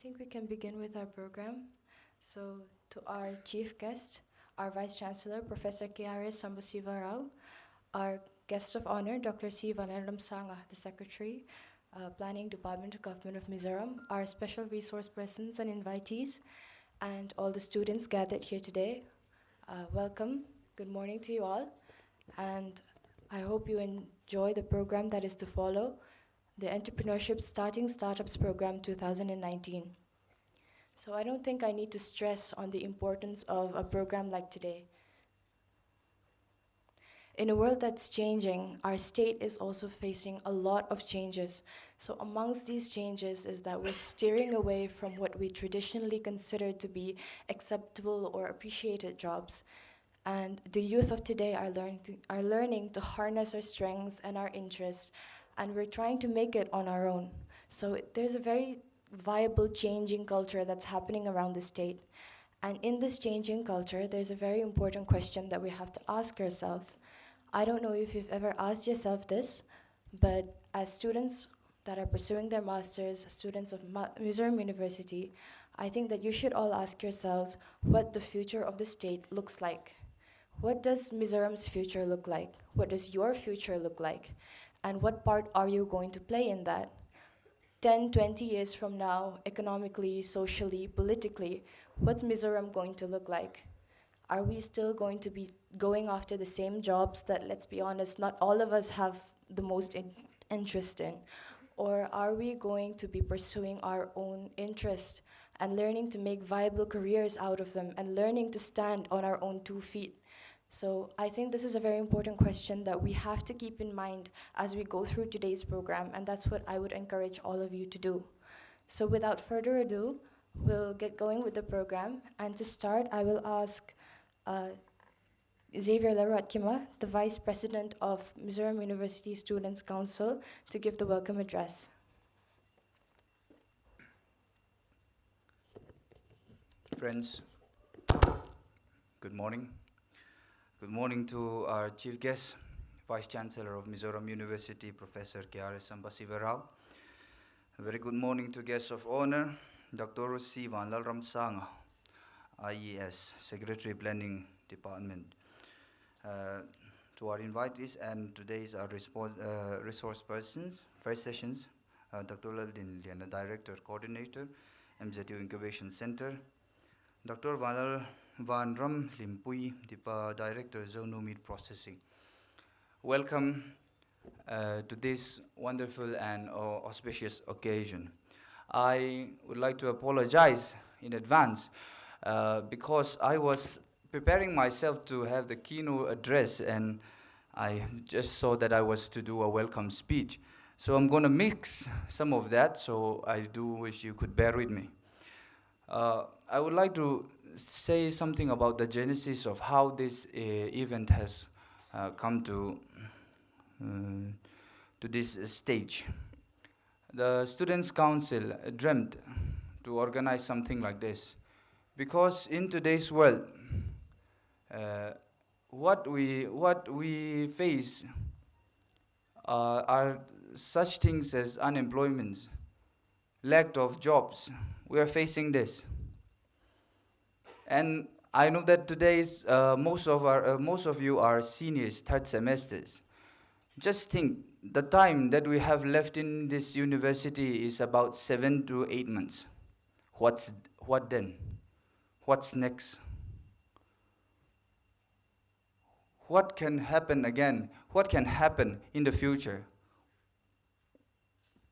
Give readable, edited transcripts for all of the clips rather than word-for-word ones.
think we can begin with our program. So, to our chief guest, our Vice Chancellor, Professor K.R.S. Sambasiva, our guest of honor, Dr. C. Vanlalramsanga, the Secretary, Planning Department of Government of Mizoram, our special resource persons and invitees, and all the students gathered here today. Welcome. Good morning to you all. And I hope you enjoy the program that is to follow, the Entrepreneurship Starting Startups Program 2019. So I don't think I need to stress on the importance of a program like today. In a world that's changing, our state is also facing a lot of changes. So amongst these changes is that we're steering away from what we traditionally considered to be acceptable or appreciated jobs. And the youth of today are learning to harness our strengths and our interests, and we're trying to make it on our own. So there's a very viable changing culture that's happening around the state. And in this changing culture, there's a very important question that we have to ask ourselves. I don't know if you've ever asked yourself this, but as students that are pursuing their masters, students of Mizoram University, I think that you should all ask yourselves what the future of the state looks like. What does Mizoram's future look like? What does your future look like? And what part are you going to play in that? 10, 20 years from now, economically, socially, politically, what's Mizoram going to look like? Are we still going to be going after the same jobs that, let's be honest, not all of us have the most interest in? Or are we going to be pursuing our own interest and learning to make viable careers out of them and learning to stand on our own 2 feet? So I think this is a very important question that we have to keep in mind as we go through today's program, and that's what I would encourage all of you to do. So without further ado, we'll get going with the program. And to start, I will ask Xavier Lalhruaizela, the Vice President of Mizoram University Students' Council, to give the welcome address. Friends, good morning. Good morning to our chief guest, Vice Chancellor of Mizoram University, Professor K.R.S. Sambasiva. A very good morning to guests of honor, Dr. C. Vanlalramsanga, IES, Secretary Planning Department. To our invitees and today's our resource persons, first sessions, Dr. Laldinliana, Director, Coordinator, MZU Incubation Center, Dr. Vanlalramhlimpuii, Director, Zonu Meat Processing. Welcome to this wonderful and auspicious occasion. I would like to apologize in advance because I was preparing myself to have the keynote address, and I just saw that I was to do a welcome speech. So I'm going to mix some of that, so I do wish you could bear with me. I would like to say something about the genesis of how this event has come to this stage. The Students' Council dreamt to organize something like this because in today's world, what we face are such things as unemployment, lack of jobs. We are facing this, and I know that today's most of you are seniors, third semesters. Just think, the time that we have left in this university is about 7 to 8 months. What then? What's next? What can happen again? What can happen in the future?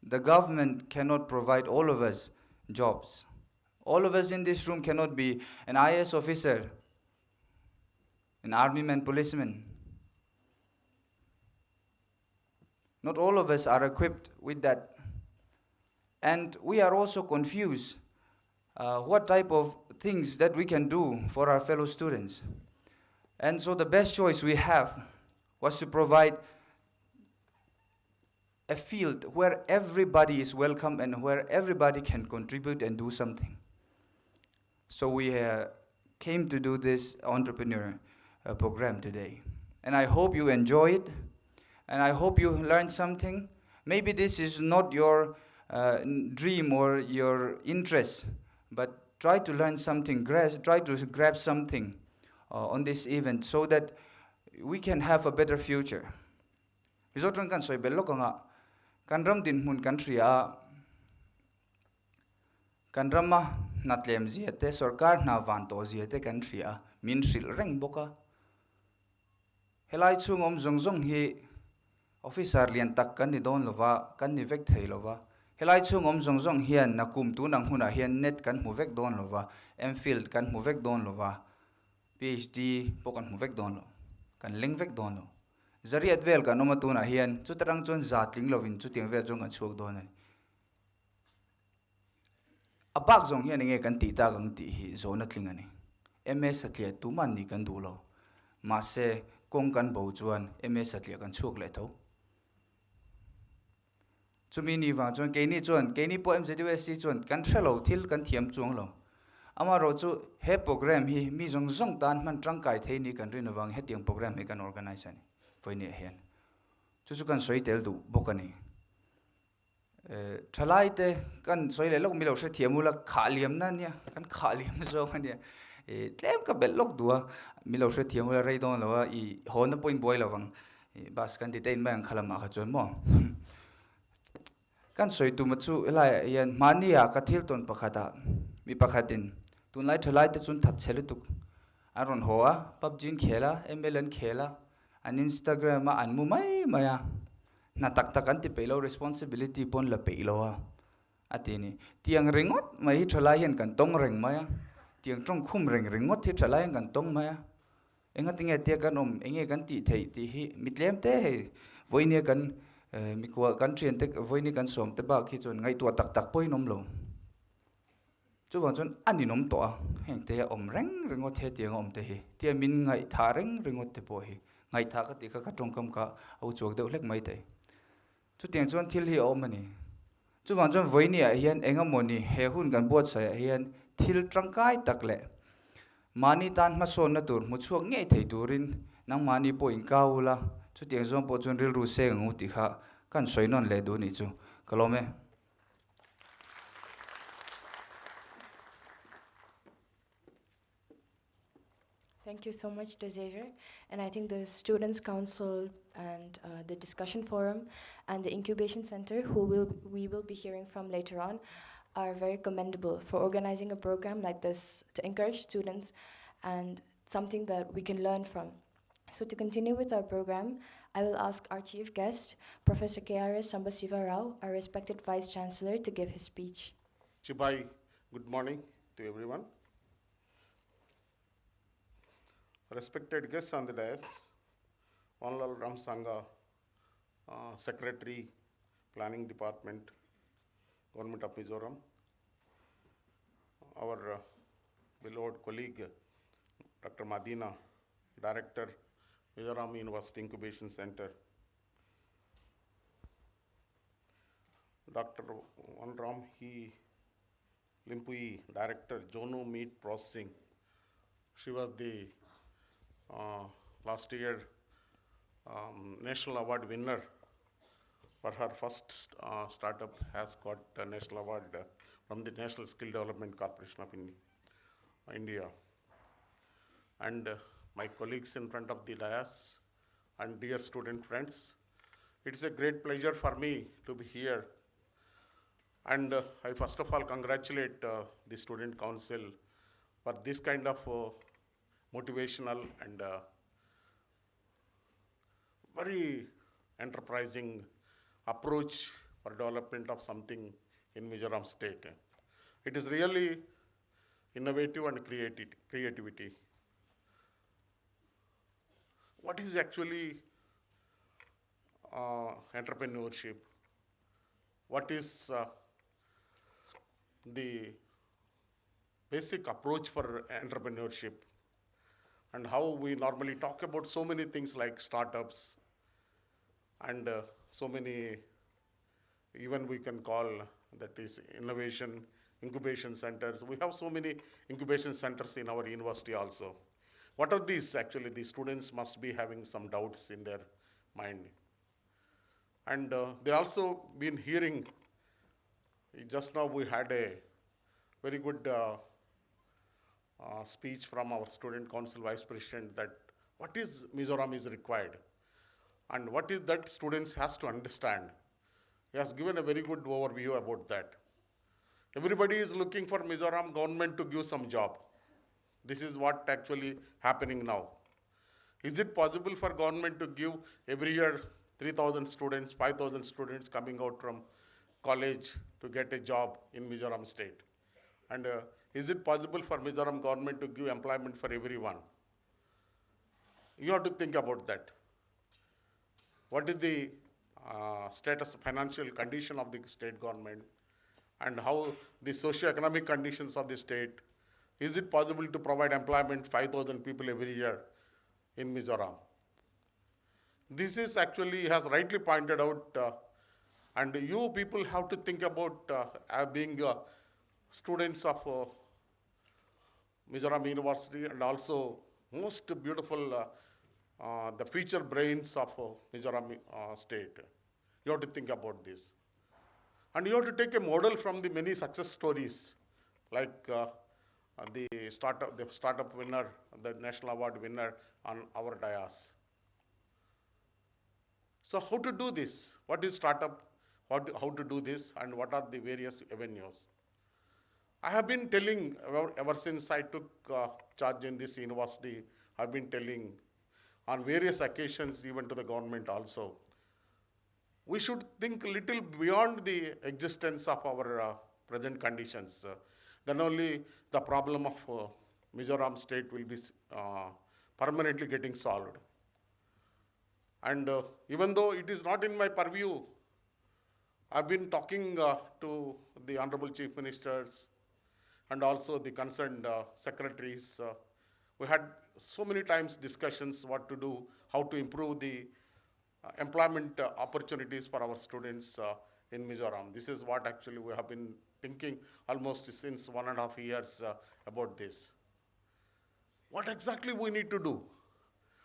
The government cannot provide all of us jobs. All of us in this room cannot be an IAS officer, an army man, policeman. Not all of us are equipped with that. And we are also confused what type of things that we can do for our fellow students. And so the best choice we have was to provide a field where everybody is welcome and where everybody can contribute and do something. So we came to do this entrepreneur program today. And I hope you enjoy it, and I hope you learn something. Maybe this is not your dream or your interest, but try to learn something, try to grab something on this event so that we can have a better future. Mizoram kan soi bello kanga kanram din mun country a kanrama natlem ziate sarkar na vanto ziate country a min sil reng boka helai chungom zongjong hi officer lian tak kan ni don lova kan ni vek thei lova helai chungom zongjong hian nakum tu nang huna hian net kan mu vek don lova mfield kan mu vek don lova phd pokan mu vek don lo kan ling vek don lo zari advel kan oma tu na hian chutarang chon zatling lovin chuting ve jong kan chuak don ai apak zong hian nge kan ti ta gang ti hi zona tling ani ms atlia tu man ni kan du lo ma se kong kan bo chuan ms atlia kan chuak le tho chumi ni wa chuan ke ni po MZUSC chuan kan thelo thil kan thiam chuang lo ama ro chu he program hi mi zong zong tan man tangkai thei ni kan rin awang he tiang program he kan organize ani poini hian chu kan soi tel du bokani thalai te kan soi le lok mi lo se thiamula khaliam na nia kan khaliam zo ania tlem ka bel lok dua mi lo se thiamula rei don lo i hon point boy lawang bas kan detain mang khalama kha chon mo kan soi tu ma chu elai yan mania ka thil ton pakhata mi pakhatin tun lai thalai te chun that chelu tuk aron hoa pubg khela mln khela an instagram ma an mu mai maya na tak tak an ti pelo responsibility pon la peilo a atini tiang ringot mai thalai hian kan tong reng maya tiang trong khum ringot thi thalai kan tong maya enga tinge te kan enge kan ti thei ti hi mitlem te he voine kan mi kwa country ante voini kan som te ba khi chon ngai tua tak tak poi nom lo chu wa chon ani nom to a heng te om reng ringot the tiang om te hi tia min ngai tha reng ringot te po hi ngai tha ka ti ka tong kam ka au chok de lek mai te chu tiang chon thil hi om ani chu wa chon voini a hian enga moni he hun kan bot sa hian thil trangkai tak le mani tan ma son na tur mu chuak nge thei turin nang mani po in kaula chu tiang zong po chon ril ru se ngu ti kha kan soinon le du ni chu kalome Thank you so much, Xavier. And I think the Students' Council and the Discussion Forum and the Incubation Center, we will be hearing from later on, are very commendable for organizing a program like this to encourage students and something that we can learn from. So to continue with our program, I will ask our chief guest, Professor K.R.S. Sambasiva, our respected Vice Chancellor, to give his speech. Chibai, good morning to everyone. Respected guests on the dais, Vanlalramsanga, Secretary, Planning Department, Government of Mizoram, our beloved colleague, Dr. Madina, Director, Mizoram University Incubation Center, Dr. Vanlalramhlimpuii, Director, Zonu Meat Processing. She was the last year National Award winner for her first startup, has got a National Award from the National Skill Development Corporation of India. And my colleagues in front of the dais and dear student friends, it's a great pleasure for me to be here. And I first of all congratulate the Student Council for this kind of motivational and very enterprising approach for development of something in Mizoram state. It is really innovative and creativity. What is actually entrepreneurship? What is the basic approach for entrepreneurship? And how we normally talk about so many things like startups and so many, even we can call that is innovation, incubation centers. We have so many incubation centers in our university also. What are these? Actually, the students must be having some doubts in their mind. And they also been hearing Just now we had a very good speech from our student council vice president that what is Mizoram is required and what is that students has to understand. He has given a very good overview about that. Everybody is looking for Mizoram government to give some job. This is what actually happening now. Is it possible for government to give every year 3,000 students, 5,000 students coming out from college to get a job in Mizoram state? And is it possible for Mizoram government to give employment for everyone? You have to think about that. What is the status, financial condition of the state government, and how the socio-economic conditions of the state? Is it possible to provide employment 5,000 people every year in Mizoram? This is actually, he has rightly pointed out, and you people have to think about being students of Mizoram University and also most beautiful, the future brains of Mizoram state. You have to think about this. And you have to take a model from the many success stories, like the startup winner, the national award winner on our dais. So how to do this? What is startup? How to do this, and what are the various avenues? I have been telling ever since I took charge in this university, I've been telling on various occasions, even to the government also, we should think a little beyond the existence of our present conditions. Then only the problem of Mizoram state will be permanently getting solved. And even though it is not in my purview, I've been talking to the Honorable Chief Ministers and also the concerned secretaries. We had so many times discussions what to do, how to improve the employment opportunities for our students in Mizoram. This is what actually we have been thinking almost since 1.5 years about this. What exactly we need to do?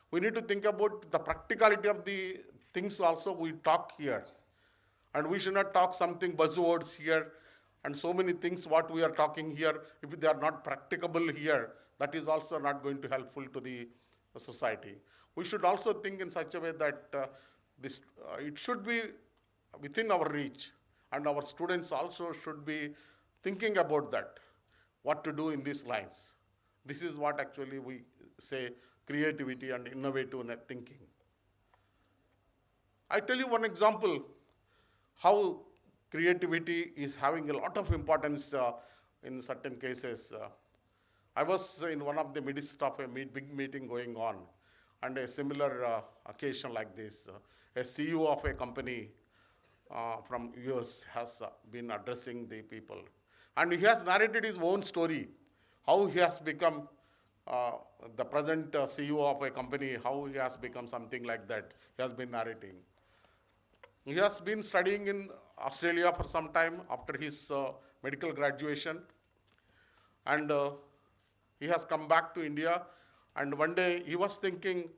We need to think about the practicality of the things also we talk here. And we should not talk something buzzwords here and so many things what we are talking here, if they are not practicable here, that is also not going to be helpful to the society. We should also think in such a way that it should be within our reach, and our students also should be thinking about that, what to do in these lines. This is what actually we say creativity and innovative thinking. I tell you one example, how creativity is having a lot of importance in certain cases. I was in one of the midst of a big meeting going on, and a similar occasion like this, a CEO of a company from US has been addressing the people. And he has narrated his own story, how he has become the present CEO of a company, how he has become something like that. He has been narrating. He has been studying in Australia for some time after his medical graduation. And he has come back to India. And one day he was thinking,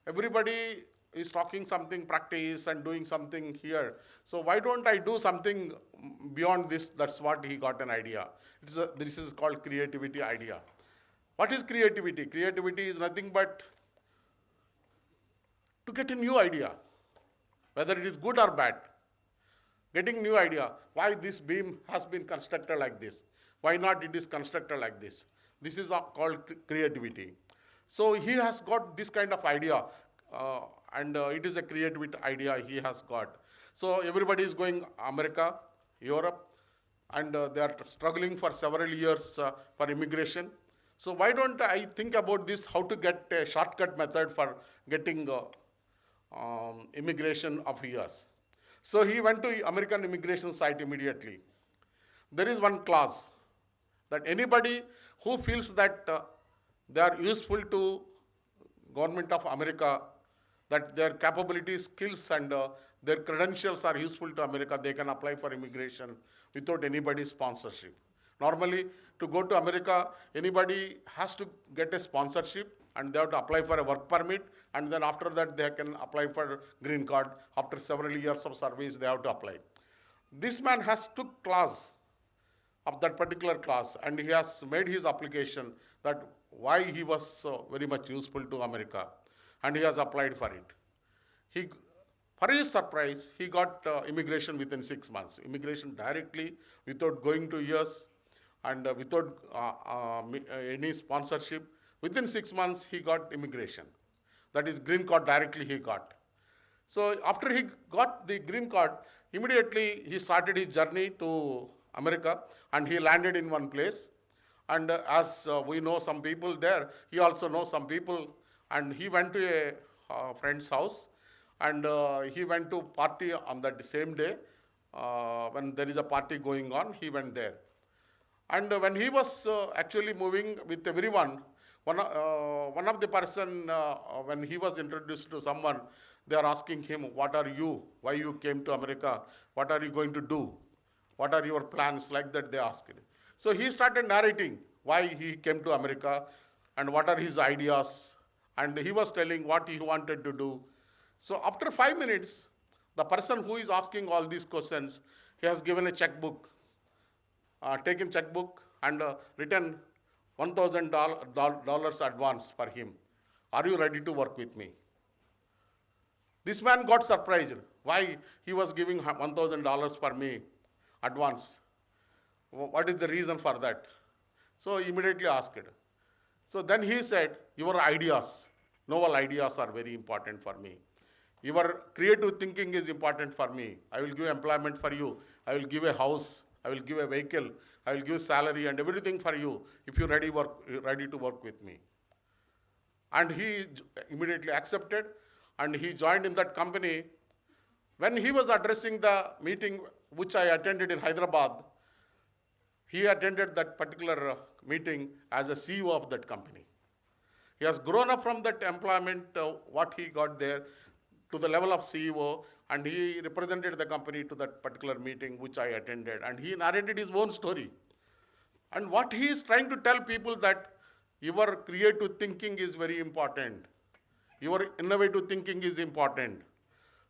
everybody is talking something practice and doing something here. So why don't I do something beyond this? That's what he got an idea. This is called creativity idea. What is creativity? Creativity is nothing but to get a new idea, whether it is good or bad. Getting new idea, why this beam has been constructed like this, why not it is constructed like this. This is called creativity. So he has got this kind of idea, and it is a creativity idea he has got. So everybody is going America, Europe, and they are struggling for several years for immigration. So why don't I think about this, how to get a shortcut method for getting immigration of US. So he went to American immigration site immediately. There is one clause that anybody who feels that they are useful to government of America, that their capabilities, skills, and their credentials are useful to America, they can apply for immigration without anybody's sponsorship. Normally, to go to America, anybody has to get a sponsorship and they have to apply for a work permit, and then after that they can apply for green card. After several years of service, they have to apply. This man has took class of that particular class, and he has made his application that why he was very much useful to America, and he has applied for it. For his surprise, he got immigration within 6 months. Immigration directly, without going to US, and without any sponsorship. Within 6 months, he got immigration. That is green card directly he got. So after he got the green card, immediately he started his journey to America, and he landed in one place. And as we know some people there, he also knows some people, and he went to a friend's house, and he went to party on that same day. When there is a party going on, he went there. And when he was actually moving with everyone, one of the person, when he was introduced to someone, they are asking him, what are you? Why you came to America? What are you going to do? What are your plans? Like that they asked. So he started narrating why he came to America and what are his ideas. And he was telling what he wanted to do. So after 5 minutes, the person who is asking all these questions, he has given a checkbook, taken checkbook and written $1,000 advance for him. Are you ready to work with me? This man got surprised. Why he was giving $1,000 for me advance? What is the reason for that? So immediately asked. So then he said, your ideas, novel ideas are very important for me. Your creative thinking is important for me. I will give employment for you. I will give a house. I will give a vehicle. I will give salary and everything for you if you're ready to work with me. And he immediately accepted, and he joined in that company. When he was addressing the meeting which I attended in Hyderabad, he attended that particular meeting as a CEO of that company. He has grown up from that employment, what he got there, to the level of CEO, and he represented the company to that particular meeting which I attended, and he narrated his own story. And what he is trying to tell people that your creative thinking is very important. Your innovative thinking is important.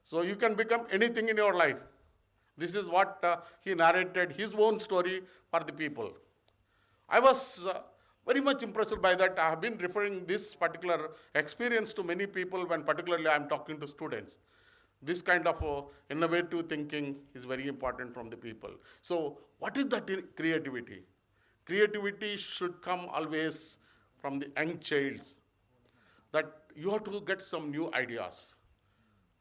So you can become anything in your life. This is what he narrated his own story for the people. I was very much impressed by that. I have been referring this particular experience to many people when particularly I am talking to students. This kind of innovative thinking is very important from the people. So what is that creativity? Creativity should come always from the young child. That you have to get some new ideas.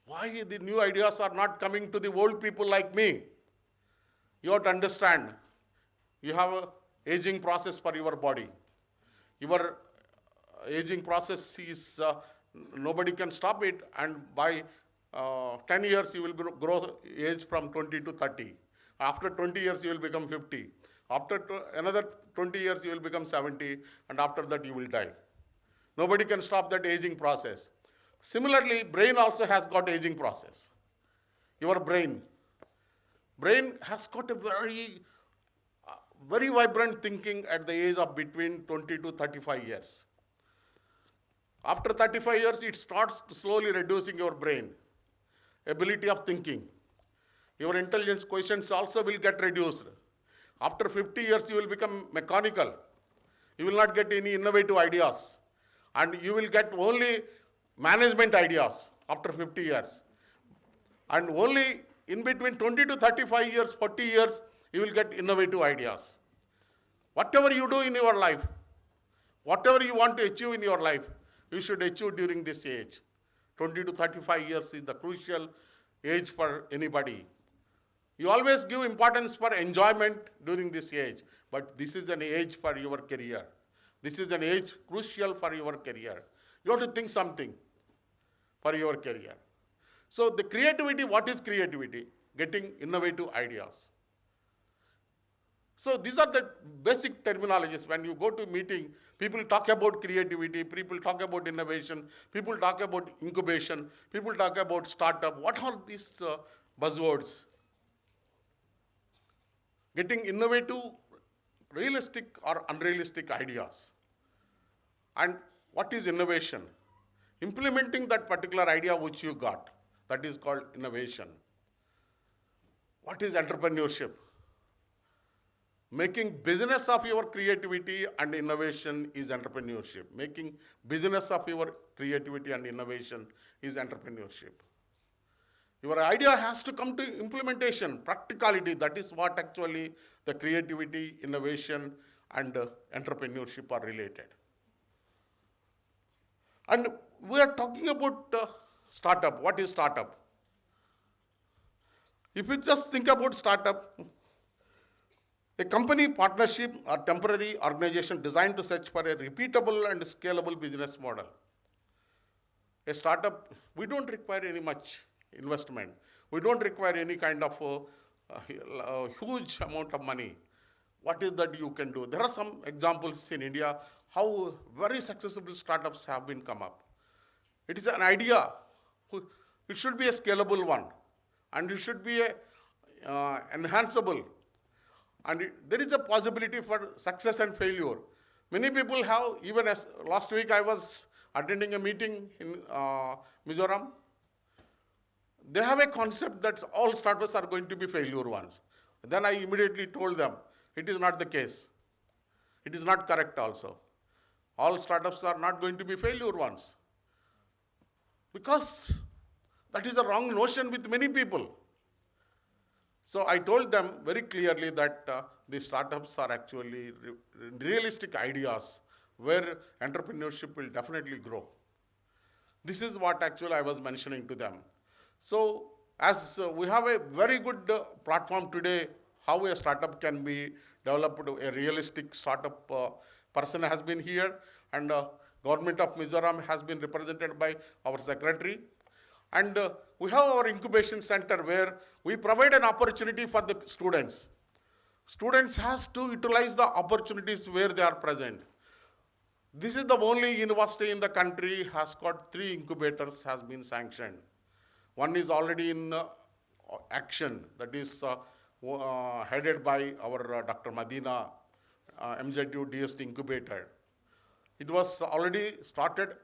Why the new ideas are not coming to the old people like me? You have to understand, you have an aging process for your body. Your aging process is, nobody can stop it, and by 10 years you will grow age from 20 to 30. After 20 years you will become 50. After another 20 years you will become 70, and after that you will die. Nobody can stop that aging process. Similarly, brain also has got aging process. Your brain has got a very vibrant thinking at the age of between 20 to 35 years. After 35 years, it starts slowly reducing your brain ability of thinking. Your intelligence quotients also will get reduced. After 50 years, you will become mechanical. You will not get any innovative ideas. And you will get only management ideas after 50 years. And only in between 20 to 35 years, 40 years, you will get innovative ideas. Whatever you do in your life, whatever you want to achieve in your life, you should achieve during this age. 20 to 35 years is the crucial age for anybody. You always give importance for enjoyment during this age, but this is an age for your career. This is an age crucial for your career. You have to think something for your career. So the creativity, what is creativity? Getting innovative ideas. So these are the basic terminologies. When you go to a meeting, people talk about creativity, people talk about innovation, people talk about incubation, people talk about startup. What are these buzzwords? Getting innovative, realistic or unrealistic ideas. And what is innovation? Implementing that particular idea which you got. That is called innovation. What is entrepreneurship? Making business of your creativity and innovation is entrepreneurship. Making business of your creativity and innovation is entrepreneurship. Your idea has to come to implementation, practicality. That is what actually the creativity, innovation, and entrepreneurship are related. And we are talking about startup. What is startup? If you just think about startup, a company, partnership, or temporary organization designed to search for a repeatable and scalable business model. A startup, we don't require any much investment. We don't require any kind of huge amount of money. What is that you can do? There are some examples in India how very successful startups have been come up. It is an idea. It should be a scalable one, and it should be a enhanceable. And there is a possibility for success and failure. Many people have, even as last week I was attending a meeting in Mizoram. They have a concept that all startups are going to be failure ones. Then I immediately told them, it is not the case. It is not correct also. All startups are not going to be failure ones. Because that is a wrong notion with many people. So I told them very clearly that the startups are actually realistic ideas where entrepreneurship will definitely grow. This is what actually I was mentioning to them. So as we have a very good platform today, how a startup can be developed, a realistic startup person has been here, and government of Mizoram has been represented by our secretary. And we have our incubation center where we provide an opportunity for the students. Students has to utilize the opportunities where they are present. This is the only university in the country has got 3 incubators has been sanctioned. One is already in action, that is headed by our Dr. Madina, MZUSCDF incubator. It was already started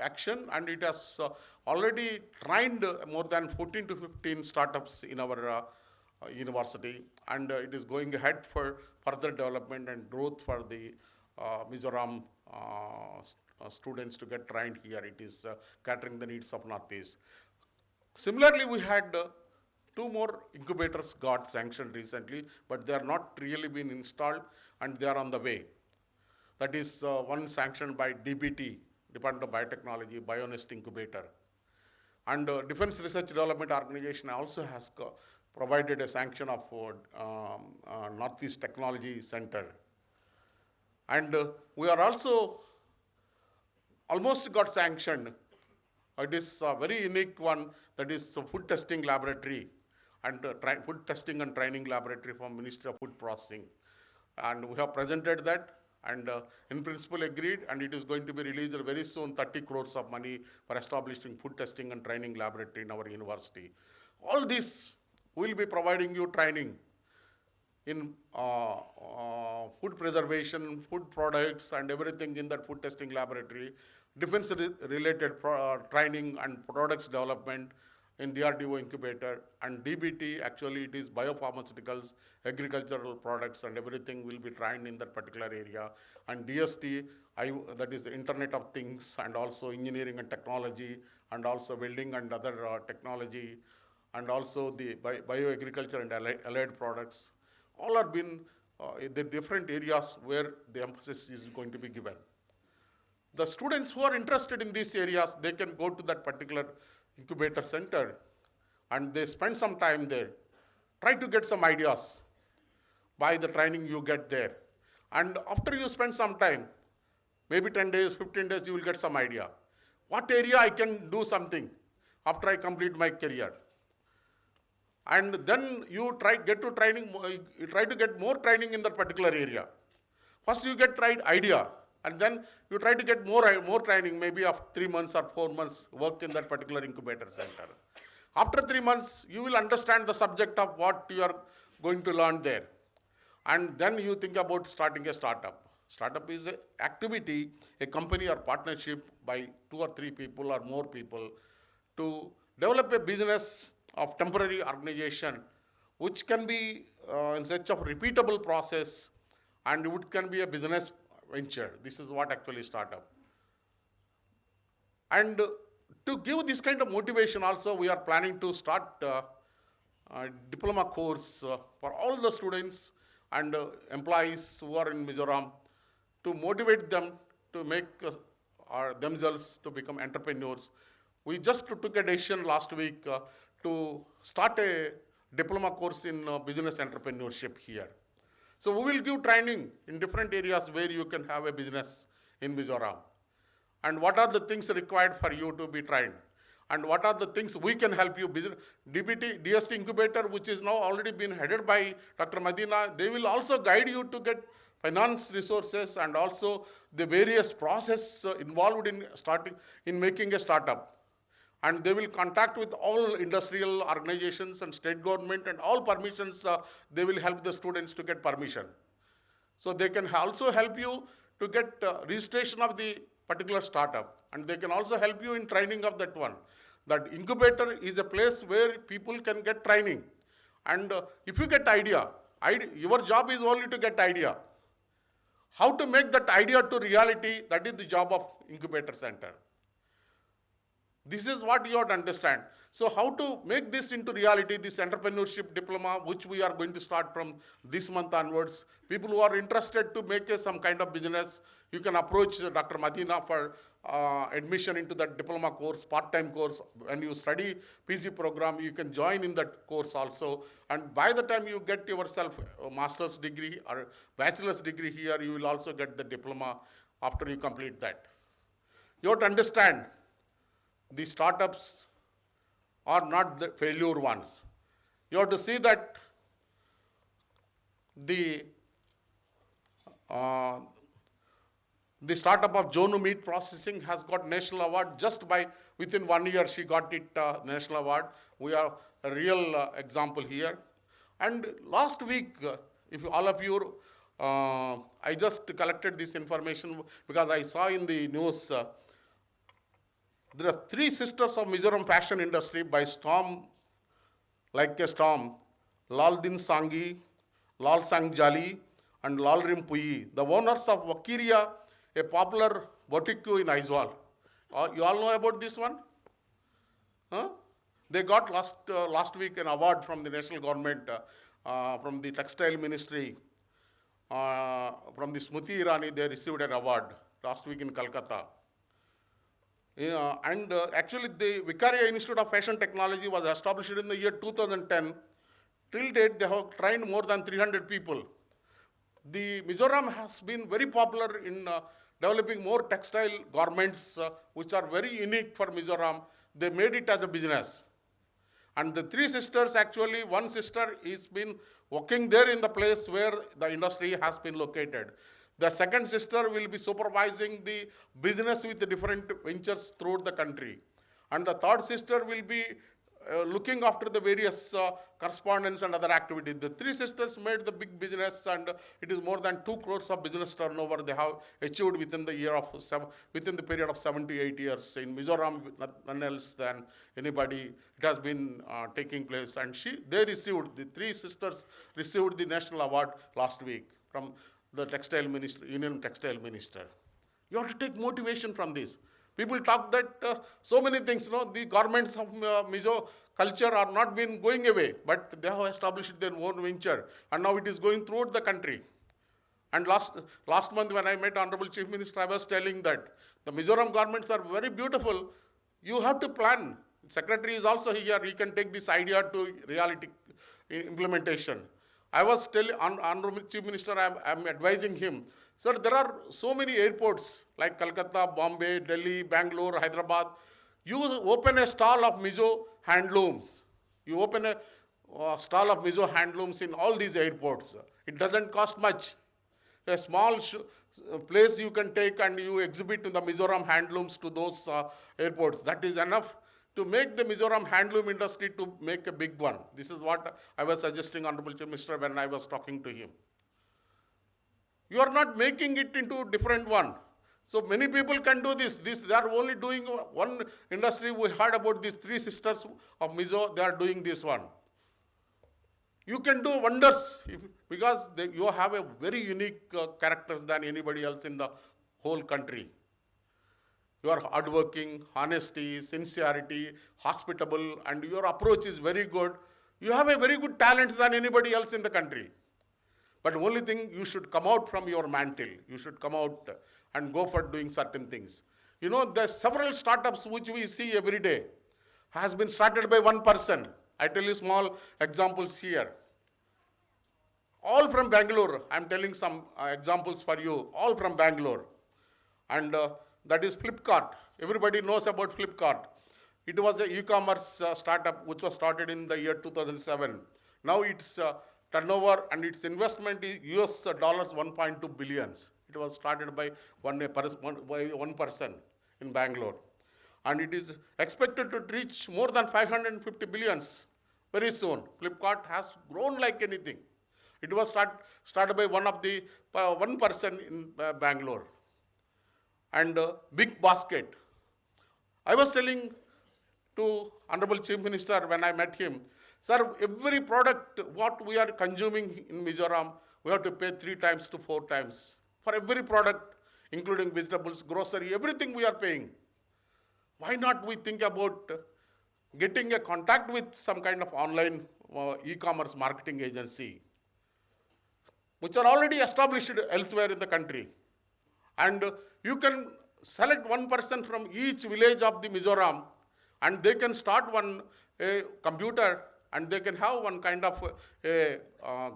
action, and it has already trained more than 14 to 15 startups in our university, and it is going ahead for further development and growth for the Mizoram students to get trained here. It is catering the needs of Northeast. Similarly, we had 2 more incubators got sanctioned recently, but they are not really been installed, and they are on the way. That is one sanctioned by DBT, Department of Biotechnology, Bionest Incubator. And Defense Research Development Organization also has provided a sanction of Northeast Technology Center. And we are also almost got sanctioned. It is a very unique one, that is food testing laboratory and food testing and training laboratory from Ministry of Food Processing. And we have presented that, and in principle agreed, and it is going to be released very soon, 30 crores of money for establishing food testing and training laboratory in our university. All this will be providing you training in food preservation, food products, and everything in that food testing laboratory, defense related training and products development in DRDO incubator, and DBT, actually it is biopharmaceuticals, agricultural products, and everything will be trained in that particular area. And DST, that is the Internet of Things, and also engineering and technology, and also welding and other technology, and also the bioagriculture and allied products. All are been the different areas where the emphasis is going to be given. The students who are interested in these areas, they can go to that particular incubator center and they spend some time there. Try to get some ideas by the training you get there. And after you spend some time, maybe 10 days, 15 days, you will get some idea. What area I can do something after I complete my career? And then you try to get more training in that particular area. First you get idea, and then you try to get more training, maybe of 3 months or 4 months work in that particular incubator center. After 3 months, you will understand the subject of what you are going to learn there. And then you think about starting a startup. Startup is an activity, a company or partnership by 2 or 3 people or more people to develop a business of temporary organization which can be in such a repeatable process, and it can be a business venture. This is what actually startup. And to give this kind of motivation also, we are planning to start a diploma course for all the students and employees who are in Mizoram, to motivate them to make themselves to become entrepreneurs. We just took a decision last week to start a diploma course in business entrepreneurship here. So we will give training in different areas where you can have a business in Mizoram. And what are the things required for you to be trained? And what are the things we can help you? DST Incubator, which is now already been headed by Dr. Madina, they will also guide you to get finance resources and also the various process involved in making a startup. And they will contact with all industrial organizations and state government, and all permissions, they will help the students to get permission. So they can also help you to get registration of the particular startup, and they can also help you in training of that one. That incubator is a place where people can get training. And if you get idea, your job is only to get idea. How to make that idea to reality, that is the job of incubator center. This is what you have to understand. So how to make this into reality, this entrepreneurship diploma, which we are going to start from this month onwards. People who are interested to make some kind of business, you can approach Dr. Madina for admission into that diploma course, part-time course. When you study PG program, you can join in that course also. And by the time you get yourself a master's degree or bachelor's degree here, you will also get the diploma after you complete that. You have to understand, the startups are not the failure ones. You have to see that the startup of Zonu meat processing has got national award just by within 1 year. She got it national award. We are a real example here. And last week, if all of you, I just collected this information because I saw in the news. There are 3 sisters of Mizoram fashion industry by storm, like a storm: Laldinliana, Lalsangjali, and Lalremtluangi, the owners of Wakiria, a popular boutique in Aizawl. You all know about this one? Huh? They got last week an award from the national government, from the textile ministry, from the Smriti Irani. They received an award last week in Calcutta. Actually, the Vicaria Institute of Fashion Technology was established in the year 2010. Till date, they have trained more than 300 people. The Mizoram has been very popular in developing more textile garments, which are very unique for Mizoram. They made it as a business. And the 3 sisters, actually, one sister has been working there in the place where the industry has been located. The second sister will be supervising the business with the different ventures throughout the country. And the third sister will be looking after the various correspondence and other activities. The 3 sisters made the big business, and it is more than 2 crores of business turnover they have achieved within the period of 7 to 8 years. In Mizoram, none else than anybody, it has been taking place. And the 3 sisters received the national award last week from the textile minister, Union Textile Minister. You have to take motivation from this. People talk that so many things, the garments of Mizo culture are not been going away, but they have established their own venture, and now it is going throughout the country. And last month when I met Honorable Chief Minister, I was telling that the Mizoram garments are very beautiful. You have to plan. Secretary is also here. He can take this idea to reality implementation. I was telling Honorable Chief Minister, I am advising him, sir, there are so many airports like Calcutta, Bombay, Delhi, Bangalore, Hyderabad. You open a stall of Mizo handlooms. You open a stall of Mizo handlooms in all these airports. It doesn't cost much. A small place you can take and you exhibit the Mizoram handlooms to those airports. That is enough to make the Mizoram handloom industry to make a big one. This is what I was suggesting Honorable Chief Minister when I was talking to him. You are not making it into different one. So many people can do this. They are only doing one industry. We heard about these 3 sisters of Mizo. They are doing this one. You can do wonders because you have a very unique characters than anybody else in the whole country. You are hardworking, honesty, sincerity, hospitable, and your approach is very good. You have a very good talent than anybody else in the country. But only thing, you should come out from your mantle. You should come out and go for doing certain things. You know, there's several startups which we see every day has been started by one person. I tell you small examples here. All from Bangalore. I'm telling some examples for you. All from Bangalore. And that is Flipkart. Everybody knows about Flipkart. It was an e-commerce startup which was started in the year 2007. Now its turnover and its investment is US dollars 1.2 billions. It was started by one person in Bangalore. And it is expected to reach more than 550 billions very soon. Flipkart has grown like anything. It was started by one person in Bangalore. And Big Basket. I was telling to Honorable Chief Minister when I met him, sir, every product what we are consuming in Mizoram, we have to pay 3 times to 4 times. For every product, including vegetables, grocery, everything we are paying. Why not we think about getting a contact with some kind of online e-commerce marketing agency, which are already established elsewhere in the country. And you can select one person from each village of the Mizoram, and they can start one computer, and they can have one kind of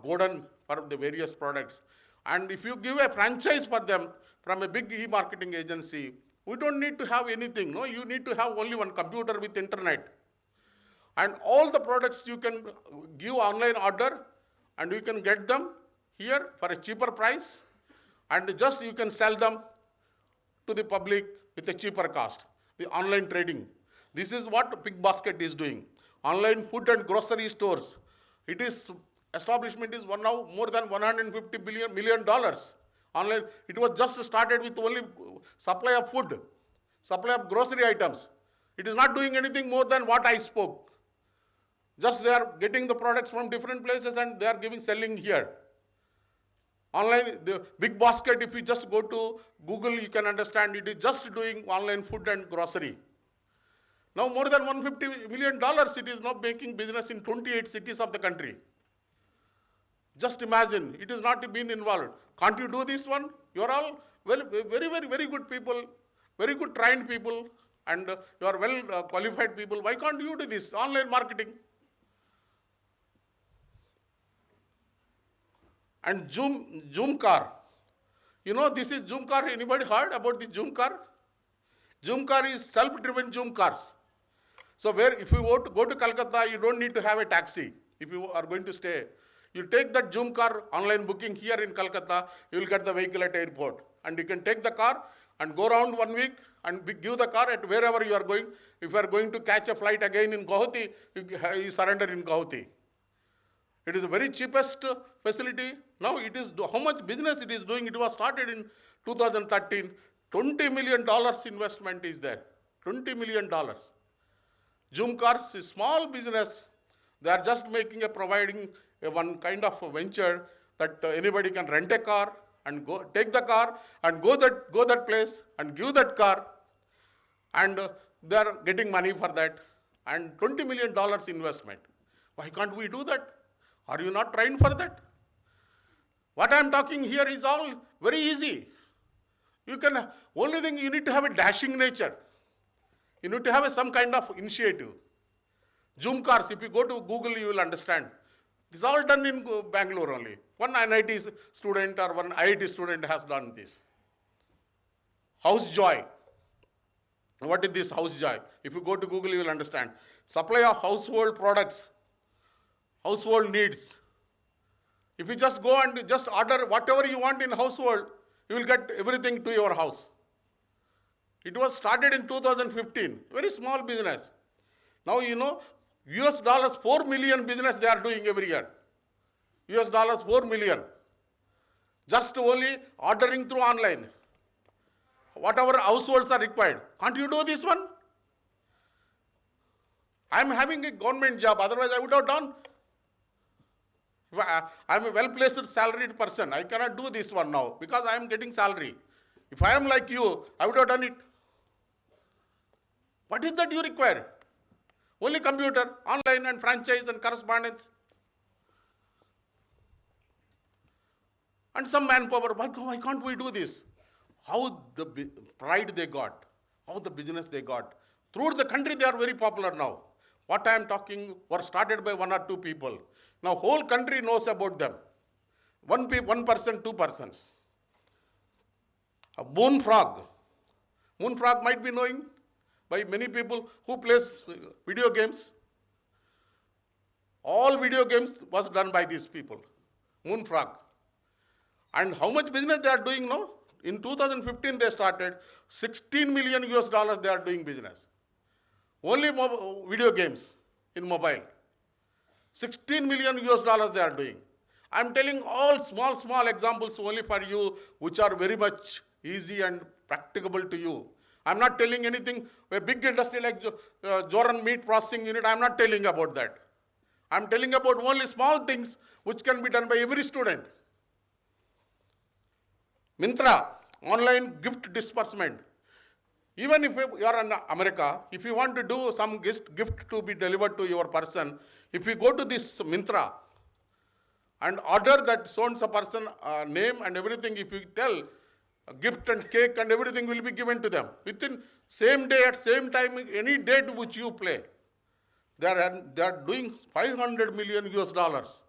godown for the various products. And if you give a franchise for them from a big e-marketing agency, we don't need to have anything. No, you need to have only one computer with internet. And all the products you can give online order, and you can get them here for a cheaper price, and just you can sell them to the public with a cheaper cost. The online trading. This is what Big Basket is doing. Online food and grocery stores. It is establishment is now more than $150 million. Online, it was just started with only supply of food, supply of grocery items. It is not doing anything more than what I spoke. Just they are getting the products from different places and they are selling here. Online, the Big Basket, if you just go to Google, you can understand it is just doing online food and grocery. Now more than $150 million it is now making business in 28 cities of the country. Just imagine, it is not been involved. Can't you do this one? You are all very good people, very good trained people, and you are well qualified people. Why can't you do this online marketing? And Zoom car. You know, this is Zoom car. Anybody heard about the Zoom car? Zoom car is self-driven Zoom cars. So where if you go to Calcutta, you don't need to have a taxi. If you are going to stay, you take that Zoom car online booking here in Calcutta, you will get the vehicle at airport. And you can take the car and go around 1 week and give the car at wherever you are going. If you are going to catch a flight again in Guwahati, you surrender in Guwahati. It is the very cheapest facility. Now it is, how much business it is doing? It was started in 2013. $20 million investment is there. $20 million. Zoom cars is small business. They are just providing one kind of a venture that anybody can rent a car and go take the car and go that place and give that car, and they are getting money for that, and $20 million investment. Why can't we do that? Are you not trained for that? What I am talking here is all very easy. You can, only thing you need to have a dashing nature. You need to have some kind of initiative. Zoom cars, if you go to Google, you will understand. This is all done in Bangalore only. One NIT student or one IIT student has done this. House Joy. What is this House Joy? If you go to Google, you will understand. Supply of household products, household needs. If you just go and just order whatever you want in household, you will get everything to your house. It was started in 2015, very small business. Now you know, US dollars 4 million business they are doing every year. US dollars 4 million. Just only ordering through online. Whatever households are required. Can't you do this one? I am having a government job, otherwise I would have done. If I'm a well-placed salaried person, I cannot do this one now because I am getting salary. If I am like you, I would have done it. What is that you require? Only computer, online and franchise and correspondence. And some manpower. Why can't we do this? How the pride they got, how the business they got. Throughout the country, they are very popular now. What I am talking were started by 1 or 2 people. Now whole country knows about them. One person, 2 persons. A moon frog. Moon frog might be knowing by many people who plays video games. All video games was done by these people. Moon frog. And how much business they are doing now? In 2015 they started, 16 million US dollars they are doing business. Only video games in mobile. 16 million US dollars they are doing. I am telling all small examples only for you, which are very much easy and practicable to you. I am not telling anything, a big industry like Mizoram meat processing unit, I am not telling about that. I am telling about only small things which can be done by every student. Mintra, online gift disbursement. Even if you are in America, if you want to do some gift to be delivered to your person, if you go to this Mintra and order that so-and-so person name and everything, if you tell, gift and cake and everything will be given to them. Within same day, at same time, any date which you play. They are doing 500 million US dollars.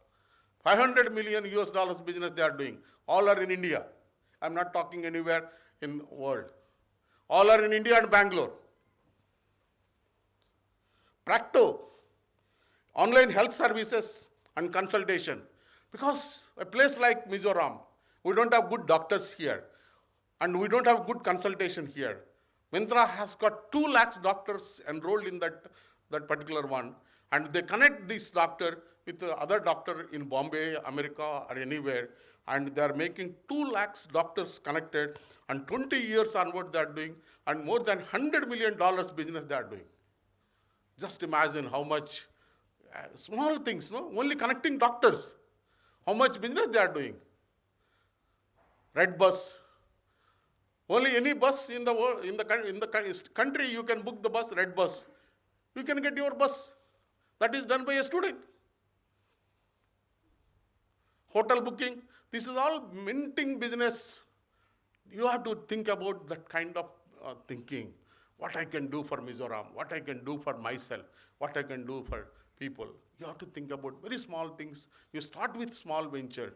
500 million US dollars business they are doing. All are in India. I'm not talking anywhere in world. All are in India and Bangalore. Practo, online health services and consultation. Because a place like Mizoram, we don't have good doctors here. And we don't have good consultation here. Mintra has got 2 lakhs doctors enrolled in that particular one. And they connect this doctor with the other doctor in Bombay, America, or anywhere. And they are making 2 lakhs doctors connected, and 20 years onward they are doing, and more than $100 million business they are doing. Just imagine how much small things, no? Only connecting doctors. How much business they are doing. Red bus. Only any bus in the world, in the country, you can book the bus, red bus. You can get your bus. That is done by a student. Hotel booking. This is all minting business. You have to think about that kind of thinking. What I can do for Mizoram, what I can do for myself, what I can do for people. You have to think about very small things. You start with small venture.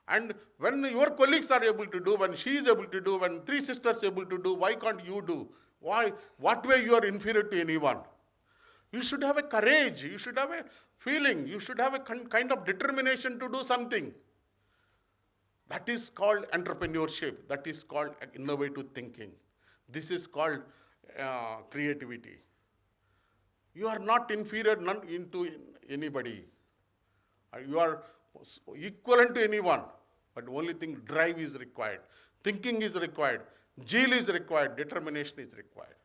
And when your colleagues are able to do, when she is able to do, when 3 sisters are able to do, why can't you do? Why? What way you are inferior to anyone? You should have a courage. You should have a feeling. You should have a kind of determination to do something. That is called entrepreneurship. That is called innovative thinking. This is called creativity. You are not inferior into anybody. You are equivalent to anyone. But only thing, drive is required. Thinking is required. Zeal is required. Determination is required.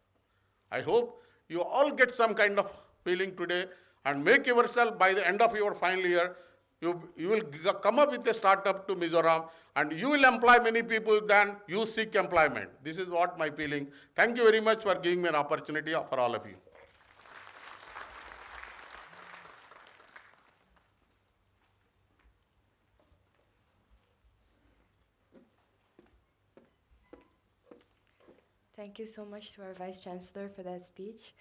I hope you all get some kind of feeling today and make yourself, by the end of your final year, you will come up with a startup to Mizoram, and you will employ many people than you seek employment. This is what my feeling. Thank you very much for giving me an opportunity for all of you. Thank you so much to our Vice Chancellor for that speech.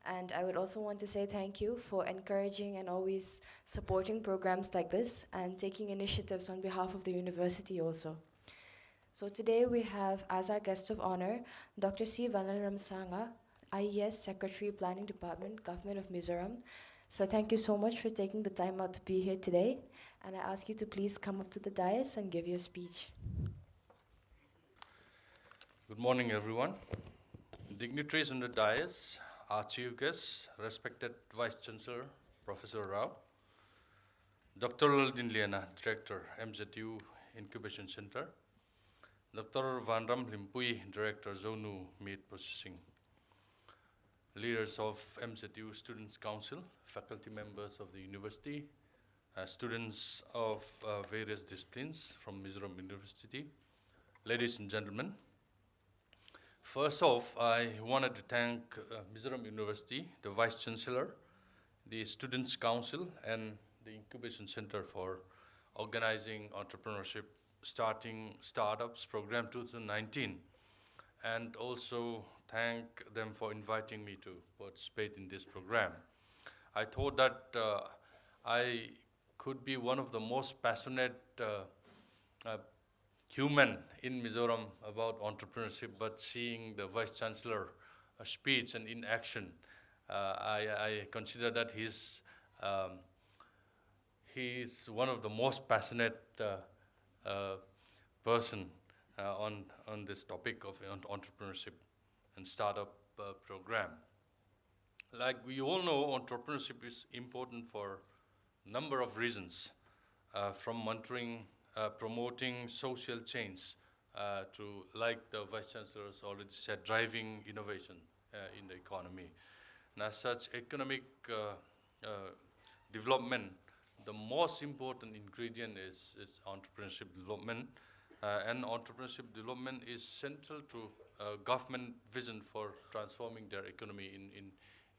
And I would also want to say thank you for encouraging and always supporting programs like this and taking initiatives on behalf of the university also. So today we have as our guest of honor, Dr. C. Vanlalramsanga, IES Secretary, Planning Department, Government of Mizoram. So thank you so much for taking the time out to be here today. And I ask you to please come up to the dais and give your speech. Good morning, everyone. Dignitaries on the dais, our chief guests, respected Vice Chancellor, Professor Rao, Dr. Laldinliana, Director, MZU Incubation Center, Dr. Vanlalramhlimpuii, Director, Zonu Meat Processing, leaders of MZU Students' Council, faculty members of the university, students of various disciplines from Mizoram University, ladies and gentlemen. First off, I wanted to thank Mizoram University, the Vice Chancellor, the Students' Council, and the Incubation Center for organizing Entrepreneurship Starting Startups Program 2019, and also thank them for inviting me to participate in this program. I thought that I could be one of the most passionate human in Mizoram about entrepreneurship, but seeing the Vice Chancellor speech and in action, I consider that he's one of the most passionate person on this topic of entrepreneurship and startup program. Like we all know, entrepreneurship is important for a number of reasons, from monitoring, promoting social change, to, like the Vice Chancellor has already said, driving innovation in the economy. And as such, economic development, the most important ingredient is entrepreneurship development. And entrepreneurship development is central to government vision for transforming their economy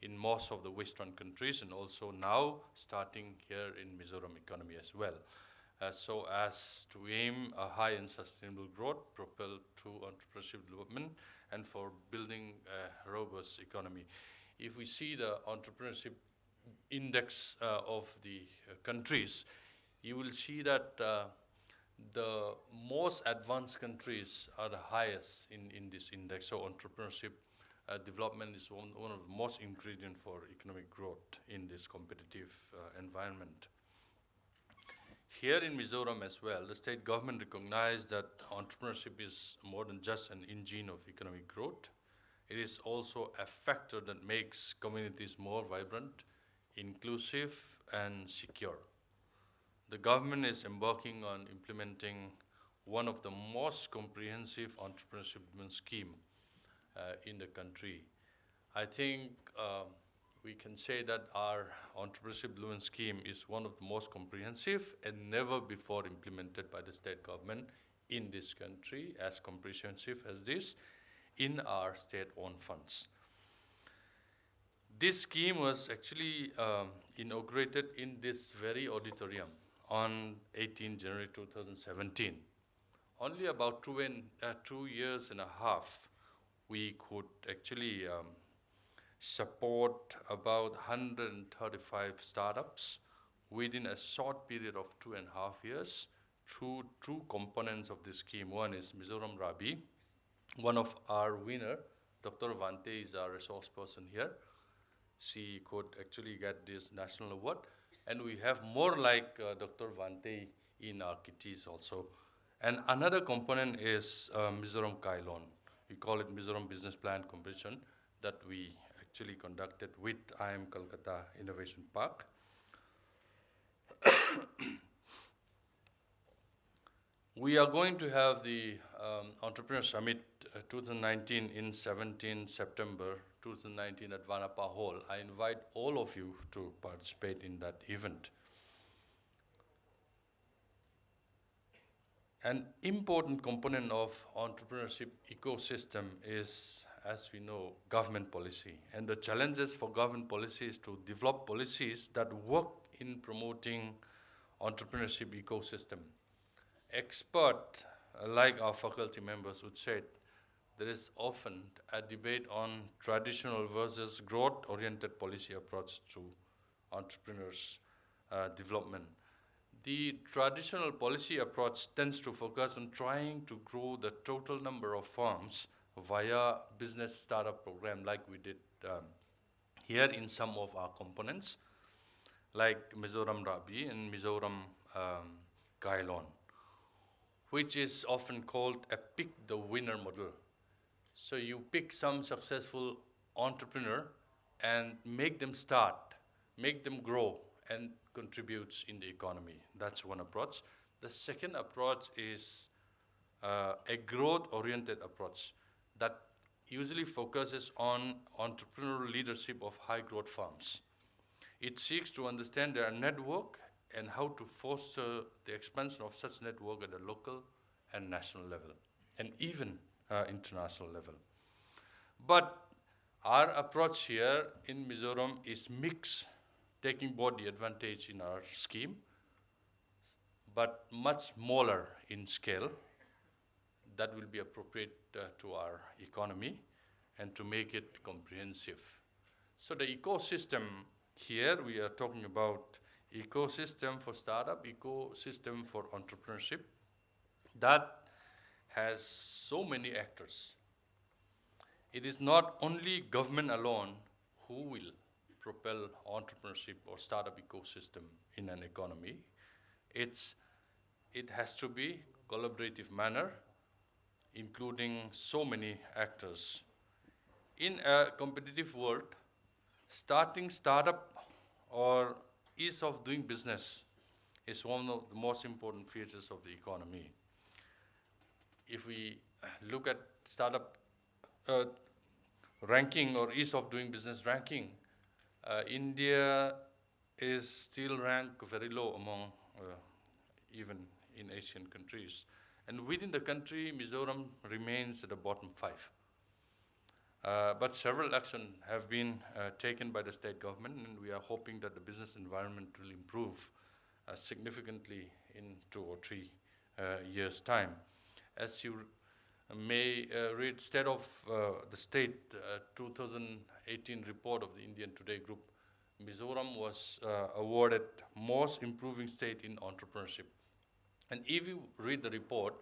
in most of the Western countries, and also now starting here in Mizoram economy as well. So as to aim a high and sustainable growth propelled through entrepreneurship development and for building a robust economy. If we see the entrepreneurship index of the countries, you will see that the most advanced countries are the highest in this index. So entrepreneurship development is one of the most ingredient for economic growth in this competitive environment. Here in Mizoram as well, the state government recognized that entrepreneurship is more than just an engine of economic growth. It is also a factor that makes communities more vibrant, inclusive, and secure. The government is embarking on implementing one of the most comprehensive entrepreneurship development scheme in the country. I think we can say that our entrepreneurship development scheme is one of the most comprehensive and never before implemented by the state government in this country, as comprehensive as this, in our state-owned funds. This scheme was actually inaugurated in this very auditorium on 18 January 2017. Only about 2 years and a half, we could actually support about 135 startups within a short period of 2.5 years through two components of this scheme. One is Mizoram Rabi. One of our winner, Dr. Vante, is our resource person here. She could actually get this national award. And we have more like Dr. Vante in our kitties also. And another component is Mizoram Kailon. We call it Mizoram Business Plan Competition that we actually conducted with IIM Kolkata Innovation Park. We are going to have the Entrepreneur Summit 2019 in 17 September 2019 at Vanapa Hall. I invite all of you to participate in that event. An important component of entrepreneurship ecosystem is, as we know, government policy. And the challenges for government policy is to develop policies that work in promoting entrepreneurship ecosystem. Experts, like our faculty members would say, there is often a debate on traditional versus growth-oriented policy approach to entrepreneurs' development. The traditional policy approach tends to focus on trying to grow the total number of firms via business startup program, like we did here in some of our components, like Mizoram Rabi and Mizoram Kailon, which is often called a pick the winner model. So you pick some successful entrepreneur and make them start, make them grow, and contributes in the economy. That's one approach. The second approach is a growth-oriented approach that usually focuses on entrepreneurial leadership of high-growth firms. It seeks to understand their network and how to foster the expansion of such network at the local and national level, and even international level. But our approach here in Mizoram is mixed, taking both the advantage in our scheme, but much smaller in scale. That will be appropriate to our economy and to make it comprehensive. So the ecosystem here, we are talking about ecosystem for startup, ecosystem for entrepreneurship, that has so many actors. It is not only government alone who will propel entrepreneurship or startup ecosystem in an economy. It has to be collaborative manner, including so many actors. In a competitive world, starting startup or ease of doing business is one of the most important features of the economy. If we look at startup ranking or ease of doing business ranking, India is still ranked very low among even in Asian countries. And within the country, Mizoram remains at the bottom 5. But several actions have been taken by the state government, and we are hoping that the business environment will improve significantly in 2 or 3 years' time. As you may read State of the State 2018 report of the Indian Today Group, Mizoram was awarded Most Improving State in Entrepreneurship. And if you read the report,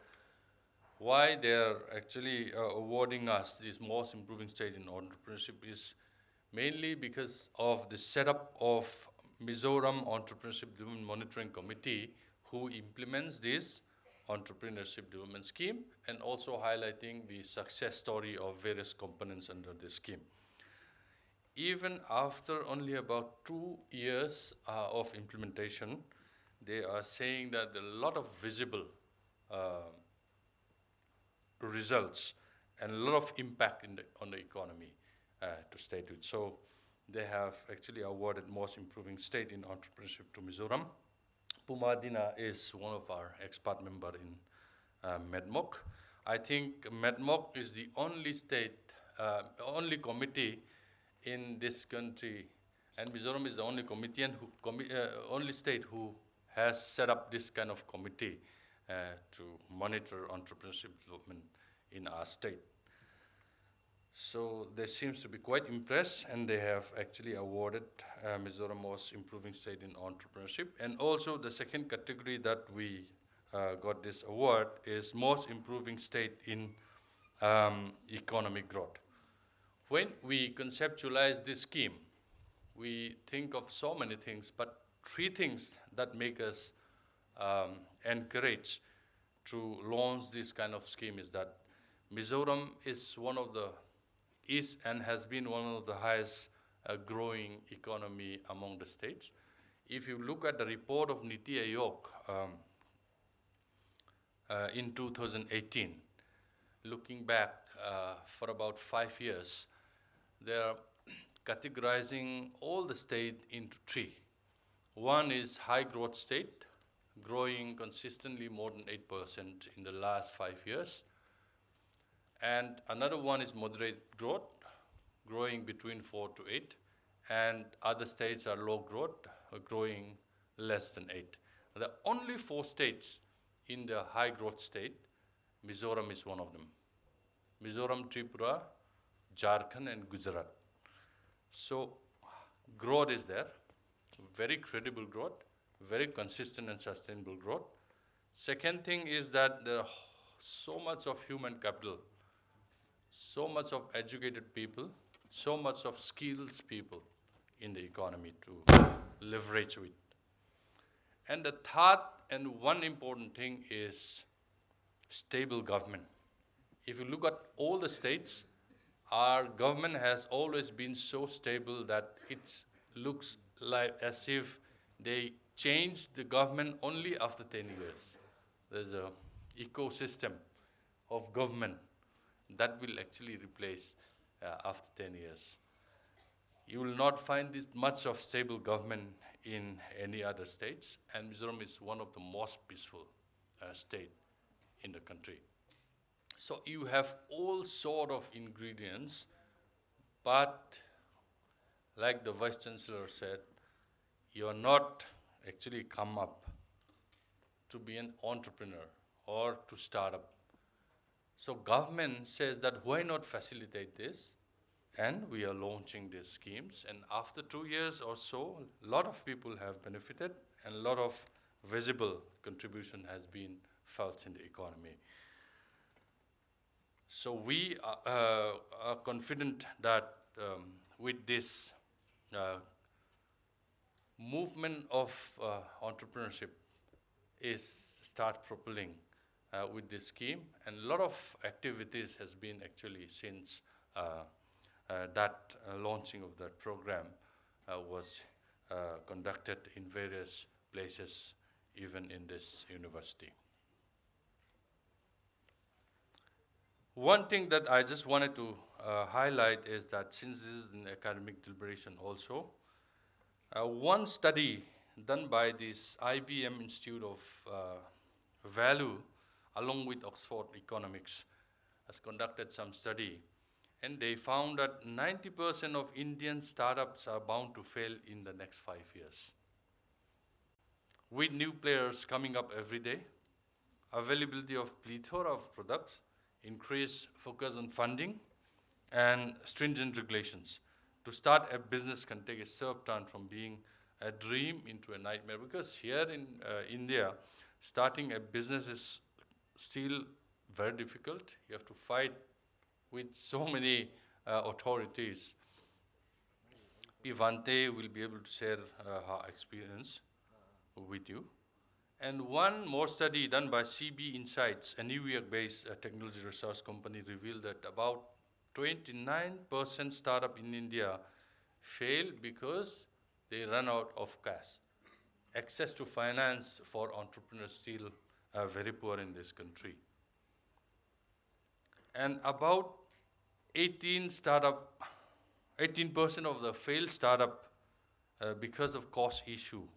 why they're actually awarding us this Most Improving State in Entrepreneurship is mainly because of the setup of Mizoram Entrepreneurship Development Monitoring Committee, who implements this entrepreneurship development scheme, and also highlighting the success story of various components under this scheme. Even after only about 2 years of implementation, they are saying that there are a lot of visible results and a lot of impact on the economy to state with. So they have actually awarded Most Improving State in Entrepreneurship to Mizoram. Pumadina is one of our expert member in MEDMOC. I think MEDMOC is the only state, only committee in this country, and Mizoram is the only committee and only state who has set up this kind of committee to monitor entrepreneurship development in our state. So they seems to be quite impressed, and they have actually awarded Mizoram Most Improving State in Entrepreneurship. And also the second category that we got this award is Most Improving State in Economic Growth. When we conceptualize this scheme, we think of so many things, but 3 things that make us encourage to launch this kind of scheme is that Mizoram is and has been one of the highest growing economy among the states. If you look at the report of Niti Aayog in 2018, looking back for about 5 years, they are categorizing all the state into 3. One is high growth state, growing consistently more than 8% in the last 5 years. And another one is moderate growth, growing between 4 to 8. And other states are low growth, growing less than 8. The only 4 states in the high growth state, Mizoram is one of them. Mizoram, Tripura, Jharkhand, and Gujarat. So growth is there, very credible growth, very consistent and sustainable growth. Second thing is that there are so much of human capital, so much of educated people, so much of skills people in the economy to leverage with. And the third and one important thing is stable government. If you look at all the states, our government has always been so stable that it looks like as if they changed the government only after 10 years. There's an ecosystem of government that will actually replace after 10 years. You will not find this much of stable government in any other states, and Mizoram is one of the most peaceful state in the country. So you have all sort of ingredients, but like the Vice Chancellor said, you are not actually come up to be an entrepreneur or to start up. So government says that why not facilitate this? And we are launching these schemes. And after 2 years or so, a lot of people have benefited and a lot of visible contribution has been felt in the economy. So we are confident that with this movement of entrepreneurship is start propelling with this scheme, and a lot of activities has been actually since that launching of that program was conducted in various places, even in this university. One thing that I just wanted to highlight is that since this is an academic deliberation also, one study done by this IBM Institute of Value along with Oxford Economics has conducted some study, and they found that 90% of Indian startups are bound to fail in the next 5 years. With new players coming up every day, availability of plethora of products, increased focus on funding, and stringent regulations. To start a business can take a sharp turn from being a dream into a nightmare, because here in India, starting a business is still very difficult. You have to fight with so many authorities. Pivante will be able to share her experience with you. And one more study done by CB Insights, a New York-based technology research company, revealed that about 29% startup in India fail because they run out of cash. Access to finance for entrepreneurs still very poor in this country. And about 18% of the failed startup because of cost issue,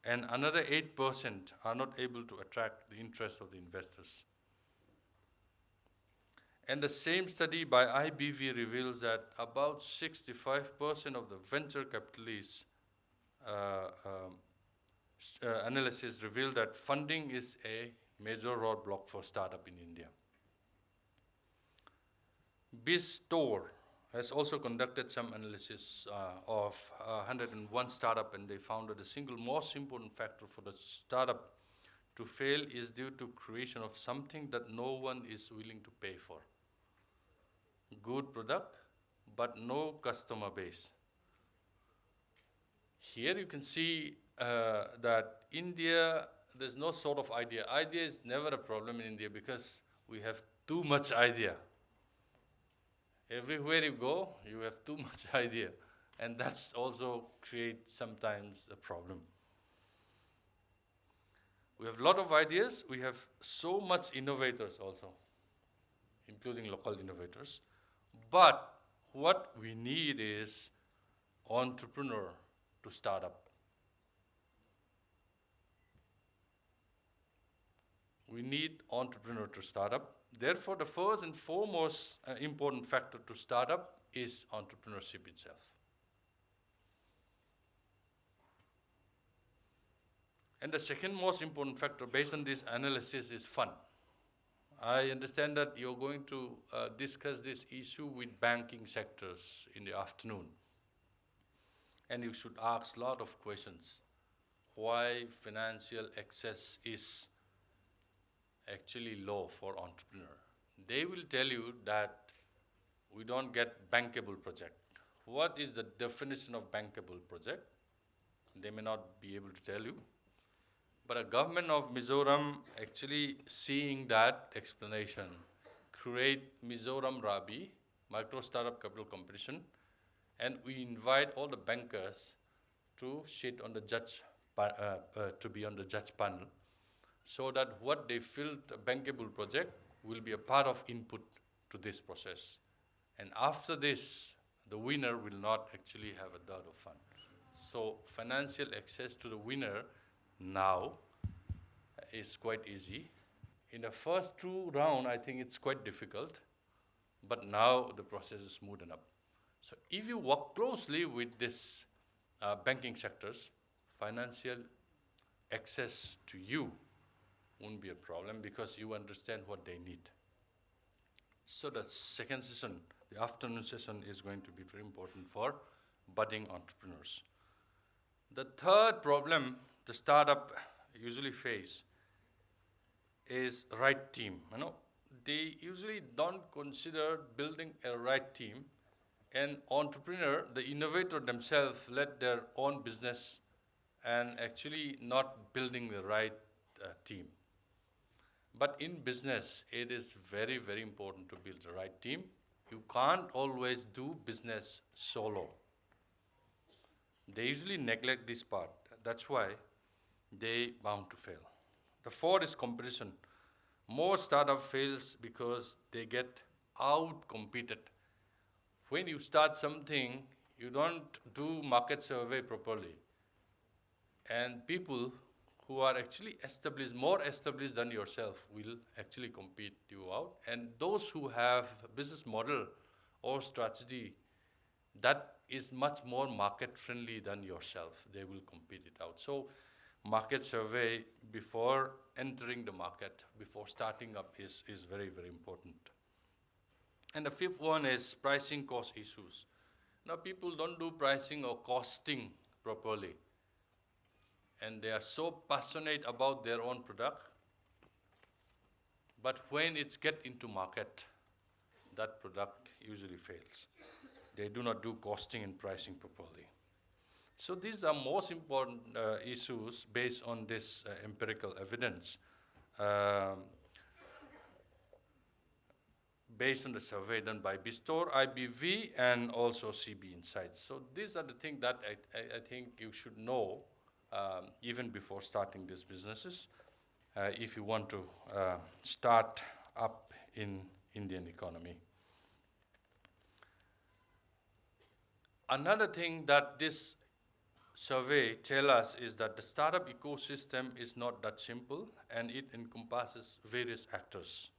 and another 8% are not able to attract the interest of the investors. And the same study by IBV reveals that about 65% of the venture capitalists analysis reveal that funding is a major roadblock for startup in India. BizStore has also conducted some analysis of 101 startup, and they found that the single most important factor for the startup to fail is due to creation of something that no one is willing to pay for. Good product, but no customer base. Here you can see that India, there's no sort of idea. Idea is never a problem in India because we have too much idea. Everywhere you go, you have too much idea. And that's also creates sometimes a problem. We have a lot of ideas. We have so much innovators also, including local innovators. But what we need is entrepreneur to start up. We need entrepreneur to start up. Therefore, the first and foremost important factor to start up is entrepreneurship itself. And the second most important factor based on this analysis is fun. I understand that you're going to discuss this issue with banking sectors in the afternoon. And you should ask a lot of questions. Why financial access is actually low for entrepreneur? They will tell you that we don't get bankable project. What is the definition of bankable project? They may not be able to tell you. But a government of Mizoram actually seeing that explanation, create Mizoram Rabi, micro startup capital competition, and we invite all the bankers to sit on the judge, to be on the judge panel, so that what they feel a bankable project will be a part of input to this process. And after this, the winner will not actually have a dot of fund. So financial access to the winner now is quite easy. In the first 2 rounds, I think it's quite difficult, but now the process is smoothened up. So if you work closely with this banking sectors, financial access to you won't be a problem because you understand what they need. So the second session, the afternoon session, is going to be very important for budding entrepreneurs. The third problem the startup usually face is right team. They usually don't consider building a right team. And entrepreneur, the innovator themselves, led their own business and actually not building the right team. But in business, it is very, very important to build the right team. You can't always do business solo. They usually neglect this part. That's why they bound to fail. The fourth is competition. Most startup fails because they get out-competed. When you start something, you don't do market survey properly. And people who are actually established, more established than yourself, will actually compete you out. And those who have a business model or strategy that is much more market friendly than yourself, they will compete it out. So market survey before entering the market, before starting up is very, very important. And the fifth one is pricing cost issues. Now people don't do pricing or costing properly. And they are so passionate about their own product. But when it's get into market, that product usually fails. They do not do costing and pricing properly. So these are most important issues based on this empirical evidence, based on the survey done by BISTOR, IBV, and also CB Insights. So these are the things that I think you should know even before starting these businesses, if you want to start up in Indian economy. Another thing that this survey tells us is that the startup ecosystem is not that simple, and it encompasses various actors.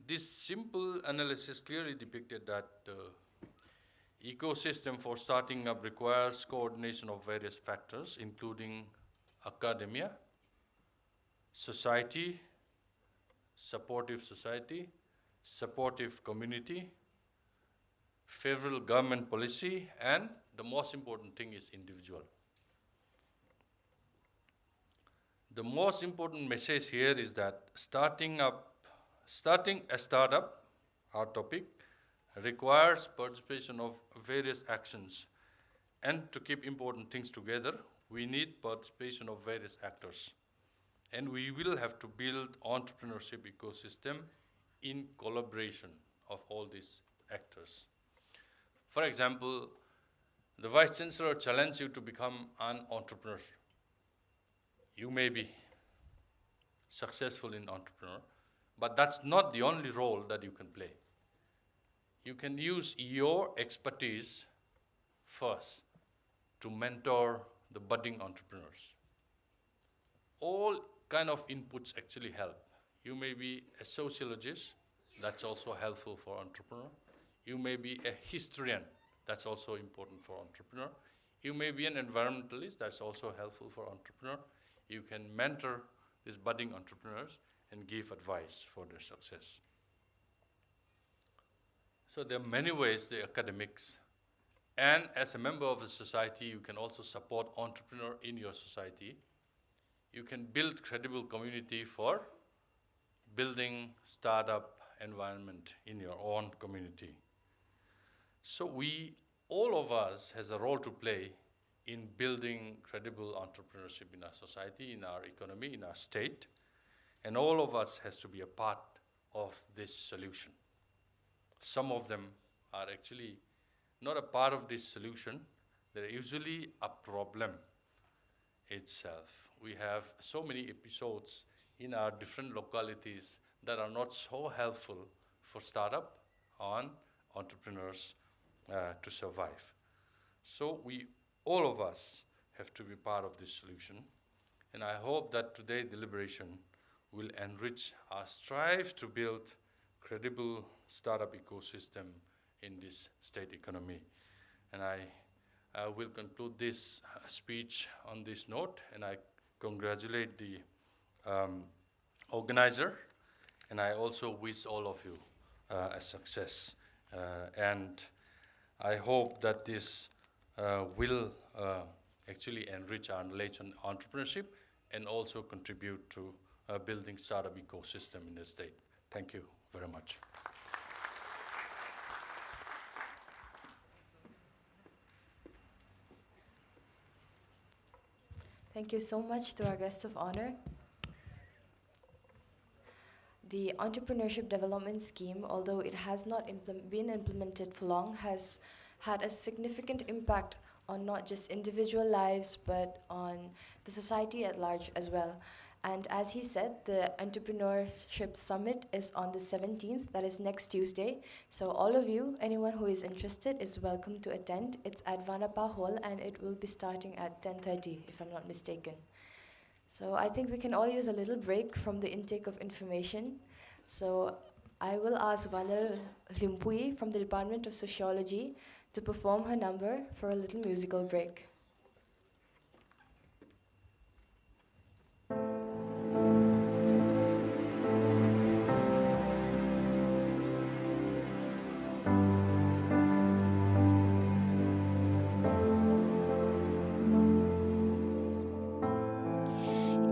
This simple analysis clearly depicted that the ecosystem for starting up requires coordination of various factors, including academia, society, supportive community, federal government policy, and the most important thing is individual. The most important message here is that starting a startup, our topic, requires participation of various actions. And to keep important things together, we need participation of various actors. And we will have to build entrepreneurship ecosystem in collaboration of all these actors. For example, the Vice Chancellor challenged you to become an entrepreneur. You may be successful in entrepreneur, but that's not the only role that you can play. You can use your expertise first to mentor the budding entrepreneurs. All kind of inputs actually help. You may be a sociologist, that's also helpful for entrepreneur. You may be a historian, that's also important for entrepreneur. You may be an environmentalist, that's also helpful for entrepreneur. You can mentor these budding entrepreneurs and give advice for their success. So there are many ways the academics, and as a member of the society, you can also support entrepreneur in your society. You can build credible community for building startup environment in your own community. So all of us has a role to play in building credible entrepreneurship in our society, in our economy, in our state, and all of us has to be a part of this solution. Some of them are actually not a part of this solution. They're usually a problem itself. We have so many episodes in our different localities that are not so helpful for startup and entrepreneurs to survive. So we all of us have to be part of this solution. And I hope that today's deliberation will enrich our strive to build credible startup ecosystem in this state economy. And I will conclude this speech on this note, and I congratulate the organizer, and I also wish all of you a success. And I hope that this will actually enrich our knowledge on entrepreneurship and also contribute to building startup ecosystem in the state. Thank you very much. Thank you so much to our guest of honor. The Entrepreneurship Development Scheme, although it has not been implemented for long, has had a significant impact on not just individual lives, but on the society at large as well. And as he said, the Entrepreneurship Summit is on the 17th, that is next Tuesday. So all of you, anyone who is interested, is welcome to attend. It's at Vanapa Hall, and it will be starting at 10:30, if I'm not mistaken. So I think we can all use a little break from the intake of information. So I will ask Vanlalramhlimpuii from the Department of Sociology to perform her number for a little musical break.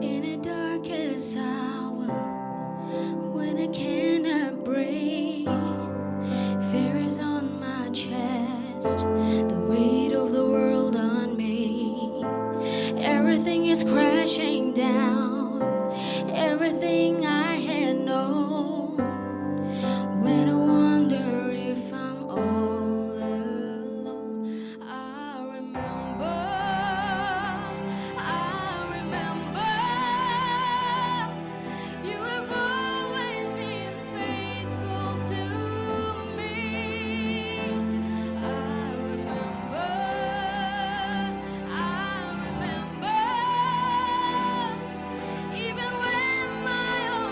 In a darkest hour, when I cannot breathe, fear is on my chest, the weight of the world on me. Everything is crashing down, everything I had known. When I wonder if I'm all alone, I remember you have always been faithful to me. I remember even when my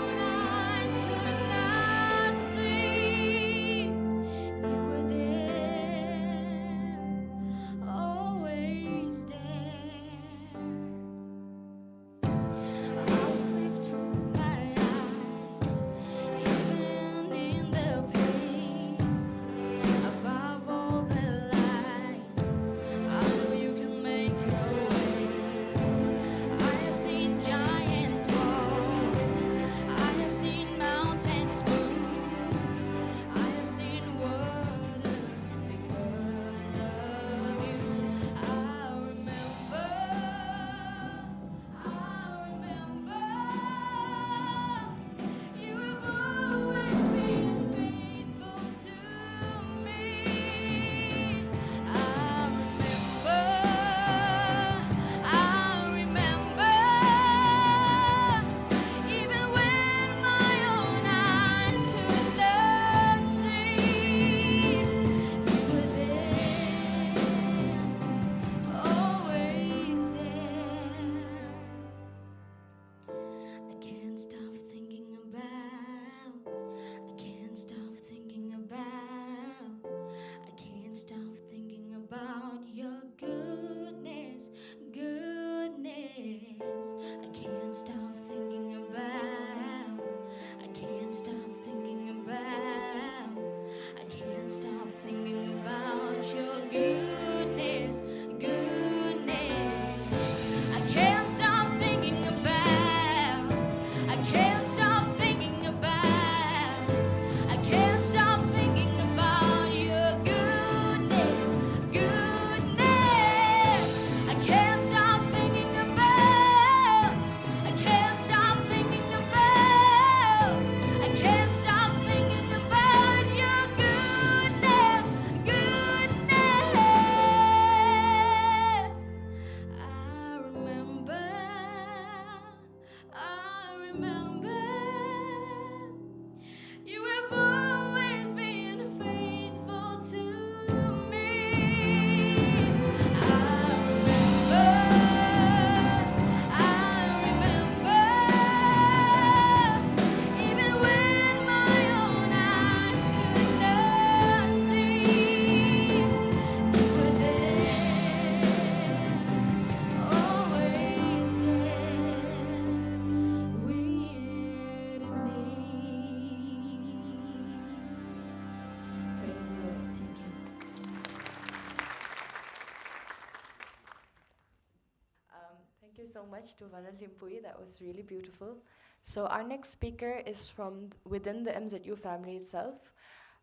much to Vanlalramhlimpuii. That was really beautiful. So our next speaker is from within the MZU family itself.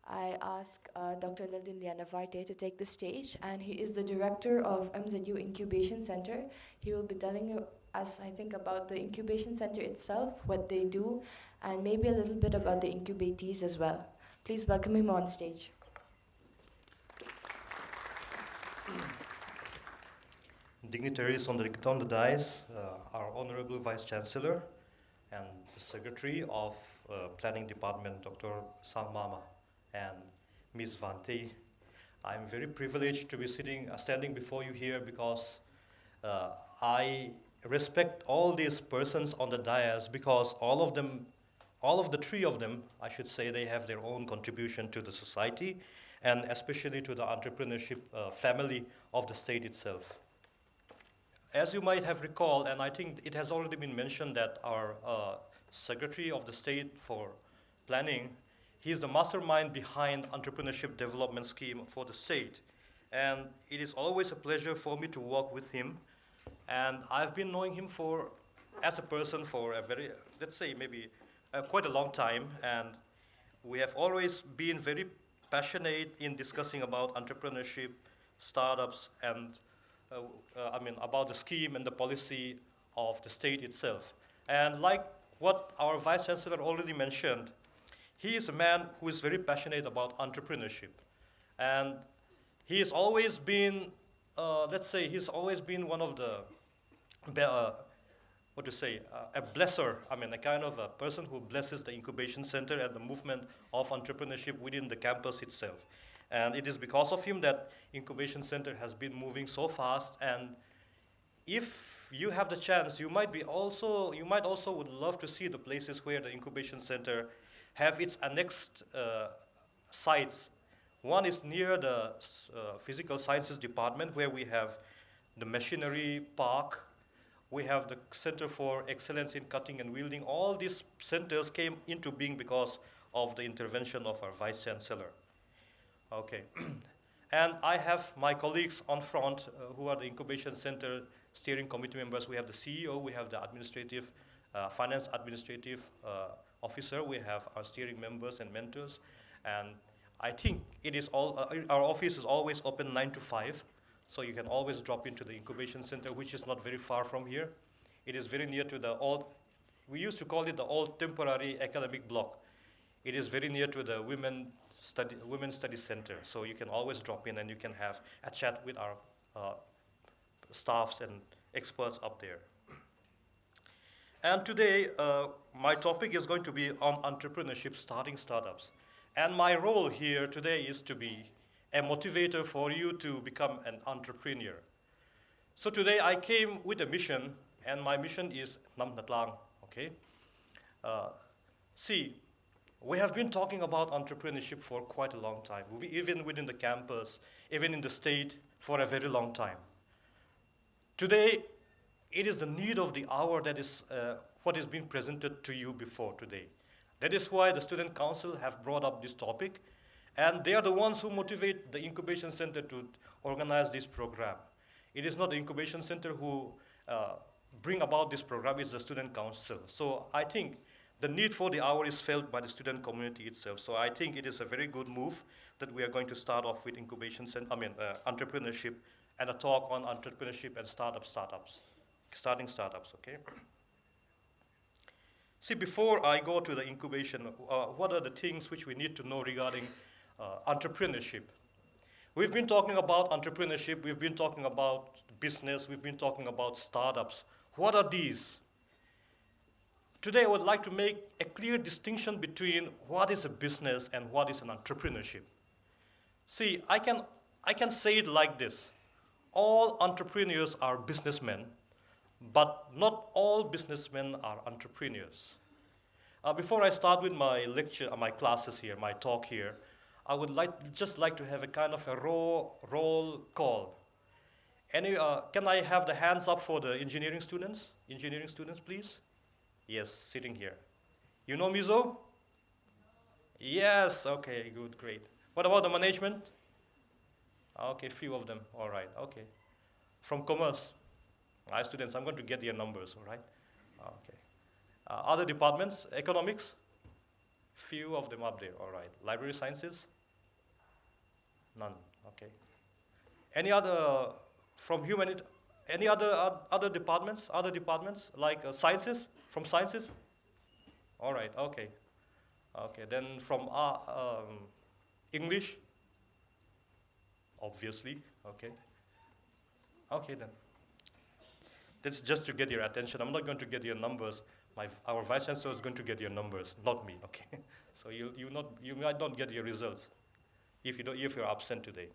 I ask Dr. Laldinliana to take the stage, and he is the director of MZU Incubation Center. He will be telling us, I think, about the incubation center itself, what they do, and maybe a little bit about the incubatees as well. Please welcome him on stage. Dignitaries on the dais, our Honorable Vice Chancellor and the Secretary of Planning Department, Dr. Sangmama, and Ms. Vante. I'm very privileged to be standing before you here because I respect all these persons on the dais because all of the three of them, I should say, they have their own contribution to the society and especially to the entrepreneurship family of the state itself. As you might have recalled, and I think it has already been mentioned that our Secretary of the State for Planning, he is the mastermind behind Entrepreneurship Development Scheme for the state. And it is always a pleasure for me to work with him. And I've been knowing him as a person for a very, let's say maybe quite a long time. And we have always been very passionate in discussing about entrepreneurship, startups, and about the scheme and the policy of the state itself. And like what our Vice Chancellor already mentioned, he is a man who is very passionate about entrepreneurship. And he has always been, he's always been one of the, a blesser, a kind of a person who blesses the incubation center and the movement of entrepreneurship within the campus itself. And it is because of him that Incubation Center has been moving so fast. And if you have the chance, you might also would love to see the places where the Incubation Center have its annexed sites. One is near the Physical Sciences Department, where we have the Machinery Park. We have the Center for Excellence in Cutting and Wielding. All these centers came into being because of the intervention of our Vice Chancellor. Okay, and I have my colleagues on front who are the Incubation Center Steering Committee members. We have the CEO, we have the administrative, finance administrative officer, we have our steering members and mentors, and I think it is all, our office is always open 9 to 5, so you can always drop into the Incubation Center, which is not very far from here. It is very near to the old, we used to call it the old temporary academic block. It is very near to the Women's Study Center, so you can always drop in and you can have a chat with our staffs and experts up there. And today, my topic is going to be on entrepreneurship, starting startups. And my role here today is to be a motivator for you to become an entrepreneur. So today I came with a mission, and my mission is Namnatlang, okay? We have been talking about entrepreneurship for quite a long time, even within the campus, even in the state, for a very long time. Today, it is the need of the hour that is what is being presented to you before today. That is why the Student Council have brought up this topic, and they are the ones who motivate the Incubation Center to organize this program. It is not the Incubation Center who bring about this program, it's the Student Council. So I think the need for the hour is felt by the student community itself. So I think it is a very good move that we are going to start off with incubation, entrepreneurship, and a talk on entrepreneurship and starting startups, okay? See, before I go to the incubation, what are the things which we need to know regarding entrepreneurship? We've been talking about entrepreneurship, we've been talking about business, we've been talking about startups. What are these? Today, I would like to make a clear distinction between what is a business and what is an entrepreneurship. See, I can say it like this. All entrepreneurs are businessmen, but not all businessmen are entrepreneurs. Before I start with my lecture, my classes here, my talk here, I would just like to have a kind of a roll call. Can I have the hands up for the engineering students? Engineering students, please. Yes, sitting here. You know Mizo? Yes, okay, good, great. What about the management? Okay, few of them, all right, okay. From commerce? My students, I'm going to get your numbers, all right? Okay. Other departments, economics, few of them up there, all right. Library sciences, none, okay. Any other, from humanity, any other departments, like sciences, from sciences? All right, okay. Okay, then from English, obviously, okay. Okay then. That's just to get your attention. I'm not going to get your numbers. Our Vice Chancellor is going to get your numbers, not me, okay? So you might not get your results if you're absent today.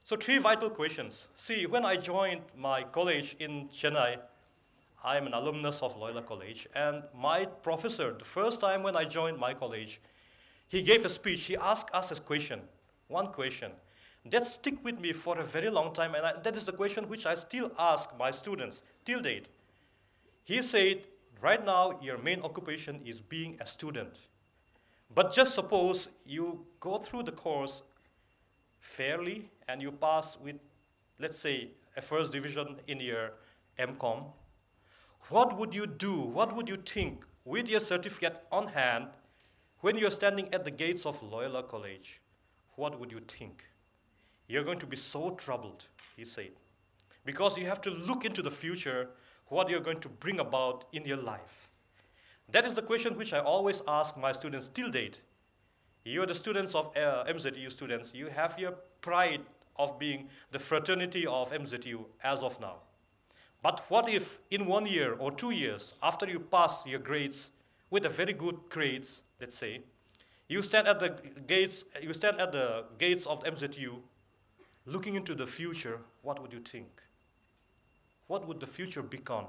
So 3 vital questions. See, when I joined my college in Chennai, I am an alumnus of Loyola College, and my professor, the first time when I joined my college, he gave a speech. He asked us a question, one question, that stick with me for a very long time, and that is the question which I still ask my students till date. He said, right now, your main occupation is being a student. But just suppose you go through the course fairly and you pass with, let's say, a first division in your MCOM. What would you do? What would you think with your certificate on hand when you're standing at the gates of Loyola College? What would you think? You're going to be so troubled, he said, because you have to look into the future, what you're going to bring about in your life. That is the question which I always ask my students till date. You're the students of MZU students. You have your pride of being the fraternity of MZU as of now. But what if in 1 year or 2 years, after you pass your grades with a very good grades, let's say, you stand at the gates of MZU, looking into the future, what would you think? What would the future become?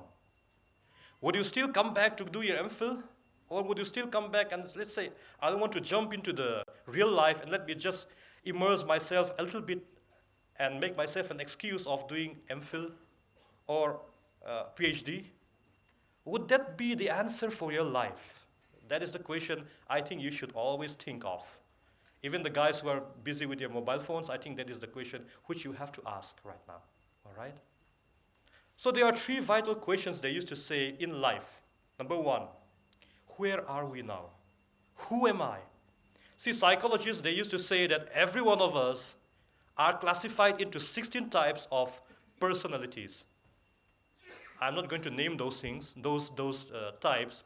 Would you still come back to do your MPhil? Or would you still come back and, let's say, I want to jump into the real life and let me just immerse myself a little bit and make myself an excuse of doing MPhil or PhD? Would that be the answer for your life? That is the question I think you should always think of. Even the guys who are busy with your mobile phones, I think that is the question which you have to ask right now, all right? So there are 3 vital questions they used to say in life. Number 1, where are we now? Who am I? See, psychologists, they used to say that every one of us are classified into 16 types of personalities. I'm not going to name those things, those types,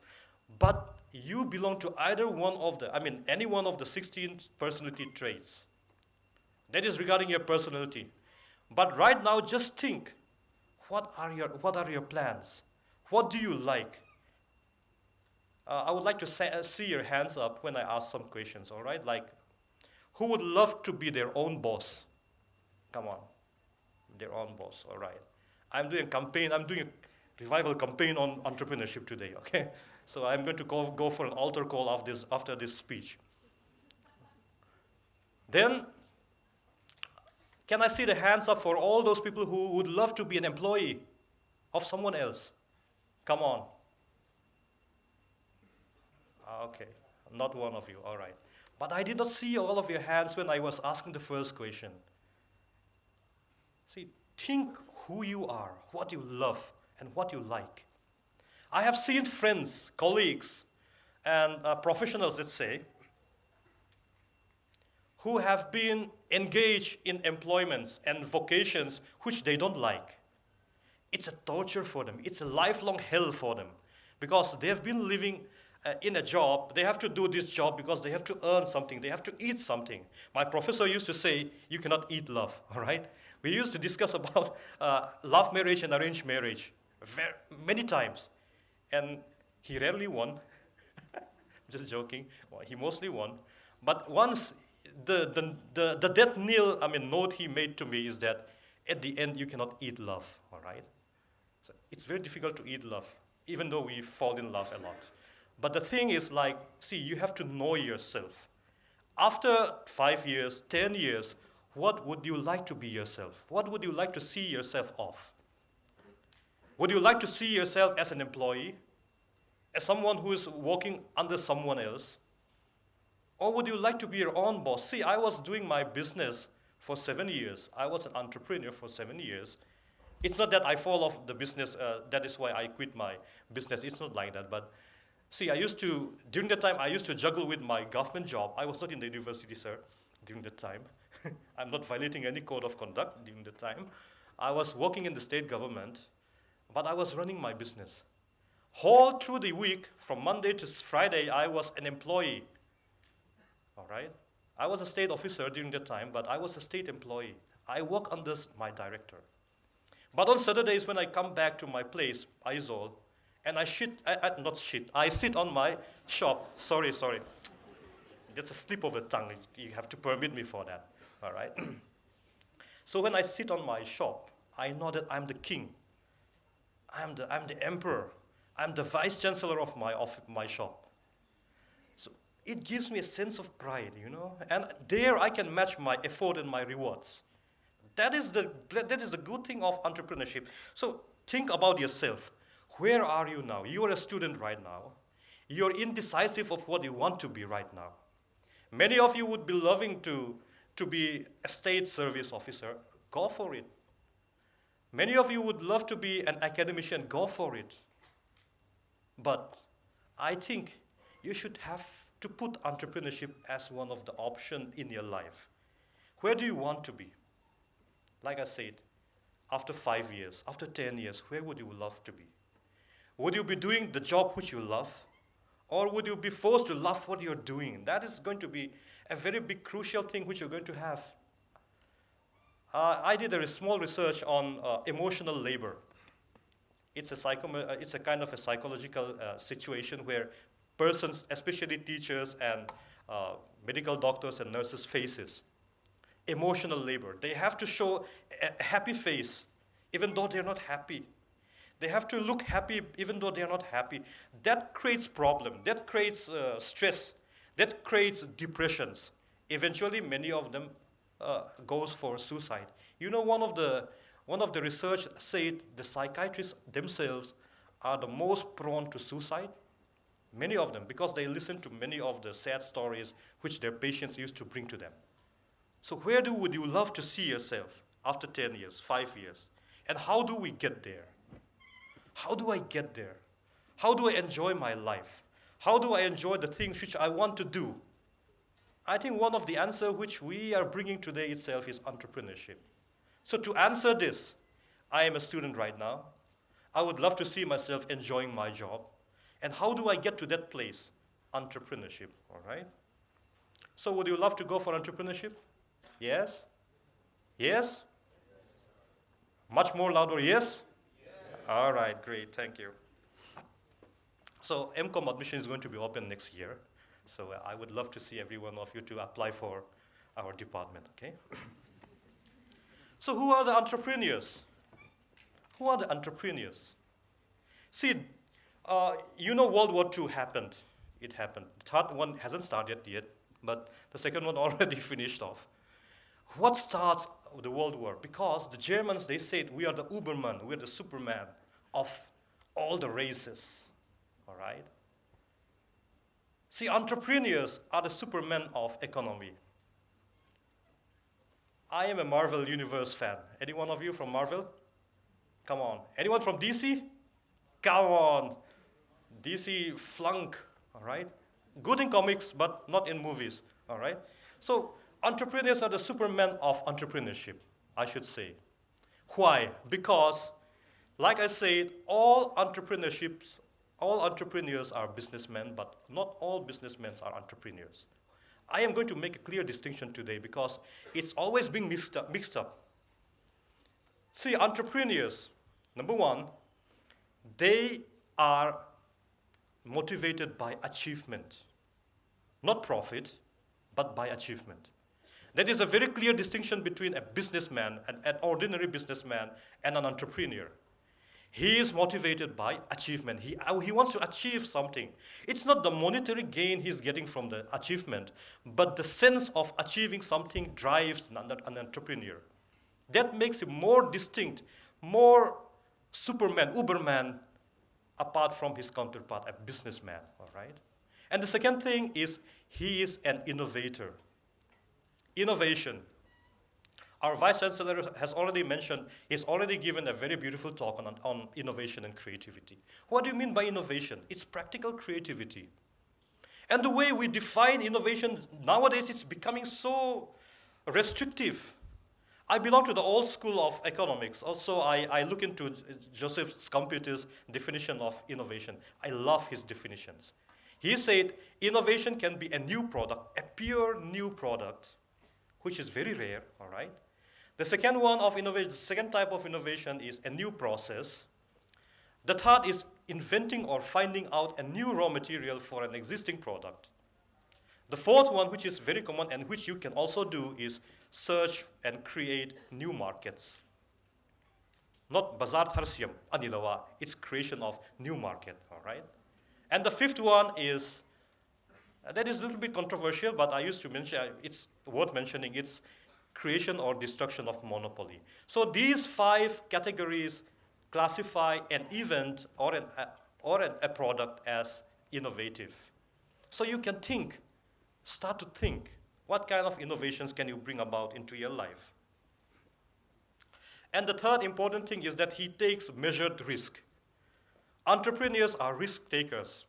but you belong to either one of any one of the 16 personality traits. That is regarding your personality. But right now, just think, what are your plans? What do you like? I would like to see your hands up when I ask some questions, all right? Like, who would love to be their own boss? Come on, their own boss, all right. I'm doing a revival campaign on entrepreneurship today, okay? So I'm going to go for an altar call after this speech. Then, can I see the hands up for all those people who would love to be an employee of someone else? Come on. Okay, not one of you, all right. But I did not see all of your hands when I was asking the first question. See, think who you are, what you love, and what you like. I have seen friends, colleagues, and professionals, let's say, who have been engaged in employments and vocations which they don't like. It's a torture for them. It's a lifelong hell for them because they have been living in a job. They have to do this job because they have to earn something. They have to eat something. My professor used to say, you cannot eat love, all right? We used to discuss about love marriage and arranged marriage many times. And he rarely won. Just joking. Well, he mostly won. But once the death note he made to me is that at the end you cannot eat love, all right? So it's very difficult to eat love, even though we fall in love a lot. But the thing is, like, see, you have to know yourself. After 5 years, 10 years, what would you like to be yourself? What would you like to see yourself of? Would you like to see yourself as an employee, as someone who is working under someone else? Or would you like to be your own boss? See, I was doing my business for 7 years. I was an entrepreneur for 7 years. It's not that I fall off the business, that is why I quit my business. It's not like that. But see, during that time, I used to juggle with my government job. I was not in the university, sir, during that time. I'm not violating any code of conduct during the time. I was working in the state government, but I was running my business. All through the week, from Monday to Friday, I was an employee. All right? I was a state officer during that time, but I was a state employee. I work under my director. But on Saturdays, when I come back to my place, Aizawl, and I sit on my shop. Sorry. That's a slip of the tongue. You have to permit me for that. All right? So when I sit on my shop, I know that I'm the king. I'm the emperor. I'm the vice chancellor of my shop. So it gives me a sense of pride, and there I can match my effort and my rewards. That is the good thing of entrepreneurship. So think about yourself. Where are you now? You are a student right now. You're indecisive of what you want to be right now. Many of you would be loving to be a state service officer. Go for it. Many of you would love to be an academician. Go for it. But I think you should have to put entrepreneurship as one of the options in your life. Where do you want to be? Like I said, after 5 years, after 10 years, where would you love to be? Would you be doing the job which you love? Or would you be forced to love what you're doing? That is going to be a very big, crucial thing which you're going to have. I did a small research on emotional labor. It's a kind of a psychological situation where persons, especially teachers and medical doctors and nurses, faces emotional labor. They have to show a happy face, even though they're not happy. They have to look happy, even though they're not happy. That creates problem. That creates stress. That creates depressions. Eventually, many of them goes for suicide. One of the research said the psychiatrists themselves are the most prone to suicide. Many of them, because they listen to many of the sad stories which their patients used to bring to them. So where would you love to see yourself after 10 years, 5 years? And how do we get there? How do I get there? How do I enjoy my life? How do I enjoy the things which I want to do? I think one of the answers which we are bringing today itself is entrepreneurship. So to answer this, I am a student right now. I would love to see myself enjoying my job. And how do I get to that place? Entrepreneurship, all right? So would you love to go for entrepreneurship? Yes? Yes? Much more louder, yes? All right, great, thank you. So MCOM admission is going to be open next year. So I would love to see every one of you to apply for our department, okay? So who are the entrepreneurs? Who are the entrepreneurs? See, World War II happened. It happened. The third one hasn't started yet, but the second one already finished off. What starts the World War? Because the Germans, they said, we are the Uberman, we are the Superman of all the races, all right? See, entrepreneurs are the Superman of economy. I am a Marvel Universe fan. Any one of you from Marvel? Come on. Anyone from DC? Come on. DC flunk, all right? Good in comics, but not in movies, all right? So entrepreneurs are the Superman of entrepreneurship, I should say. Why? Because, like I said, all entrepreneurs are businessmen, but not all businessmen are entrepreneurs. I am going to make a clear distinction today because it's always being mixed up. See, entrepreneurs, number one, they are motivated by achievement. Not profit, but by achievement. That is a very clear distinction between a businessman, an ordinary businessman, and an entrepreneur. He is motivated by achievement. He wants to achieve something. It's not the monetary gain he's getting from the achievement, but the sense of achieving something drives an entrepreneur. That makes him more distinct, more Superman, Uberman, apart from his counterpart, a businessman, all right? And the second thing is he is an innovator. Innovation. Our Vice Chancellor has already mentioned, he's already given a very beautiful talk on innovation and creativity. What do you mean by innovation? It's practical creativity. And the way we define innovation nowadays, it's becoming so restrictive. I belong to the old school of economics. Also, I look into Joseph Schumpeter's definition of innovation. I love his definitions. He said innovation can be a new product, a pure new product, which is very rare, all right? The second one of innovation, the second type of innovation is a new process. The third is inventing or finding out a new raw material for an existing product. The fourth one, which is very common and which you can also do, is search and create new markets. Not bazar tharsiam anilawa, it's creation of new market, all right? And the fifth one is, that is a little bit controversial, but I used to mention, it's worth mentioning, it's creation or destruction of monopoly. So these 5 categories classify an event or a product as innovative. So you can think, start to think, what kind of innovations can you bring about into your life? And the third important thing is that he takes measured risk. Entrepreneurs are risk takers,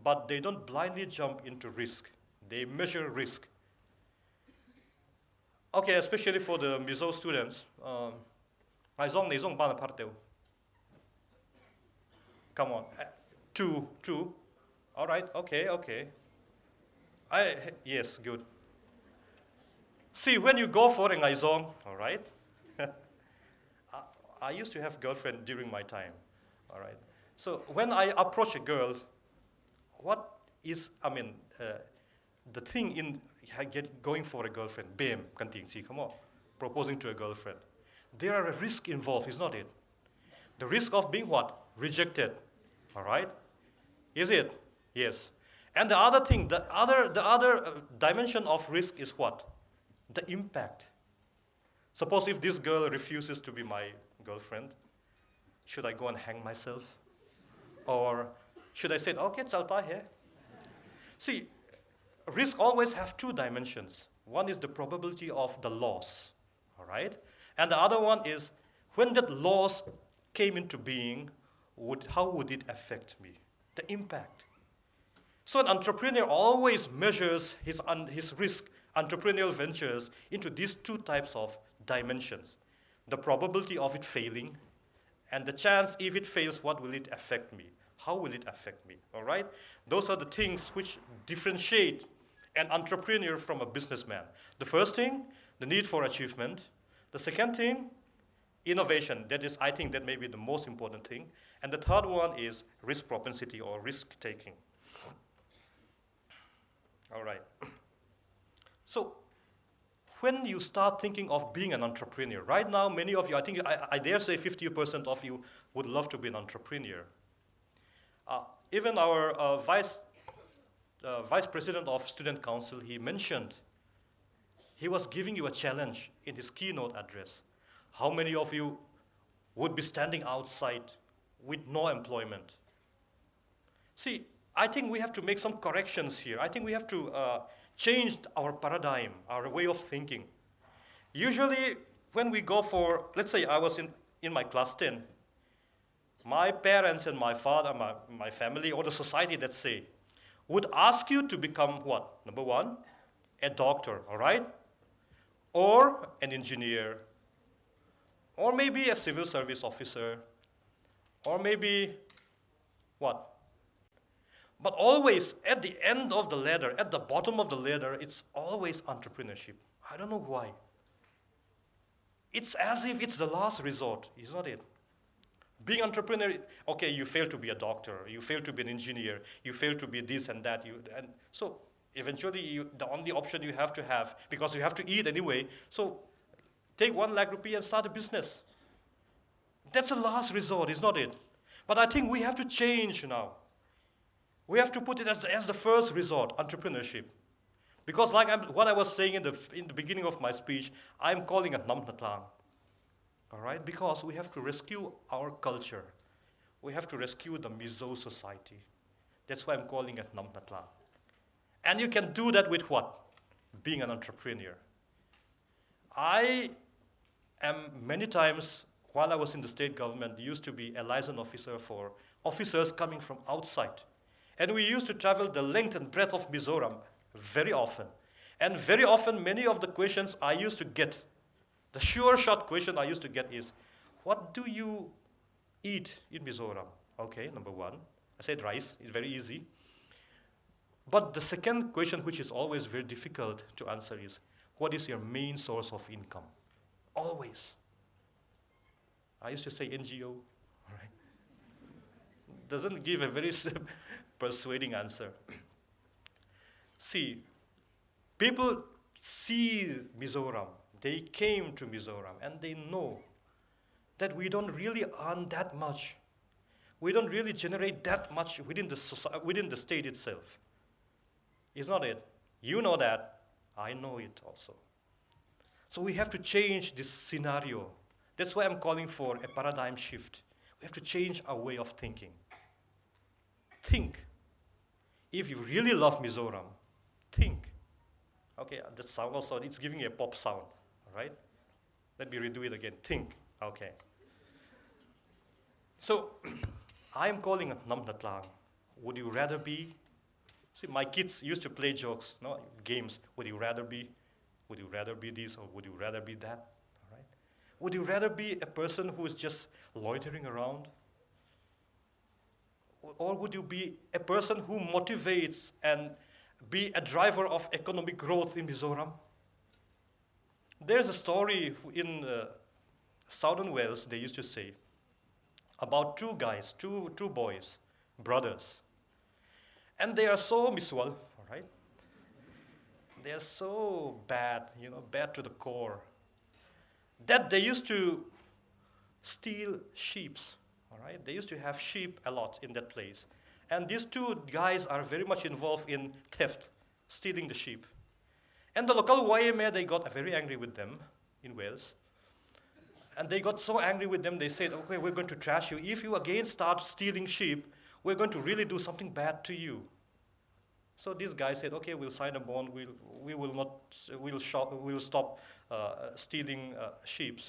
but they don't blindly jump into risk. They measure risk. Okay, especially for the Mizo students, come on, two. All right, okay. Yes, good. See, when you go for an Aizawl, all right, I used to have girlfriend during my time, all right. So when I approach a girl, what is, the thing in going for a girlfriend, bam, come on, proposing to a girlfriend. There are a risk involved, is not it? The risk of being what? Rejected, all right? Is it? Yes. And the other thing, the other dimension of risk is what? The impact. Suppose if this girl refuses to be my girlfriend, should I go and hang myself? Or should I say, okay, chalta hai? See, risk always have 2 dimensions. One is the probability of the loss, all right? And the other one is when that loss came into being, how would it affect me? The impact. So an entrepreneur always measures his risk, entrepreneurial ventures, into these 2 types of dimensions. The probability of it failing, and the chance if it fails, what will it affect me? How will it affect me, all right? Those are the things which differentiate an entrepreneur from a businessman. The first thing, the need for achievement. The second thing, innovation. That is, I think that may be the most important thing. And the third one is risk propensity or risk taking. All right. So when you start thinking of being an entrepreneur, right now many of you, I think I dare say 50% of you would love to be an entrepreneur. Even our vice president of Student Council, he mentioned, he was giving you a challenge in his keynote address. How many of you would be standing outside with no employment? See, I think we have to make some corrections here. I think we have to change our paradigm, our way of thinking. Usually, when we go for, let's say I was in my class 10, my parents and my father, my family, or the society, let's say, would ask you to become what? Number 1, a doctor, all right? Or an engineer, or maybe a civil service officer, or maybe what? But always at the end of the ladder, at the bottom of the ladder, it's always entrepreneurship. I don't know why. It's as if it's the last resort, is not it? Being entrepreneur, okay, you fail to be a doctor, you fail to be an engineer, you fail to be this and that, and so eventually the only option you have to have, because you have to eat anyway, so take 1 lakh rupee and start a business. That's the last resort, is not it? But I think we have to change now. We have to put it as the first resort, entrepreneurship. Because like what I was saying in the beginning of my speech, I'm calling it Namnatlang. All right? Because we have to rescue our culture. We have to rescue the Mizo society. That's why I'm calling it Namnatlang. And you can do that with what? Being an entrepreneur. I am many times, while I was in the state government, used to be a liaison officer for officers coming from outside. And we used to travel the length and breadth of Mizoram very often. And very often, many of the questions I used to get, the sure shot question I used to get is, what do you eat in Mizoram? Okay, number one. I said rice, it's very easy. But the second question, which is always very difficult to answer, is, what is your main source of income? Always. I used to say NGO, right? Doesn't give a very persuading answer. See, people see Mizoram, they came to Mizoram, and they know that we don't really earn that much. We don't really generate that much within the state itself. It's not it. You know that. I know it also. So we have to change this scenario. That's why I'm calling for a paradigm shift. We have to change our way of thinking. Think. If you really love Mizoram, think. Okay, that sound also, it's giving a pop sound, all right? Let me redo it again. Think. Okay. So, I'm calling Lalhmachhuani. Would you rather be? See, my kids used to play jokes, no, games. Would you rather be? Would you rather be this or would you rather be that? All right? Would you rather be a person who is just loitering around? Or would you be a person who motivates and be a driver of economic growth in Mizoram? There's a story in Southern Wales, they used to say, about two guys, two boys, brothers. And they are so miswal, all right? They are so bad, bad to the core, that they used to steal sheep, all right? They used to have sheep a lot in that place. And these two guys are very much involved in theft, stealing the sheep. And the local YMA, they got very angry with them in Wales. And they got so angry with them, they said, okay, we're going to trash you. If you again start stealing sheep, we're going to really do something bad to you. So these guys said, okay, we'll sign a bond, we'll stop stealing sheep.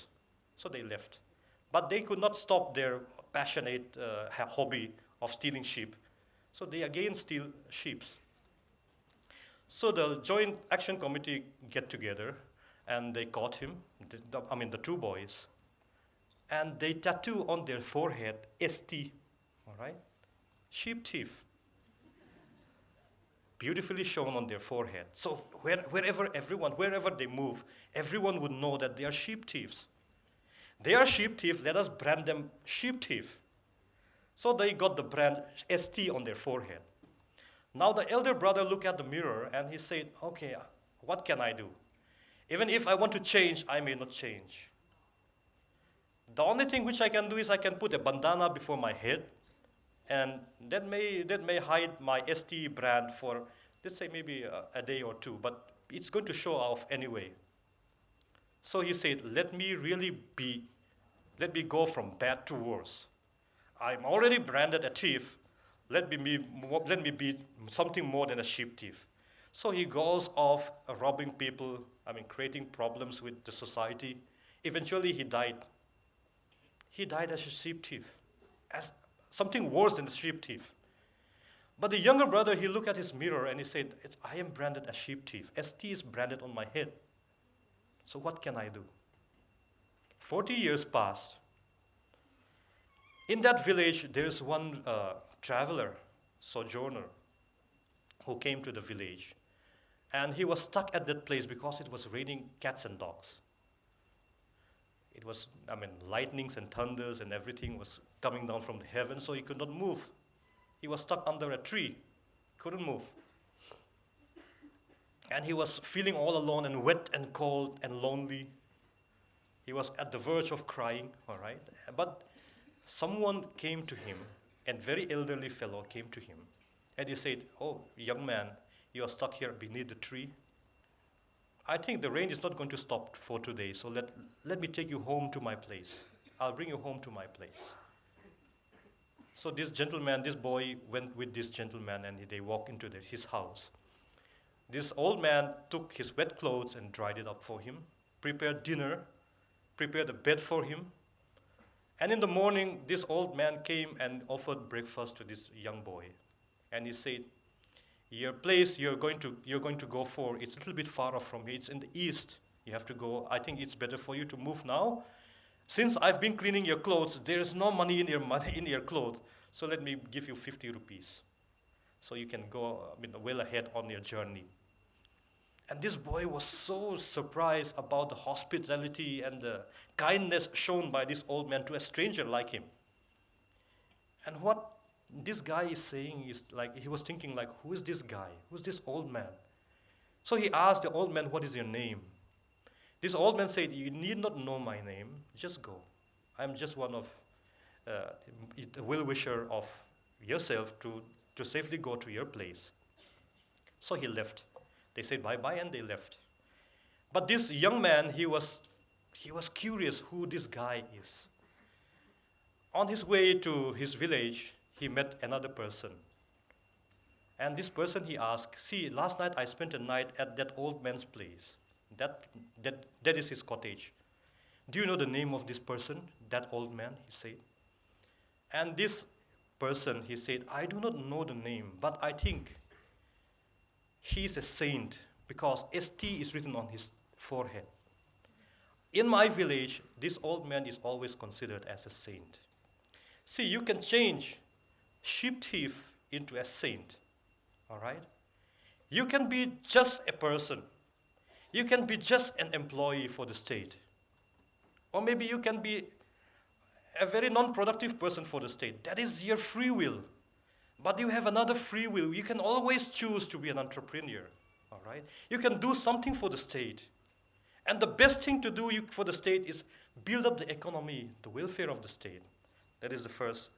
So they left. But they could not stop their passionate hobby of stealing sheep. So they again steal sheep. So the Joint Action Committee get together and they caught him, the two boys, and they tattoo on their forehead ST, all right? Sheep thief. Beautifully shown on their forehead. So wherever they move, everyone would know that they are sheep thieves. They are sheep thieves, let us brand them sheep thief. So they got the brand ST on their forehead. Now the elder brother looked at the mirror and he said, okay, what can I do? Even if I want to change, I may not change. The only thing which I can do is I can put a bandana before my head, and that may hide my ST brand for, let's say, maybe a day or two, but it's going to show off anyway. So he said, let me go from bad to worse. I'm already branded a thief. Let me be something more than a sheep thief. So he goes off robbing people, creating problems with the society. Eventually he died. He died as a sheep thief, as something worse than a sheep thief. But the younger brother, he looked at his mirror and he said, I am branded a sheep thief. ST is branded on my head. So what can I do? 40 years passed. In that village, there is one traveler, sojourner, who came to the village. And he was stuck at that place because it was raining cats and dogs. It was, lightnings and thunders and everything was coming down from the heavens, so he could not move. He was stuck under a tree, couldn't move. And he was feeling all alone and wet and cold and lonely. He was at the verge of crying, all right? But someone came to him, a very elderly fellow came to him, and he said, oh, young man, you are stuck here beneath the tree. I think the rain is not going to stop for today, so let me take you home to my place. I'll bring you home to my place. So this boy went with this gentleman and they walked into his house. This old man took his wet clothes and dried it up for him. prepared dinner, prepared a bed for him. And in the morning, this old man came and offered breakfast to this young boy. And he said, your place you're going to go for, it's a little bit far off from here. It's in the east. You have to go. I think it's better for you to move now. Since I've been cleaning your clothes, there is no money in your clothes. So let me give you 50 rupees. So you can go well ahead on your journey. And this boy was so surprised about the hospitality and the kindness shown by this old man to a stranger like him. And what this guy is saying is like, he was thinking like, who is this guy? Who's this old man? So he asked the old man, what is your name? This old man said, you need not know my name, just go. I'm just one of the well-wisher of yourself to safely go to your place. So he left. They said bye-bye and they left. But this young man, he was curious who this guy is. On his way to his village, he met another person. And this person he asked, see, last night I spent a night at that old man's place. That is his cottage. Do you know the name of this person, that old man, he said. And this person, he said, I do not know the name, but I think he is a saint because ST is written on his forehead. In my village, this old man is always considered as a saint. See, you can change sheep thief into a saint, all right? You can be just a person. You can be just an employee for the state. Or maybe you can be a very non-productive person for the state. That is your free will. But you have another free will. You can always choose to be an entrepreneur, all right? You can do something for the state. And the best thing to do for the state is build up the economy, the welfare of the state. That is the first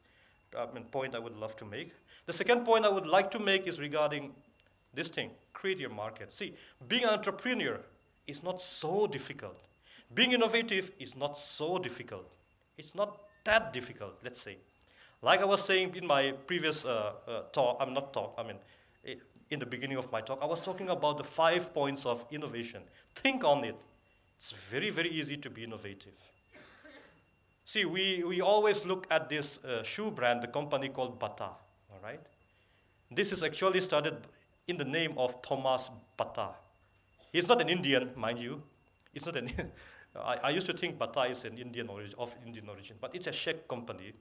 point I would love to make. The second point I would like to make is regarding this thing, create your market. See, being an entrepreneur is not so difficult. Being innovative is not so difficult. It's not that difficult, let's say. Like I was saying in my previous in the beginning of my talk, I was talking about the 5 points of innovation. Think on it. It's very, very easy to be innovative. See, we always look at this shoe brand, the company called Bata, all right? This is actually started in the name of Thomas Bata. He's not an Indian, mind you. It's not an I used to think Bata is an Indian origin, but it's a Czech company.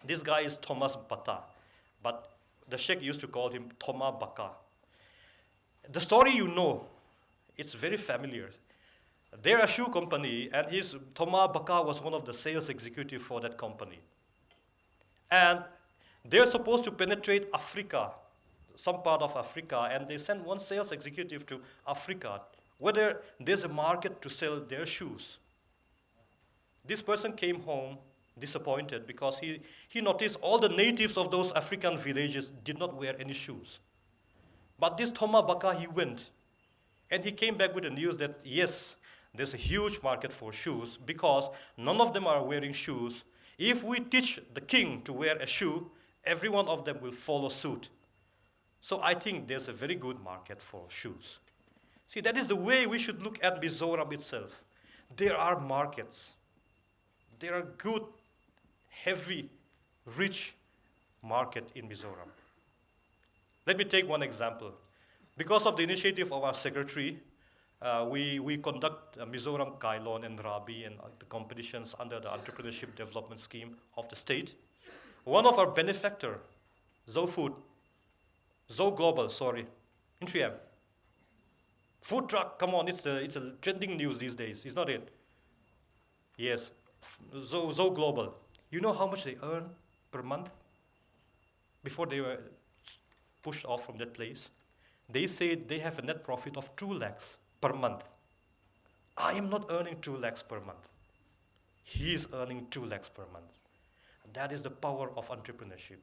This guy is Thomas Bata, but the Czech used to call him Thoma Baka. The story you know, it's very familiar. They're a shoe company, and Thoma Baka was one of the sales executives for that company. And they're supposed to penetrate Africa, some part of Africa, and they sent one sales executive to Africa, whether there's a market to sell their shoes. This person came home disappointed because he noticed all the natives of those African villages did not wear any shoes. But this Thoma Baka, he went, and he came back with the news that, yes, there's a huge market for shoes because none of them are wearing shoes. If we teach the king to wear a shoe, every one of them will follow suit. So I think there's a very good market for shoes. See, that is the way we should look at Mizoram itself. There are markets. There are good, heavy, rich market in Mizoram. Let me take one example. Because of the initiative of our secretary, we conduct Mizoram Kailon and Rabi and the competitions under the Entrepreneurship Development Scheme of the state. One of our benefactor, Zo Global, in 3M. Food truck, come on, it's a trending news these days, is not it? Yes, Zo Global. You know how much they earn per month before they were pushed off from that place? They said they have a net profit of 2 lakhs per month. I am not earning 2 lakhs per month. He is earning 2 lakhs per month. That is the power of entrepreneurship.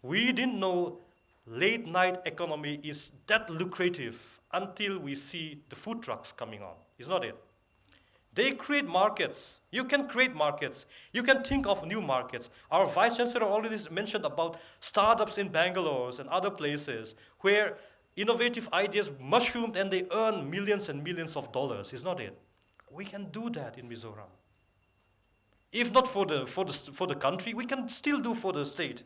We didn't know late night economy is that lucrative until we see the food trucks coming on, is not it? They create markets. You can create markets. You can think of new markets. Our Vice Chancellor already mentioned about startups in Bangalore and other places where innovative ideas mushroomed and they earn millions and millions of dollars, is not it? We can do that in Mizoram. If not for the country, we can still do for the state.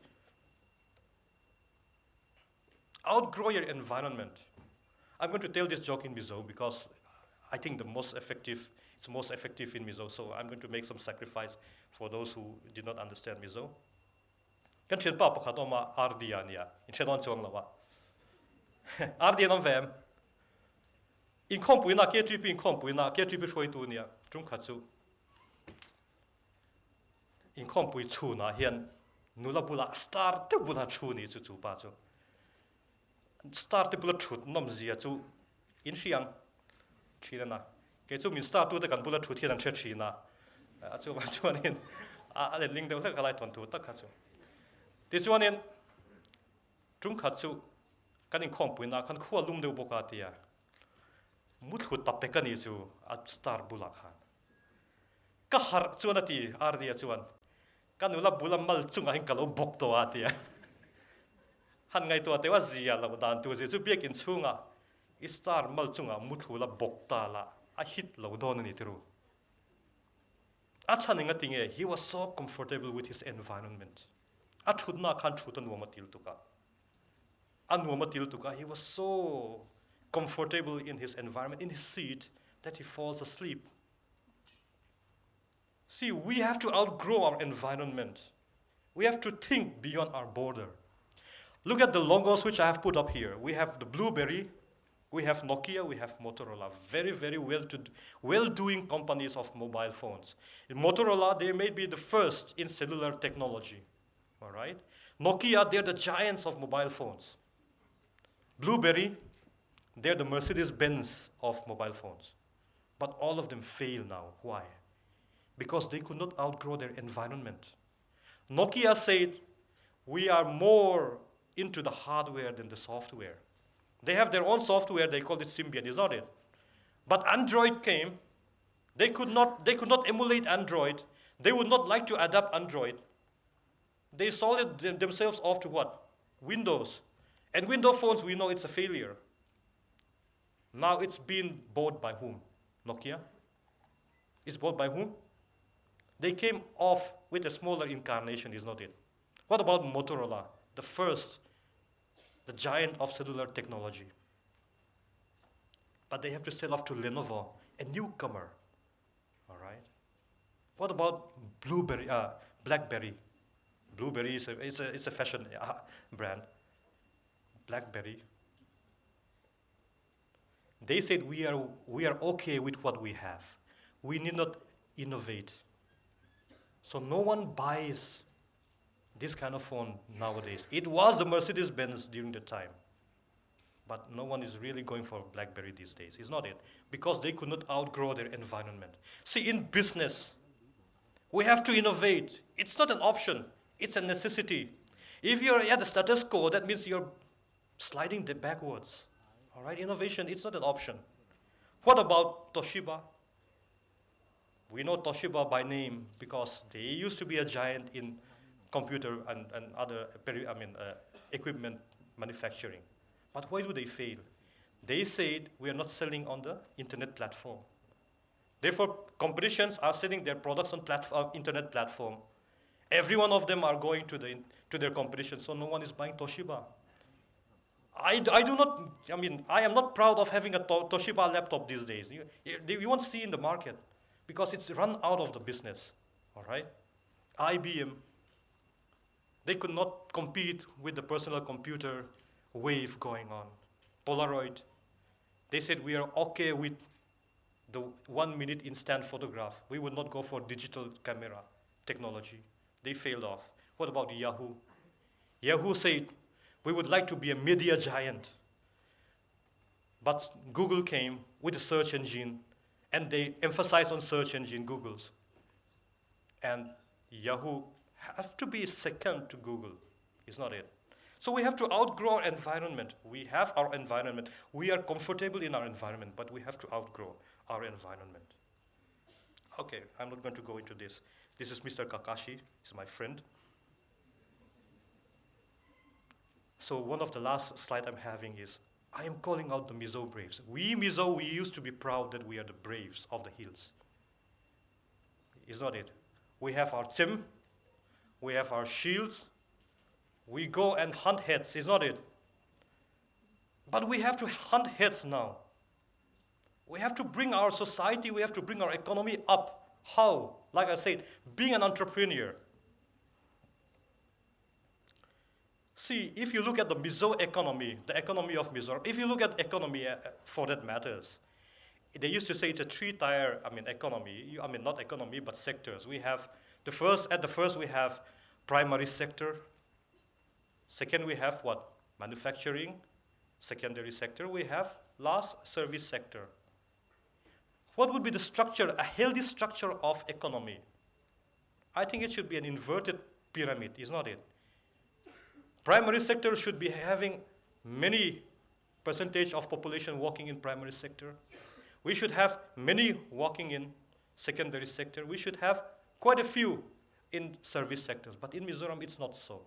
Outgrow your environment. I'm going to tell this joke in Mizo because I think it's most effective in Mizo, so I'm going to make some sacrifice for those who did not understand Mizo. Kan chen pa pakhat oma ardia nia in chedon chong lawa. Ardia non vem. In kompuina ke tripi in kompuina ke tripi shoi tu nia trung khatsu. In kompui chu na hian nula bula star te bula chu ni chu pa chu. Start bula chut nom zia chu in siang china na ke chu min start tu te kan bula chut hian che china a chu ba chuan in a le ling de la kalai ton tu tak kha chu ti chuan in chung kha chu kan in khom puina kan khua lum de boka tia mut khut tap pe kan ni chu a star bula khan ka har chuan ati ar dia chuan kan ula bula mal chunga hin kalo bok to atia han ngai to tewa zia la dan tu chu biak in chunga star mal chunga muthula bokta la a hit lo don ni tiru a chaninga tinge he was so comfortable with his environment a thudna khan thutan wa matil tuka anwa matil tuka he was so comfortable in his environment in his seat that he falls asleep. See, we have to outgrow our environment. We have to think beyond our border. Look at the logos which I have put up here. We have the BlueBerry, we have Nokia, we have Motorola. Very, very well-doing companies of mobile phones. In Motorola, they may be the first in cellular technology. All right? Nokia, they're the giants of mobile phones. BlueBerry, they're the Mercedes-Benz of mobile phones. But all of them fail now. Why? Because they could not outgrow their environment. Nokia said, we are more into the hardware than the software. They have their own software, they call it Symbian, is not it? But Android came, they could not emulate Android, they would not like to adapt Android. They sold it themselves off to what? Windows. And Windows phones, we know it's a failure. Now it's been bought by whom? Nokia? It's bought by whom? They came off with a smaller incarnation, is not it? What about Motorola, the first, the giant of cellular technology? But they have to sell off to Lenovo, a newcomer, all right? What about BlackBerry? BlueBerry is a fashion brand. BlackBerry. They said we are okay with what we have. We need not innovate. So no one buys this kind of phone nowadays. It was the Mercedes-Benz during the time. But no one is really going for BlackBerry these days, is not it? Because they could not outgrow their environment. See, in business, we have to innovate. It's not an option, it's a necessity. If you're at the status quo, that means you're sliding backwards. All right, innovation, it's not an option. What about Toshiba? We know Toshiba by name because they used to be a giant in computer and other equipment manufacturing. But why do they fail? They said we are not selling on the internet platform. Therefore, competitions are selling their products on internet platform. Every one of them are going to their competition, so no one is buying Toshiba. I am not proud of having a Toshiba laptop these days. You won't see in the market because it's run out of the business, all right? IBM, they could not compete with the personal computer wave going on. Polaroid, they said we are okay with the 1 minute instant photograph. We would not go for digital camera technology. They failed off. What about Yahoo? Yahoo said, we would like to be a media giant. But Google came with a search engine, and they emphasized on search engine, Google's. And Yahoo have to be second to Google, is not it? So we have to outgrow our environment. We have our environment. We are comfortable in our environment, but we have to outgrow our environment. Okay, I'm not going to go into this. This is Mr. Kakashi, he's my friend. So one of the last slide I'm having is I am calling out the Mizo braves. We Mizo, we used to be proud that we are the braves of the hills. Is not it? We have our chim, we have our shields, we go and hunt heads, is not it? But we have to hunt heads now. We have to bring our society, we have to bring our economy up. How? Like I said, being an entrepreneur. See, if you look at the Mizo economy, the economy of Mizoram, if you look at economy for that matters, they used to say it's a three-tier, economy. Not economy, but sectors. We have at the first we have primary sector. Second, we have what? Manufacturing. Secondary sector. We have last, service sector. What would be the structure, a healthy structure of economy? I think it should be an inverted pyramid, is not it? Primary sector should be having many percentage of population working in primary sector. We should have many working in secondary sector. We should have quite a few in service sectors. But in Mizoram, it's not so.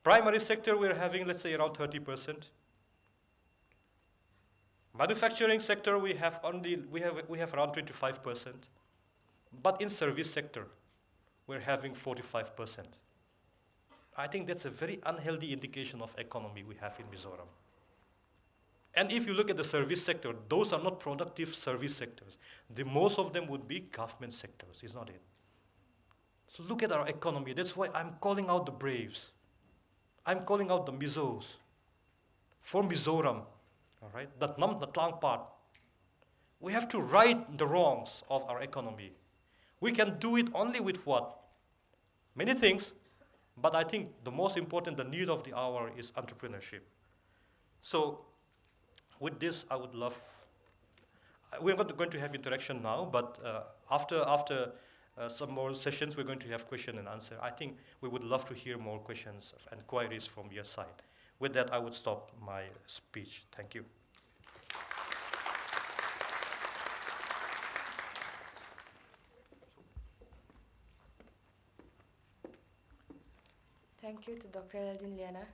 Primary sector, we're having, let's say, around 30%. Manufacturing sector, we have around 25%. But in service sector, we're having 45%. I think that's a very unhealthy indication of economy we have in Mizoram. And if you look at the service sector, those are not productive service sectors. Most of them would be government sectors, is not it? So look at our economy. That's why I'm calling out the braves. I'm calling out the Mizos. For Mizoram, all right, the Tlang part. We have to right the wrongs of our economy. We can do it only with what? Many things, but I think the most important, the need of the hour is entrepreneurship. So with this, I would love, we're not going to have interaction now, but after some more sessions, we're going to have question and answer. I think we would love to hear more questions and queries from your side. With that, I would stop my speech. Thank you. Thank you to Dr. Laldinliana.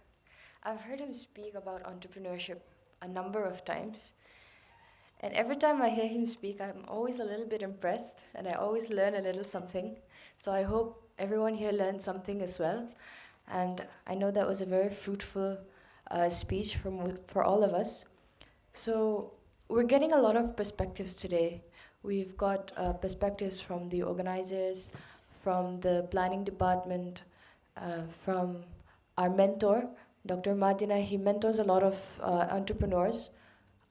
I've heard him speak about entrepreneurship a number of times. And every time I hear him speak, I'm always a little bit impressed, and I always learn a little something. So I hope everyone here learned something as well. And I know that was a very fruitful speech for all of us. So we're getting a lot of perspectives today. We've got perspectives from the organizers, from the planning department, from our mentor, Dr. Madina. He mentors a lot of entrepreneurs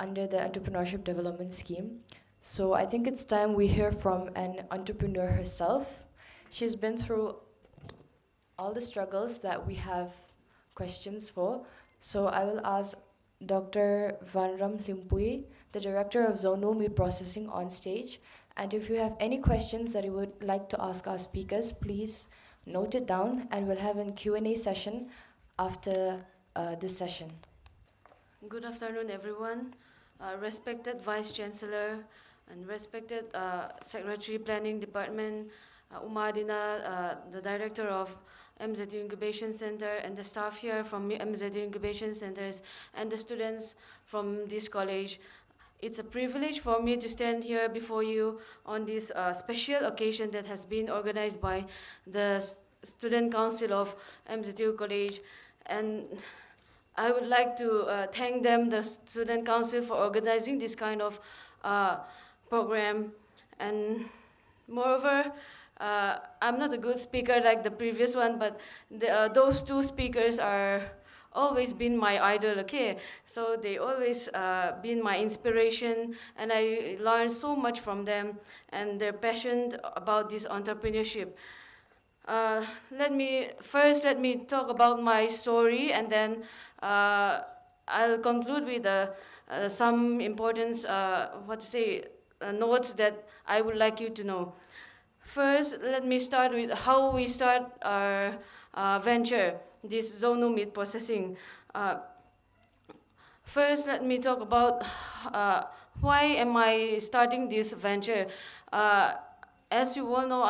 under the Entrepreneurship Development Scheme. So I think it's time we hear from an entrepreneur herself. She's been through all the struggles that we have questions for. So I will ask Dr. Vanlalramhlimpuii, the Director of Zonu Meat Processing, on stage. And if you have any questions that you would like to ask our speakers, please note it down, and we'll have a Q&A session after this session. Good afternoon, everyone. Respected Vice Chancellor and respected Secretary Planning Department, Umadina, the Director of MZU Incubation Center, and the staff here from MZU Incubation Centers, and the students from this college. It's a privilege for me to stand here before you on this special occasion that has been organized by the Student Council of MZU College. And I would like to thank them, the Student Council, for organizing this kind of program. And moreover, I'm not a good speaker like the previous one, but those two speakers are always been my idol, okay? So they always been my inspiration, and I learned so much from them, and they're passionate about this entrepreneurship. Let me talk about my story, and then I'll conclude with some important notes that I would like you to know. First, let me start with how we start our venture, this Zonu meat processing. First, let me talk about why am I starting this venture. As you all know,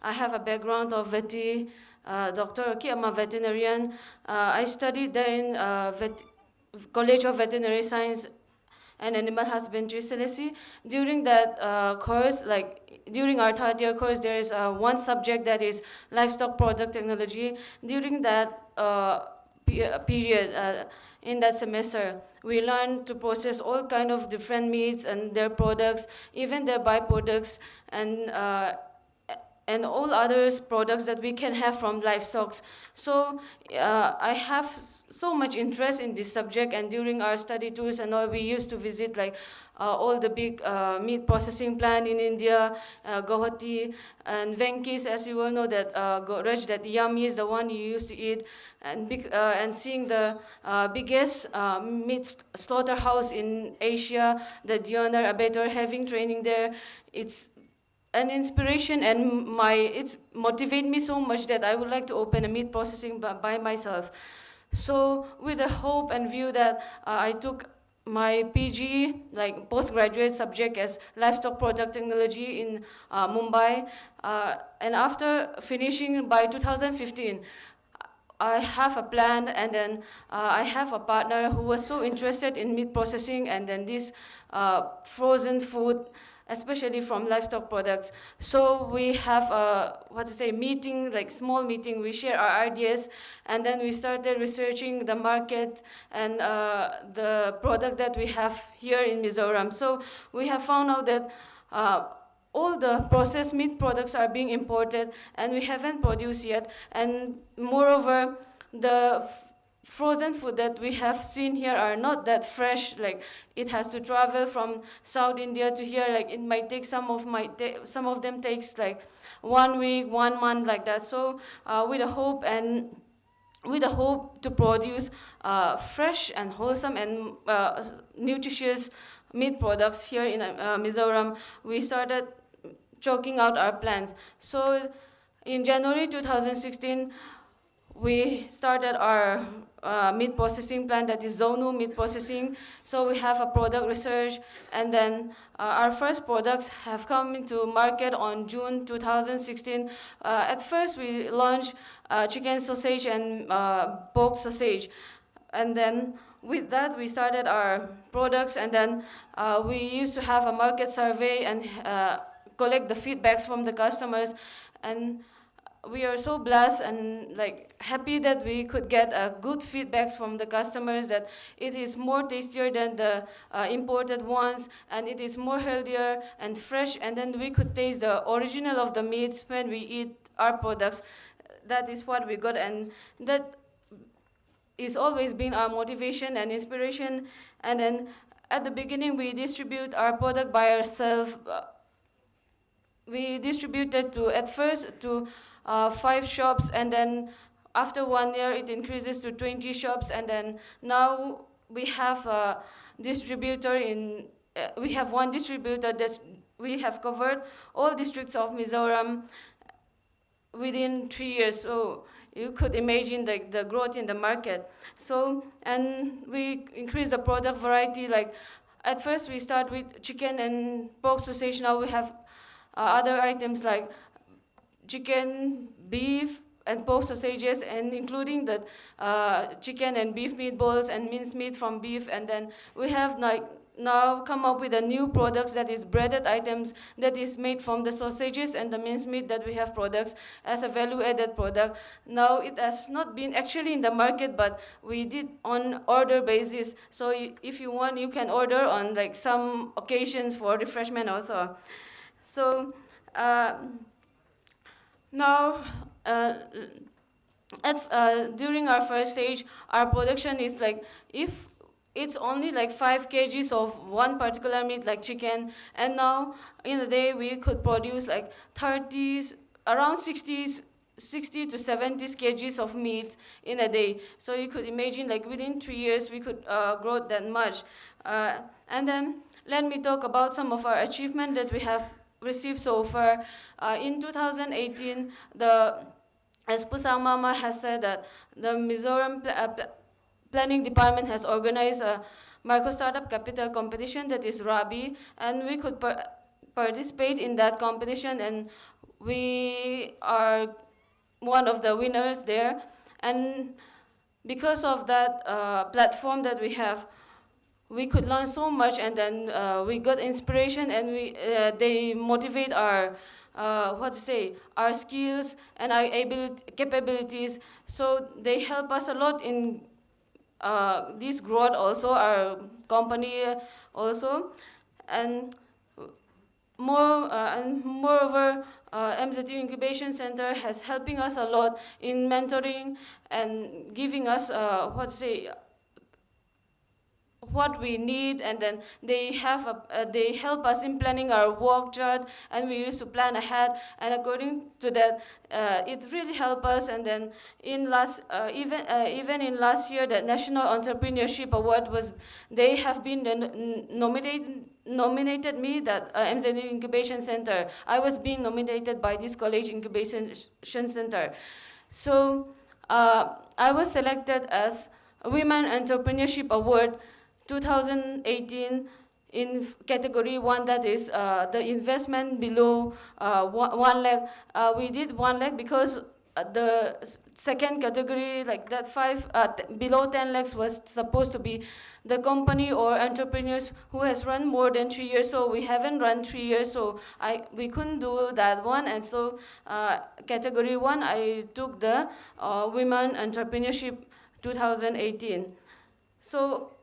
I have a background of doctor. Okay, I'm a veterinarian. I studied there in College of Veterinary Science and Animal Husbandry, Selesi. During that course, like during our third year course, there is one subject that is livestock product technology. During that period, in that semester, we learned to process all kind of different meats and their products, even their byproducts, and all others products that we can have from livestock. So I have so much interest in this subject, and during our study tours and all, we used to visit like all the big meat processing plant in India, Guwahati and Venkis, as you all know that Raj, that yummy is the one you used to eat, and seeing the biggest meat slaughterhouse in Asia, the Diona Abattoir, having training there, it's an inspiration, and it's motivate me so much that I would like to open a meat processing by myself. So with the hope and view that I took my PG, like postgraduate subject as livestock product technology in Mumbai, and after finishing by 2015, I have a plan, and then I have a partner who was so interested in meat processing and then this frozen food, especially from livestock products. So we have a, meeting, like small meeting, we share our ideas, and then we started researching the market and the product that we have here in Mizoram. So we have found out that all the processed meat products are being imported and we haven't produced yet. And moreover, the frozen food that we have seen here are not that fresh. Like it has to travel from South India to here. Like it might take some of them takes like 1 week, 1 month, like that. So with a hope to produce fresh and wholesome and nutritious meat products here in Mizoram, we started chalking out our plans. So in January 2016, we started our meat processing plant, that is Zonu meat processing. So we have a product research, and then our first products have come into market on June 2016. At first we launched chicken sausage and pork sausage, and then with that we started our products, and then we used to have a market survey and collect the feedbacks from the customers, and we are so blessed and like happy that we could get good feedbacks from the customers that it is more tastier than the imported ones, and it is more healthier and fresh, and then we could taste the original of the meats when we eat our products. That is what we got, and that is always been our motivation and inspiration. And then at the beginning we distribute our product by ourselves. We distributed at first to 5 shops, and then after 1 year it increases to 20 shops, and then now we have a distributor we have one distributor that we have covered all districts of Mizoram within 3 years. So you could imagine the growth in the market. So, and we increase the product variety. Like at first we start with chicken and pork sausage. Now we have other items like chicken, beef, and pork sausages, and including the chicken and beef meatballs and minced meat from beef. And then we have now come up with a new products that is breaded items that is made from the sausages and the minced meat that we have products as a value-added product. Now it has not been actually in the market, but we did on order basis. So if you want, you can order on like some occasions for refreshment also. So now, during our first stage, our production is like, if it's only like 5 kgs of one particular meat like chicken, and now in a day we could produce like around 60 to 70 kgs of meat in a day. So you could imagine like within 3 years we could grow that much. And then let me talk about some of our achievements that we have received so far. In 2018, as Pusang Mama has said, that the Mizoram Planning Department has organized a micro startup capital competition, that is RABI, and we could participate in that competition, and we are one of the winners there. And because of that platform that we have, we could learn so much, and then we got inspiration, and they motivate our our skills and our capabilities. So they help us a lot in this growth also, our company also, and moreover, MZU Incubation Center has helping us a lot in mentoring and giving us what we need, and then they help us in planning our work chart, and we used to plan ahead, and according to that, it really helped us. And then in even in last year, the National Entrepreneurship Award they have been nominated me, that MZU Incubation Center. I was being nominated by this college incubation center. So I was selected as Women Entrepreneurship Award 2018 in category 1, that is the investment below 1 lakh. We did 1 lakh because the second category, like that below 10 lakhs, was supposed to be the company or entrepreneurs who has run more than 3 years. So we haven't run 3 years, so we couldn't do that one. And so category 1, I took the Women Entrepreneurship 2018. So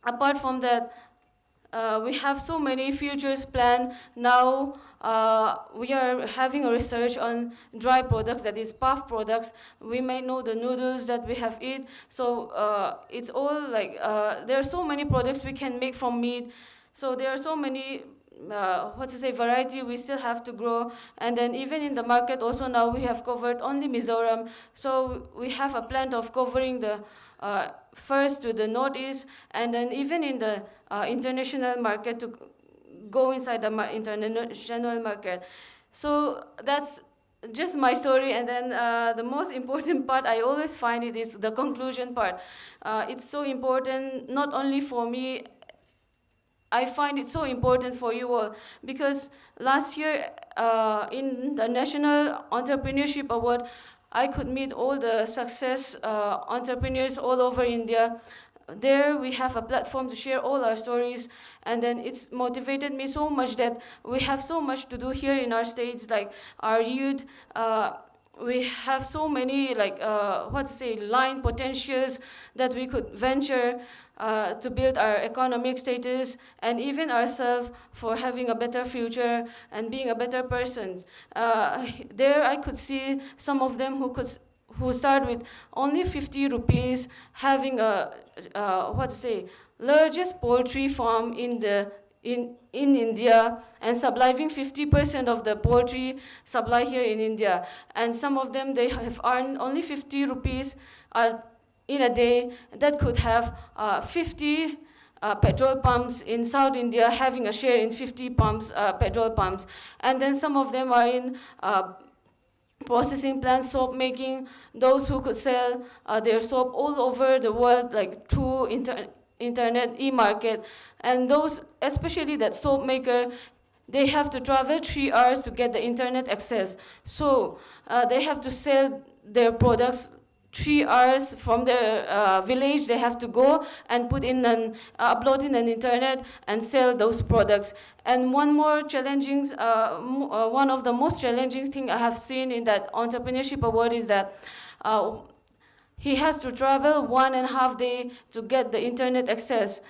apart from that, we have so many futures planned. Now we are having a research on dry products, that is puff products. We may know the noodles that we have eat. So it's all like, there are so many products we can make from meat. So there are so many variety we still have to grow. And then even in the market also, now we have covered only Mizoram. So we have a plan of covering the first to the northeast, and then even in the international market, to go inside the international market. So that's just my story. And then the most important part, I always find it, is the conclusion part. It's so important, not only for me, I find it so important for you all, because last year in the National Entrepreneurship Award, I could meet all the success entrepreneurs all over India. There we have a platform to share all our stories, and then it's motivated me so much that we have so much to do here in our states, like our youth. We have so many line potentials that we could venture to build our economic status, and even ourselves for having a better future and being a better person. There I could see some of them who start with only 50 rupees, having a largest poultry farm in India, and supplying 50% of the poultry supply here in India. And some of them, they have earned only 50 rupees in a day, that could have 50 petrol pumps in South India, having a share in 50 petrol pumps. And then some of them are in processing plants, soap making, those who could sell their soap all over the world, like through internet, e-market. And those, especially that soap maker, they have to travel 3 hours to get the internet access. So they have to sell their products 3 hours from their village. They have to go and upload in an internet and sell those products. And one of the most challenging thing I have seen in that entrepreneurship award is that he has to travel 1.5 days to get the internet access.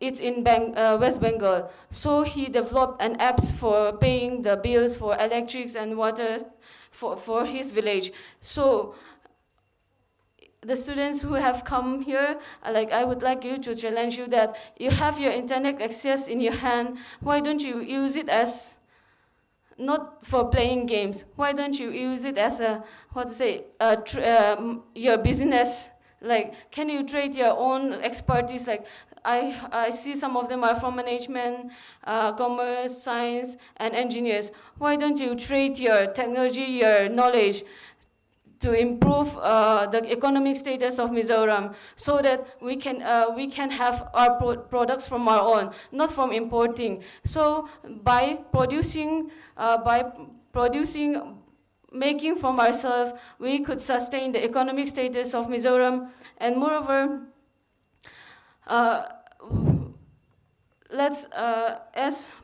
It's in West Bengal. So he developed an app for paying the bills for electrics and water for his village. So the students who have come here, I would like you to challenge you that you have your internet access in your hand. Why don't you use it as not for playing games? Why don't you use it as your business? Like, can you trade your own expertise? Like, I see some of them are from management, commerce, science, and engineers. Why don't you trade your technology, your knowledge, to improve the economic status of Mizoram, so that we can have our products from our own, not from importing. So by producing making from ourselves, we could sustain the economic status of Mizoram. And moreover, as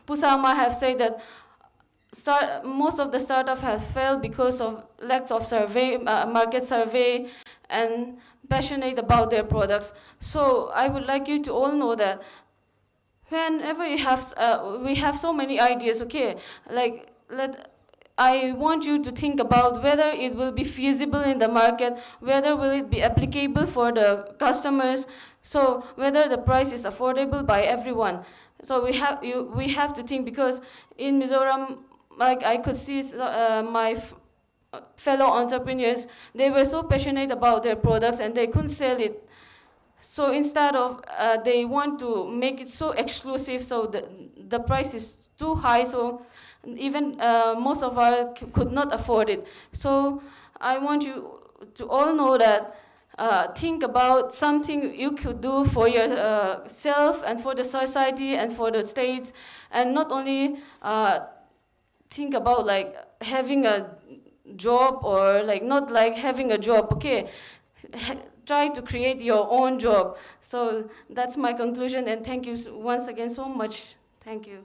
Pusama have said that most of the startups have failed because of lack of market survey, and passionate about their products. So I would like you to all know that whenever we have so many ideas, okay, I want you to think about whether it will be feasible in the market, whether will it be applicable for the customers, so whether the price is affordable by everyone. So we have to think, because in Mizoram, like I could see my fellow entrepreneurs, they were so passionate about their products and they couldn't sell it. So instead of, they want to make it so exclusive, so the price is too high, so even most of us could not afford it. So I want you to all know that think about something you could do for yourself and for the society and for the states, and not only think about like having a job or like not like having a job, okay? Try to create your own job. So that's my conclusion, and thank you once again so much. Thank you.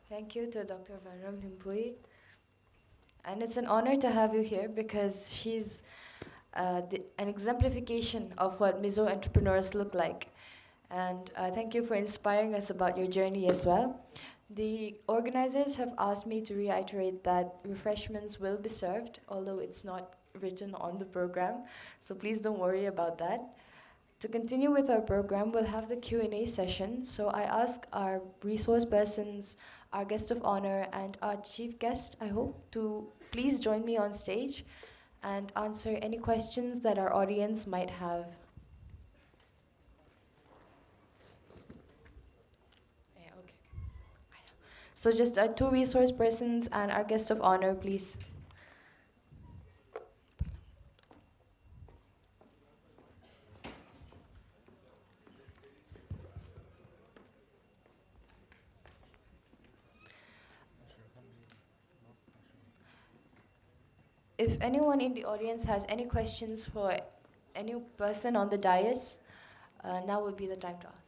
Thank you to Dr. Vanlalramhlimpuii. And it's an honor to have you here because she's an exemplification of what Mizo entrepreneurs look like. And thank you for inspiring us about your journey as well. The organizers have asked me to reiterate that refreshments will be served, although it's not written on the program, so please don't worry about that. To continue with our program, we'll have the Q&A session, so I ask our resource persons, our guest of honor, and our chief guest, I hope, to please join me on stage and answer any questions that our audience might have. So just our two resource persons and our guest of honor, please. If anyone in the audience has any questions for any person on the dais, now would be the time to ask.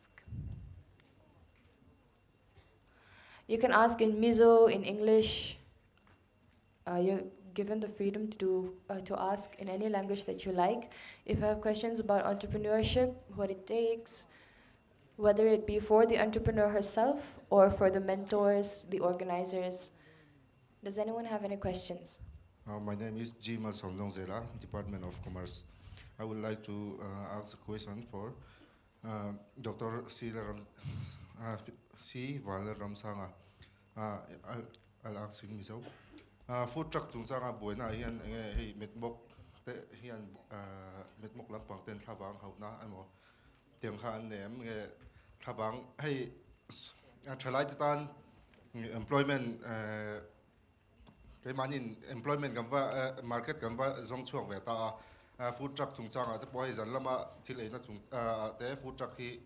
You can ask in Mizo, in English. You're given the freedom to ask in any language that you like. If you have questions about entrepreneurship, what it takes, whether it be for the entrepreneur herself or for the mentors, the organizers. Does anyone have any questions? My name is Aizawl, Department of Commerce. I would like to ask a question for Dr. C. Vanlalramsanga. I'll ask him so. Food truck Zunzanga Buena, Hian, Metmok, Hian, Metmok Lampang, Ten Tavang, Hauna, Amo, Tianghan, Tavang, hey, Chalaitan, employment, employment Gamba, market Gamba, Zongchuak Veta, food truck Zunzanga, the boys and Lama Tilena, the food truck he.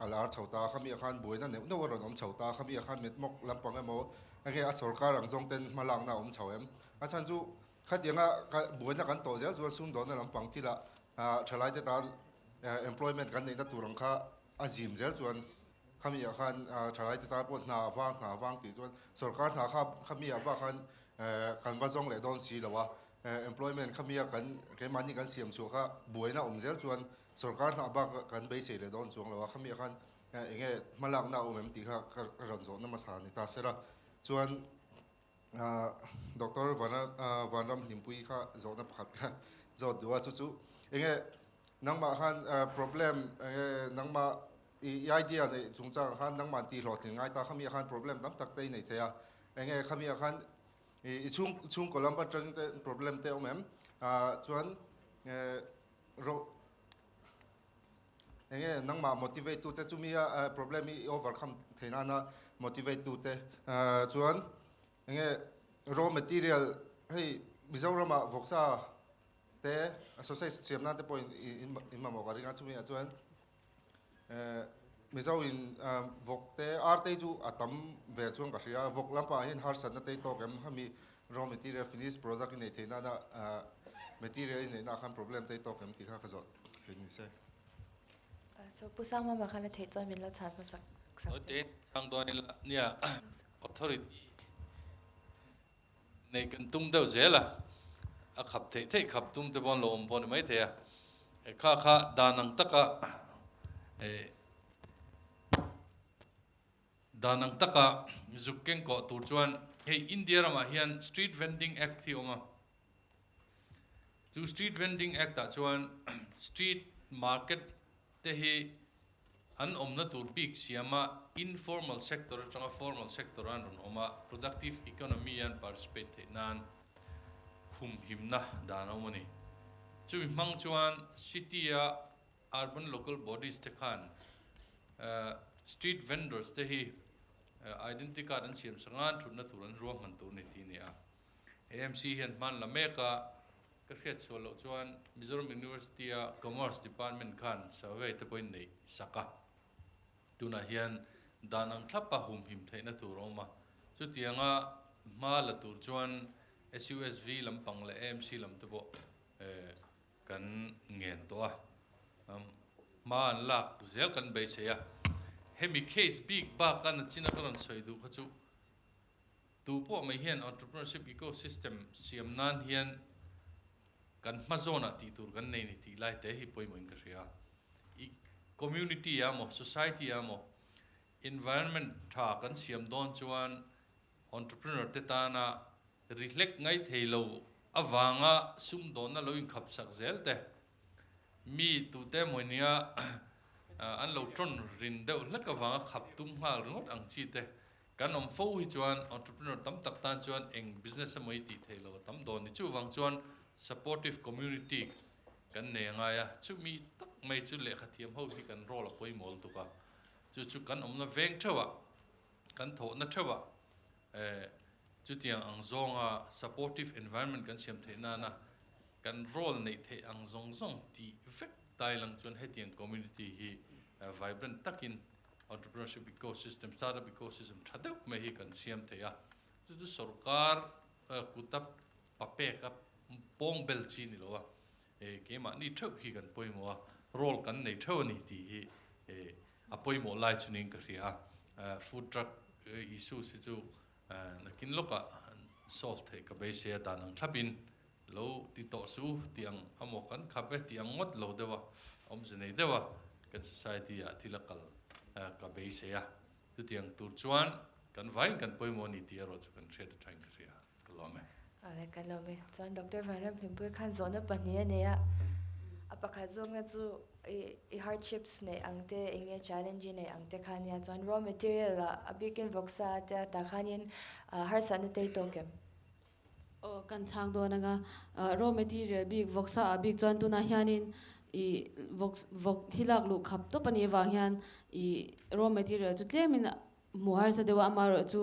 Alar chauta kami akan buena ne no waron chauta kami akan metmok lampang emo ange a sarkar ang jongten malang na chawem a chanju khatianga buena kan to ja ju sum don lampang tila chalai te tan employment kan nei ta turang kha azim zel chuan kami akan chalai te ta pot na awang ti chuan sarkar na kha kami aba kan ba jong le don si lawa employment kami kan ke mani kan siam chu kha buena zel chuan Sarkar na aba kan base le don chuang lawa kami akan enge malak na ti kha ranzo na masani ta sera chuan Dr. Vanlalramhlimpuii kha zona pakhat ka zo duwa chu enge nangma khan problem nangma idea ne chungchang khan nangma ti lo thingai ta kami akan problem tam tak tei nei thea enge kami akan chung kolamba tang problem te omem chuan enge nangma motivate tu chumia problem I overcome thenana motivate tu te chuan enge raw material hey Mizoram voksa te associate siamna te point in ma mogaringa chumia chuan Mizo in vokte arte ju atam ve chuang ka ria vok lampa hin har san na te to kem hami raw material finished product in the na material in na khan problem te to kem ti kha ka zot fin se So pusang ma bakala the chon min la chan pa sak sak. Ote ang doan nia authority nei kan tum deu zela a khap the khap tum te bon lo om bon mai the kha danang taka danang taka zukken ko tur chuan hey India rama hian street vending act thi oma chu street vending act ta chuan street market te hi an omna tur big siama informal sector changa formal sector an ron oma productive economy and participate nan hum himna dana mani chu mang chuan city a urban local bodies te khan street vendors te hi identity card an siam sangan thutna turan ruang han tu ni ti ni a AMC hian man la meka ka khet solo chuan Mizoram University a Commerce Department khan survey te point nei saka tuna hian danang thlapa hum him theina turoma chu tianga ma la tur chuan SUSV lampang le AMC lam te bo kan ngen to a ma an lak zel kan be se ya hemi case big ba kan china kan soi du khachu tu po mai hian entrepreneurship ecosystem siam nan hian kan mazona ti tur kan nei ni ti lai te hi poi moin ka ria community amo society amo environment tha kan siam don chuan entrepreneur te ta na reflect ngai theilo awanga sum don na loin khap sak zel te mi tu te moinia an lo tron rin deuh lak awanga khap tum hal ngot ang chi te kan om fo hi chuan entrepreneur tam tak tan chuan eng business amoi ti theilo tam don ni chu wang chuan supportive community kan ne nga ya chu mi tak mai chu le khathiam ho hi kan role poi mol tu ka chu kan om na veng thawa kan tho na thawa chu tiang ang zonga supportive environment kan siam the na na kan role nei the ang zong ti vek tai lang chun hetiang community hi vibrant takin entrepreneurship ecosystem startup ecosystem thadeu me hi kan siam the ya chu sarkar kutap pape ka pong bel chi ni lo wa ke ma ni thau hi kan poi mo role kan nei thau ni ti hi apoi mo lai chuning ka ria food truck issue si chu nakin loka solve the ka be se danang thlapin lo ti to su tiang amo kan khape tiang ngot lo dewa om se nei dewa kan society a thilakal ka be se ya tu tiang tur chuan kan vain kan poi mo ni ti ro chu kan thread trying ka ria lo me Ale kan lo me chuan Dr. Vanlalramhlimpuii khan zona pahnia ne ya apakha zonga chu I hardships ne angte inge challenge ne angte khania chuan raw material la abikin voksa ta khanin har san te tokem kan chang do nga raw material big voksa big chuan tuna hianin I vok hilak lu khap to pani wa hian I raw material chu tlemin muhar sa dewa amaro chu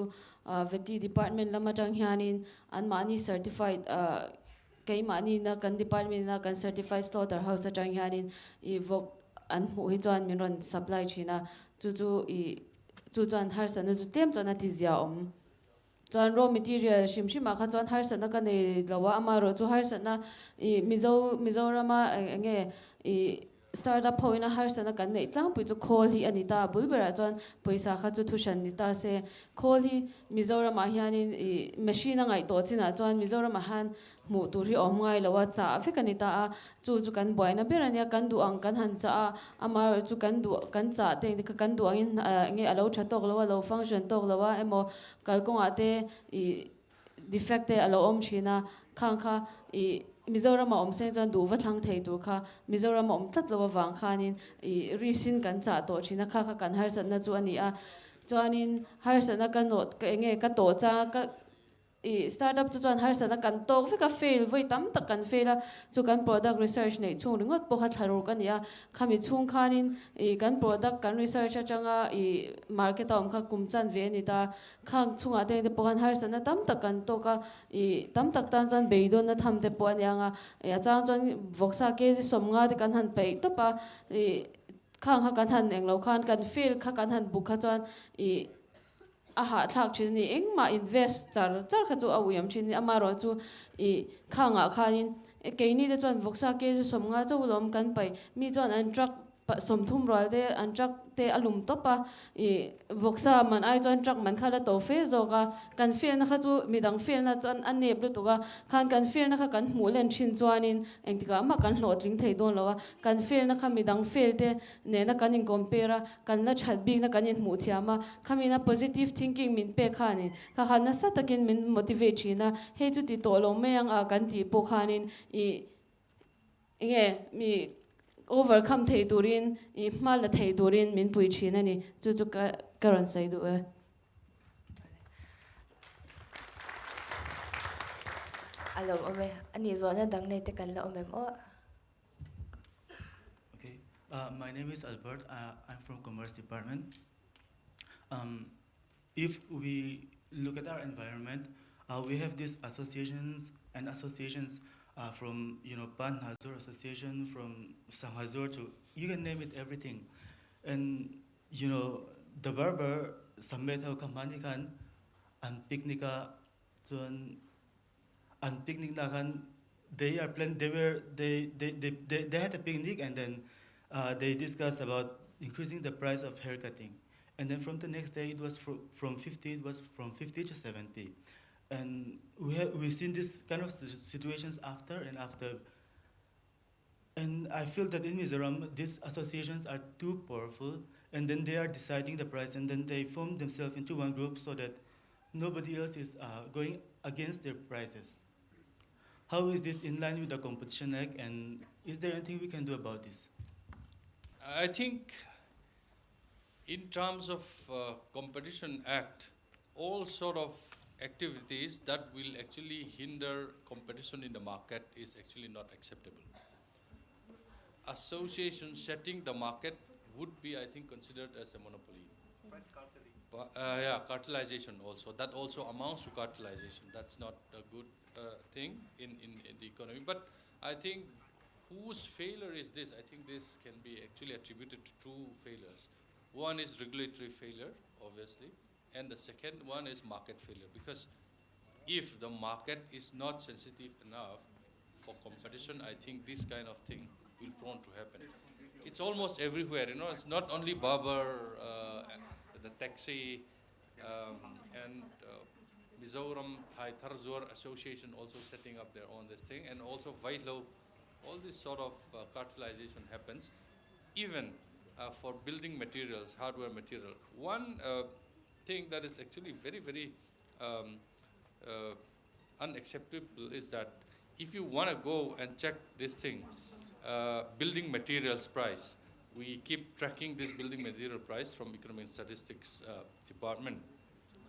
veti department lama tang hianin an mani certified kay mani na kan department na kan certified slaughterhouse tang hianin I vok an hu hi chuan min ron supply china chu chuan har san chu tem chuan ati zia om chuan raw material shimshima kha chuan har san ka nei lawa amaro chu har san na Mizorama nge startup hoina har sana kan nei tlang pui chu khol hi anita bulbera chuan poisa kha chu thushan nita se khol hi Mizoram a hianin machine ngai to china chuan Mizoram a han mu tur hi om ngai lawa cha fekanita a chu kan boina berania kan du ang kan han cha amar chu kan du kan cha te kan du angin nge alo thatok lawa lo function tok lawa emo kalkong ate defect te alo om china khang kha Mizoram om seng chuan du va thlang thei tur kha Mizoram om tat lo wang khanin risin kan cha to china kha kan har san na chu ani a chuanin har san na kan not ka nge ka to cha ka startup chu chuan har san na kan to ve ka fail voi tam tak kan fail a chu kan product research nei chung ringot pokha tharu kan ya khami chung khanin kan product kan research atanga market om kha kumchan ve ni ta khang chunga te pokan har san na tam tak kan to ka tam tak tan chuan beidon na tham te po anianga ya chang chuan voksa ke somnga te kan han pe to pa ข้างกันหันเองเราขันกันฟิลข้างกันหันบุกขจรอีอาหารทักชิ้นนี้เองมา invest จาร์ขจูเอาอย่างชิ้นนี้อามารอจูอีข้างขันเกย์นี่จะจวนวกซาเกย์จะสมงาจะอุดมกันไปมีจวนอันจักสมทุ่มร้อยเดอันจักเตอลุมตบอีวกซามันไอจวนจักมันข้าละโตเฟซโจกกันฟิลนะคะจูมีดังฟิลนะจวนอันเนบลุตัวขันกันฟิลนะคะกันหูเล่นชิ้นจวนินเองที่ก็มากันโหลดลิงเทยโดนแล้วกันฟิลนะคะมีดังฟิลเตเนี่ยนะกันยิงคอมเพลกันละชัดบิ๊กนะกันยิงหูเทียมาขามีนะ positive thinking มินเปขานิข้านะสัตกินมิน motivate ชีนะให้จุดติโตลงไม่ยังกันตีโปขานินอีเงี้ยมี overcome เทตูรินอีมาละเทตูรินมินปุยชีนั่นนี่จุกการันใส่ดูอารมณ์อันนี้ส่วนนั้นดังในแต่กันละOkay, my name is Albert. I'm from Commerce Department. If we look at our environment, we have these associations from Pan Hazur Association, from Sang Hazur to you can name it everything, and the barber Sammet how company kan and picnica and picnic na kan they had a picnic and then they discussed about increasing the price of haircutting, and then from the next day it was from 50 to 70, and we've seen this kind of situations after, and I feel that in Mizoram these associations are too powerful, and then they are deciding the price, and then they form themselves into one group so that nobody else is going against their prices. How is this in line with the Competition Act, and is there anything we can do about this? I think in terms of Competition Act, all sort of activities that will actually hinder competition in the market is actually not acceptable. Association setting the market would be, I think, considered as a monopoly. Yeah, cartelization also. That also amounts to cartelization. That's not a good thing in the economy. But I think whose failure is this? I think this can be actually attributed to two failures. One is regulatory failure, obviously, and the second one is market failure. Because if the market is not sensitive enough for competition, I think this kind of thing will prone to happen. It's almost everywhere, it's not only barber, the taxi, and Mizoram Thai Tarzor Association also setting up their own this thing, and also Vailo, all this sort of cartelization happens, even for building materials, hardware material. One thing that is actually very, very unacceptable is that if you want to go and check this thing, building materials price, we keep tracking this building material price from Economic Statistics Department.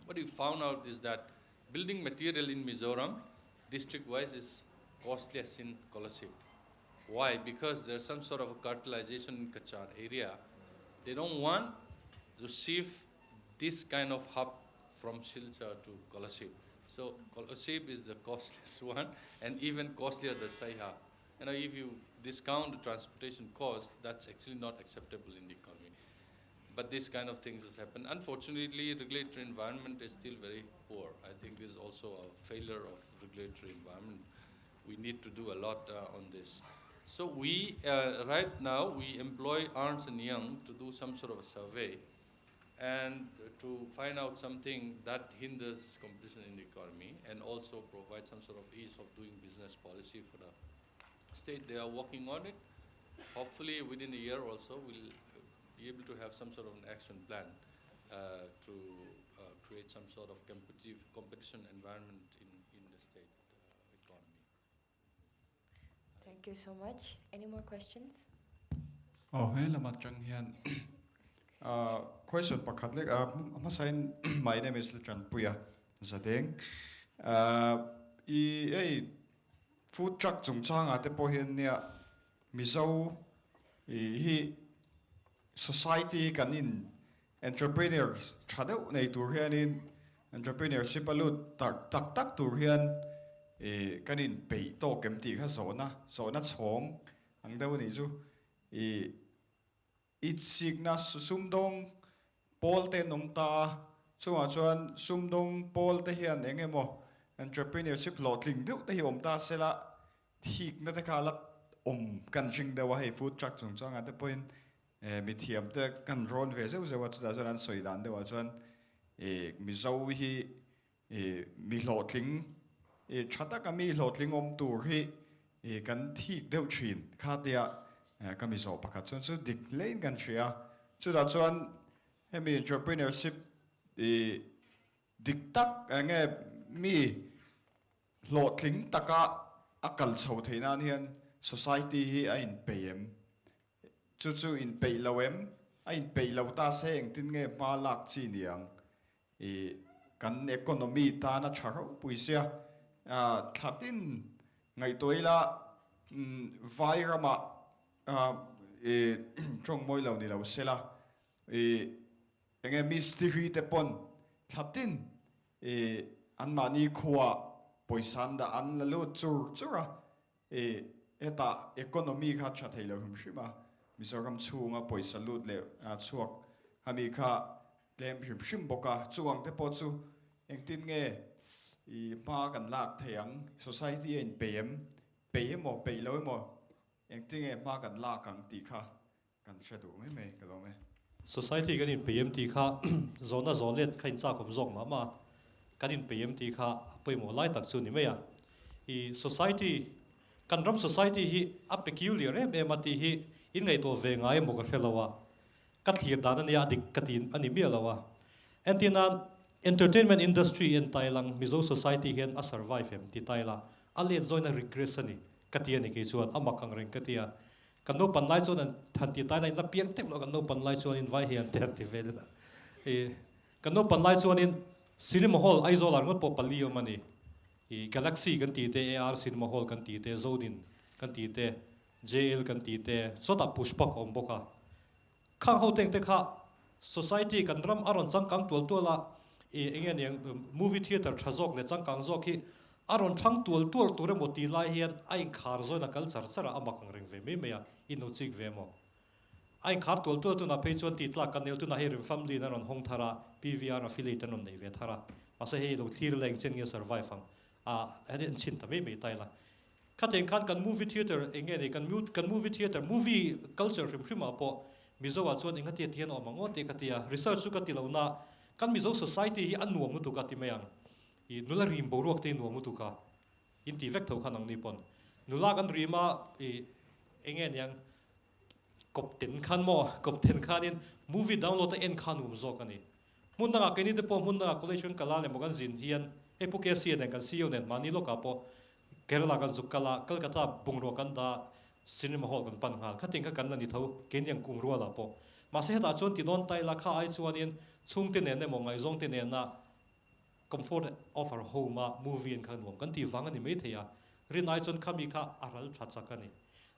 What we found out is that building material in Mizoram, district-wise, is costliest in Kolasip. Why? Because there's some sort of a cartelization in Kachar area. They don't want to shift this kind of hub from Silchar to Kolasip. So Kolasip is the costliest one, and even costlier the Saiha. If you discount the transportation cost, that's actually not acceptable in the economy. But this kind of things has happened. Unfortunately, regulatory environment is still very poor. I think this is also a failure of regulatory environment. We need to do a lot on this. So we, right now, we employ Ernst & Young to do some sort of a survey and to find out something that hinders competition in the economy, and also provide some sort of ease of doing business policy for the state. They are working on it. Hopefully within a year also we'll be able to have some sort of an action plan to create some sort of competition environment in the state economy. Thank you so much. Any more questions? Oh, hey, Lalhmachhuani. Question pakhatlek. My name is Lalremtluangi. Zadeng. Food truck zungchang ate pohin niya Mizo hi society kanin entrepreneurs chadeu nei turhianin entrepreneurship alut tak turhian kanin pei to kemti kha zona chhong ang deu ni chu itsigna sumdong Paul te nomta chunga chuan sumdong Paul te hian engemaw entrepreneurship lotling deuh te hi omta sela thik na te khalak kan jing dewa hei food truck chung changa te point mi thiam te kan ron ve zeu zewa chuta chuan an soidan dewa chuan mizo hi mi lotling chata ka mi lotling om tur hi kan thik deuh thin kha tia ka mizo pakhat chuan chu dik lein kan thria chuta chuan hemi entrepreneurship dik tak nge mi lotling taka akal chho theina hian society hi a in payem chu in pay lowem a in pay lo ta se eng tin nge ma lak chi niang kan economy ta na tharo puisia thatin ngai toila vairama trong moi lo ni lo sela enge mystery te pon thatin an mani khuwa poisan da an lalu chura eta economy kha cha thailo hum shima Mizoram chunga poisa lut le chuak hami kha tlem shim boka chuang te po chu engtin nge ma kan lak theyang society in payem mo paylo mo engtin nge ma kan lak kang ti kha kan shadu me kalome Society kan in PMT kha zona zolet khain cha kom zong ma kan in PMT kha poimo lai tak chu ni me ya I society kan ram society hi a peculiar emati hi in ngai to ve ngai mo ka helawa ka thlir dan ania dik katin ani mi alawa antina entertainment industry in Thailand Mizo society hian a survive em ti Thailand a le join a regress ani katiani ke chuan amakang reng katia kan no pan lai chuan an than ti Thailand la piang tek lo kan no pan lai chuan in vai hian ter ti vel kan no pan lai chuan in cinema hall Aizawl ngot po pali mani Galaxy kan ti te AR cinema hall kan ti te Zonu kan ti te JL kan ti te sota pushpak om boka khang ho teng te kha society kan ram aron changkang tual la engen yang movie theater thazok le changkang zok hi aron thang tual ture moti lai hian ain khar zona culture chara amakang reng ve me ya ino chik ve mo ain khar tual tu na page 20 tla kanel tu na herim family na ron hong thara PVR affiliate non nei ve thara asa he lo thir leng chen nge survive ang hadin chin ta me taila khateng khan kan movie theater engen kan movie theater movie culture hrim po Mizowa chuan inga te thian omango te katia research su katilo na kan Mizo society hi anuam mu tu ka ti mayang I nula rim boruak te nuam mu tu ka in ti vek tho khanang ni pon nula kan rima engen yang kopten khan in movie download en khan zo kani mun na ka ni te po mun na collection kala le mogan zin hian epuke den kan CEO nen mani lo ka po Kerala kan zukala Kolkata bungro kan da cinema hall kan panhal khating ka kan ni tho kenyang kungro la po ma se ta chon ti don tai la kha ai chuan in chung te ne mo ngai zong te ne na comfort of our home movie and kan kan ti wang ani me theya rin ai chon khami kha aral tha chakani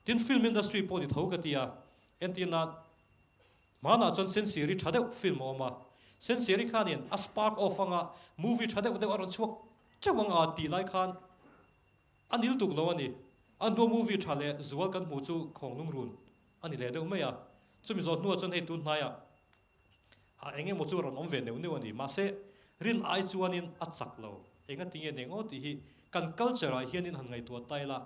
tin film industry po ni tho ka tia entina mana chon sensiri thade film oma sensiri khanin a spark of anga movie thade de aron chuak chawanga ti lai khan anil tuk lo ani ando movie thale zual kan mu chu khonglung run ani le de umeya chumi zot nu chon he tu naya a enge mo chu ron om ve ne ani ma se rin ai chuanin a chak lo enga tinge nengo ti hi kan culture a hianin han ngai tu taila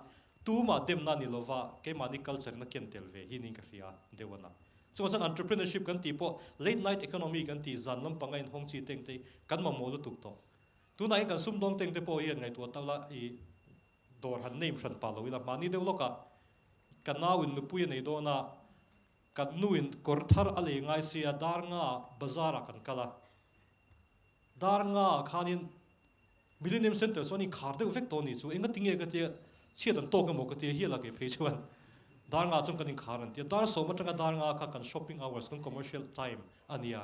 tu ma dem na ni lova ke mani culture na ken tel ve hi ning ka ria dewana so chan entrepreneurship kan ti po late night economy kan ti zan lam pangai hong chi teng te kan ma mo lu tuk to tu nai kan sum dong teng te po hian ngai tu tala I dor han name fran pa lo ila mani de loka kanawin mipui nei do na kan nuin korthar ale ngai sia darnga bazara kan kala darnga khanin millennium center soni khar de vek to ni chu enga tinge ka te chiadan to ka mo ka te hi la ke phe chuan darnga chung kan kharan ti dar so ma tanga darnga kha kan shopping hours kan commercial time ania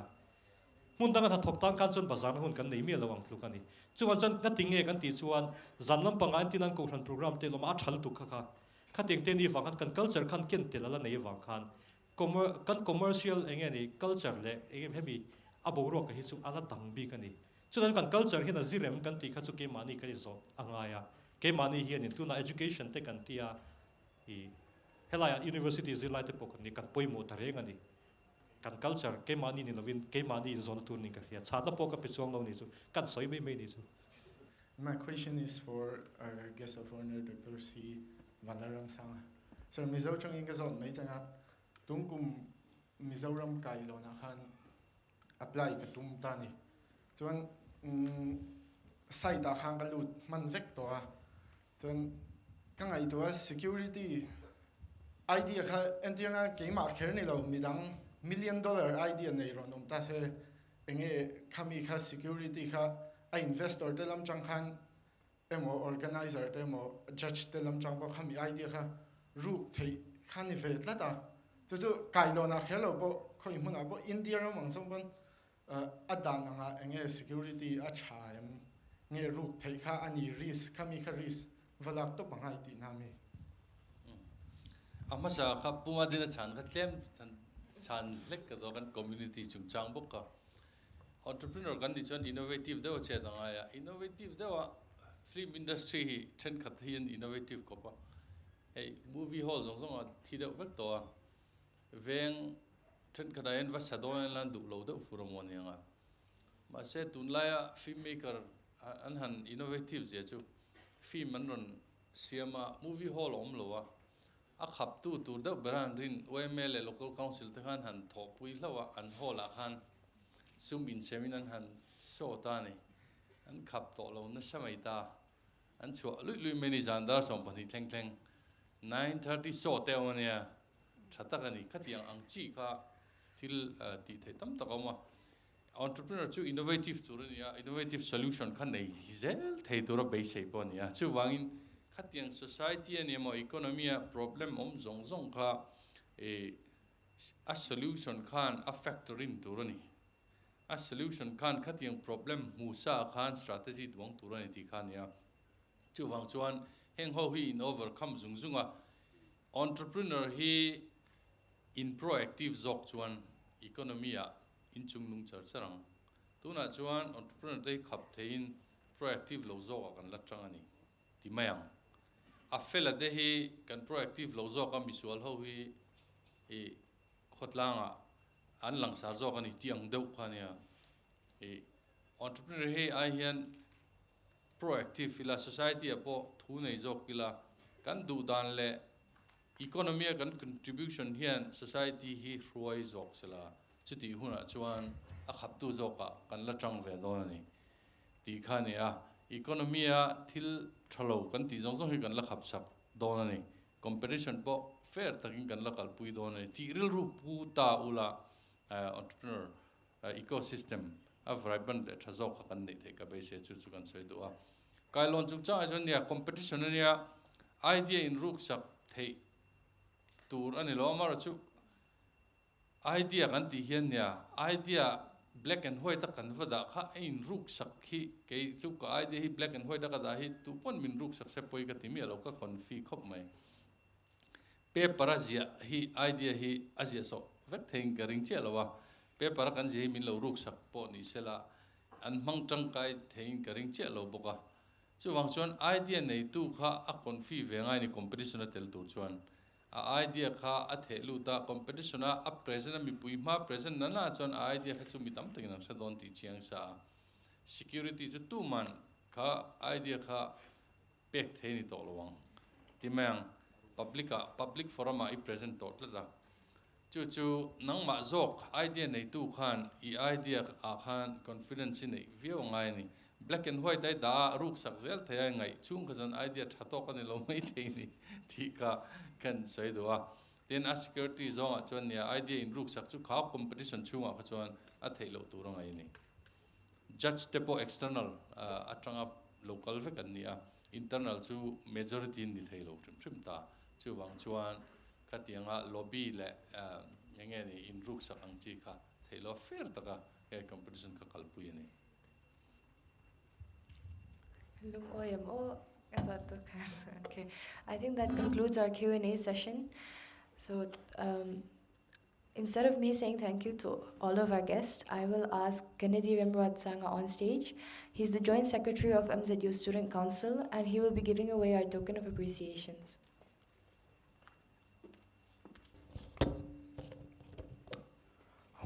mun danga thok tang kan chon bazar hun kan nei mi lawang thlu kani chuan chan ka tinge kan ti chuan zanlam pangan tinan ko ran program te loma thal tu kha teng te ni wang kan culture khan ken te la nei wang khan kan commercial enge ni culture le enge hebi abo ro ka hi chu ala dang bi kani chuan kan culture hina zirem kan ti kha chu ke mani ka zo angaya ke mani hi ni tu na education te kan tia I helaya university zilai te pok ni kan poimo tareng ani kan culture ke mani ni lovin ke mani in zone tu ni ka ya cha na po ka pichong lo ni chu kan soi me me ni chu. My question is for our guest of honor, Dr. C. Vanlalramsanga. Sir, Mizoram in Gazon, Maitanga, Tunkum Mizoram Kailona Han apply Katum Tani. So, site a Hangalut, Man Vector. So, Kanga it was security idea, and the game are kernel midang $1 million idea Nairon, Tase, Enge Kamika security. I investor telam changhan emo organizer emo judge telam changba khami idea kha rook thei khani vet la ta chu kailo na khelo bo khoi huna bo India ra mang song bon adana nga enge security a chaim nge rook thei kha ani risk khami kha risk valak to bangai ti na mi amasa kha puma dina chan kha tlem chan lek ka do kan community chung chang bok ka entrepreneur kan di chuan innovative dewa che danga ya innovative dewa film industry hi trend khat hian innovative ko pa hey movie hall zong zong a thi deuh vek to a veng trend khat ain va sadon lan du lo deuh furamon yanga ma se tunlaya filmmaker an han innovative je chu film an ron siama movie hall om lo a khap tu tur deuh beran rin OML local council te khan han thopui hlawa an hall a khan zoom in seminar han so ta ni an khap to lo na samai ta an chu lui many jandar som pani thleng thleng 9:30 so te onia thata kani khatiang ang chi ka til ti the tam ta ma entrepreneur chu innovative chu nia innovative solution khan nei zel thei tur be sei pon ya chu wangin khatiang society ani mo economy problem zong zong kha a solution khan a factor in turani a solution khan khatiang problem musa khan strategy duang turani ti khan ya chu wang chuan heng ho hi in overcome zung zunga entrepreneur hi in proactive zok chuan economy a in chung nung char charang tuna chuan entrepreneur dei khap thein proactive lo zo kan la tang ani ti mayang a fela de hi kan proactive lo zo ka misual ho hi e khotlanga an lang sar zo kan tiang deuh khania e entrepreneur he ai hian proactive ila society apo thu nei zo kila kan du dan le economy kan contribution hian society hi ruai zok sela chuti huna chuan a khap tu zo ka kan la tang ve do ni ti khania economy a thil thalo kan ti zong zong hi kan la khap sak do ni competition po fair takin kan la kal pui do ni ti ril ru pu ta ula entrepreneur ecosystem a vibrant thazok kan nei the ka be se chu chu kan soi do a kailon chu cha jon nia competition nia idea in ruk sak thei tur ani lo mar chu idea kan ti hian nia idea black and white kan vada kha in ruk sak hi ke chu ka idea hi black and white ka da hi tu pon min ruk sak se poi ka ti mi lo ka confi khop mai paper azia hi idea hi azia so vek theng ka ring che lawa paper kan je min lo ruk sak po ni sela an mang tang kai theng ka ring che lo boka chu wang chuan idea nei tu kha a confi ve ngai ni competition a tel tur chuan a idea kha a thelu ta competition a present mi pui ma present na na chuan idea kha chu mi tam takin an don ti chiang sa security chu tu man kha idea kha pek the ni to lowang timang public forum a present to la chu chu nang ma zok idea nei tu khan I idea a khan confidence nei view ngai ni black and white ai da ruk sak zel thaya ngai chung ka jan idea thato ka ni lo mai thei ni thi ka kan sei do a then a security zone a chuan nia idea in ruk sak chu kha competition chunga kha chuan a thei lo tur ngai ni judge tepo external atanga local ve kan nia internal chu majority ni thei lo trim ta chu wang chuan khatianga lobby le nge ni in ruk sak ang chi kha thei lo fair taka competition ka kalpui ni Okay, I think that concludes our Q&A session. So instead of me saying thank you to all of our guests, I will ask Lalhmachhuani on stage. He's the Joint Secretary of MZU Student Council, and he will be giving away our token of appreciations.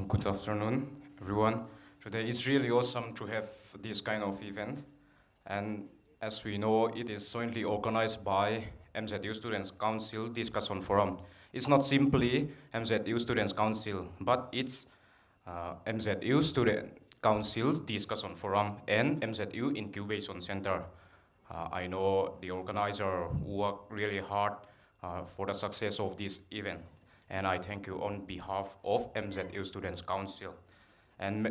Good afternoon, everyone. Today is really awesome to have this kind of event. And as we know, it is jointly organized by MZU Students Council Discussion Forum. It's not simply MZU Students Council, but it's MZU Student Council Discussion Forum and MZU Incubation Center. I know the organizer worked really hard for the success of this event. And I thank you on behalf of MZU Students Council. And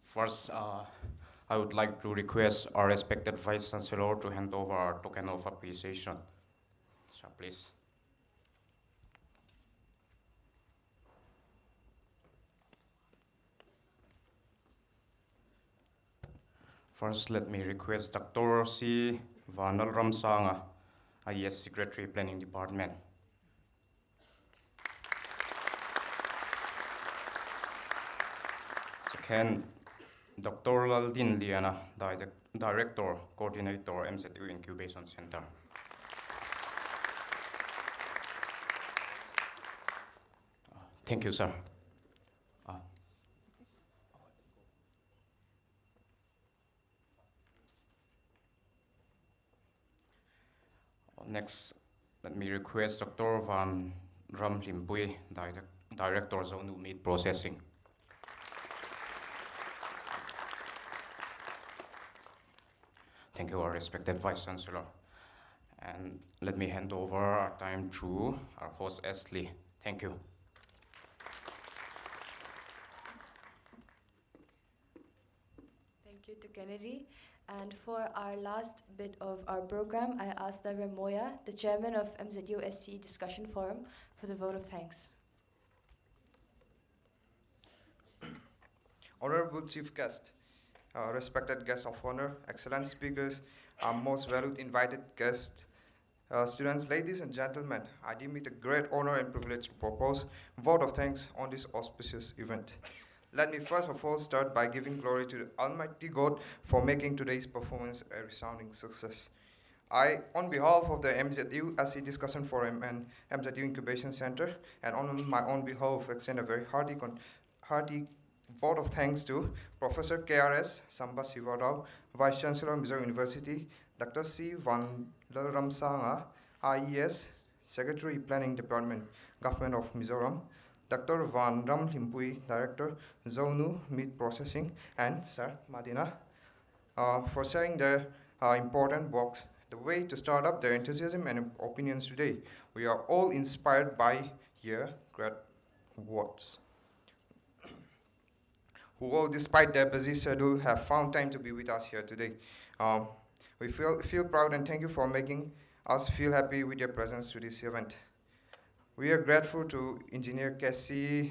first, I would like to request our respected Vice Chancellor to hand over our token of appreciation. So please. First, let me request Dr. C. Vanlalramsanga, IES Secretary, Planning Department. Second, Dr. Laldinliana, Director, Coordinator, MZU Incubation Center. Thank you, sir. Next, let me request Dr. Vanlalramhlimpuii, Director, Zonu Meat Processing. Thank you, our respected Vice Chancellor. And let me hand over our time to our host, Ashley. Thank you. Thank you to Kennedy. And for our last bit of our program, I ask Lalhmachhuani Moya, the chairman of MZUSCDF Discussion Forum, for the vote of thanks. Honorable Chief Guest, respected guests of honor, excellent speakers, our most valued invited guests, students, ladies and gentlemen, I deem it a great honor and privilege to propose vote of thanks on this auspicious event. Let me first of all start by giving glory to the Almighty God for making today's performance a resounding success. I, on behalf of the MZUSCDF Discussion Forum and MZU Incubation Center, and on my own behalf, extend a very hearty vote of thanks to Professor K.R.S, Sambasiva, Vice Chancellor, Mizoram University, Dr. C. Vanlalramsanga, IES, Secretary, Planning Department, Government of Mizoram, Dr. Vanlalramhlimpuii, Director, Zonu Meat Processing, and Sir Madina, for sharing their important works, the way to start up their enthusiasm and opinions today. We are all inspired by your great words, who all, despite their busy schedule, have found time to be with us here today. We feel proud and thank you for making us feel happy with your presence to this event. We are grateful to Engineer K.R.S, CEO,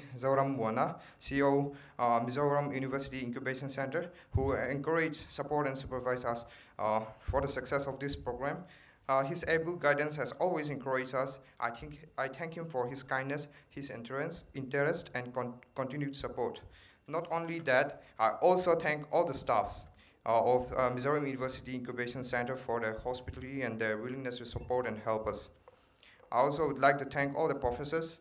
Mizoram University Incubation Center, who encourage, support, and supervise us for the success of this program. His able guidance has always encouraged us. I thank him for his kindness, his interest, and continued support. Not only that, I also thank all the staffs of Mizoram University Incubation Center for their hospitality and their willingness to support and help us. I also would like to thank all the professors,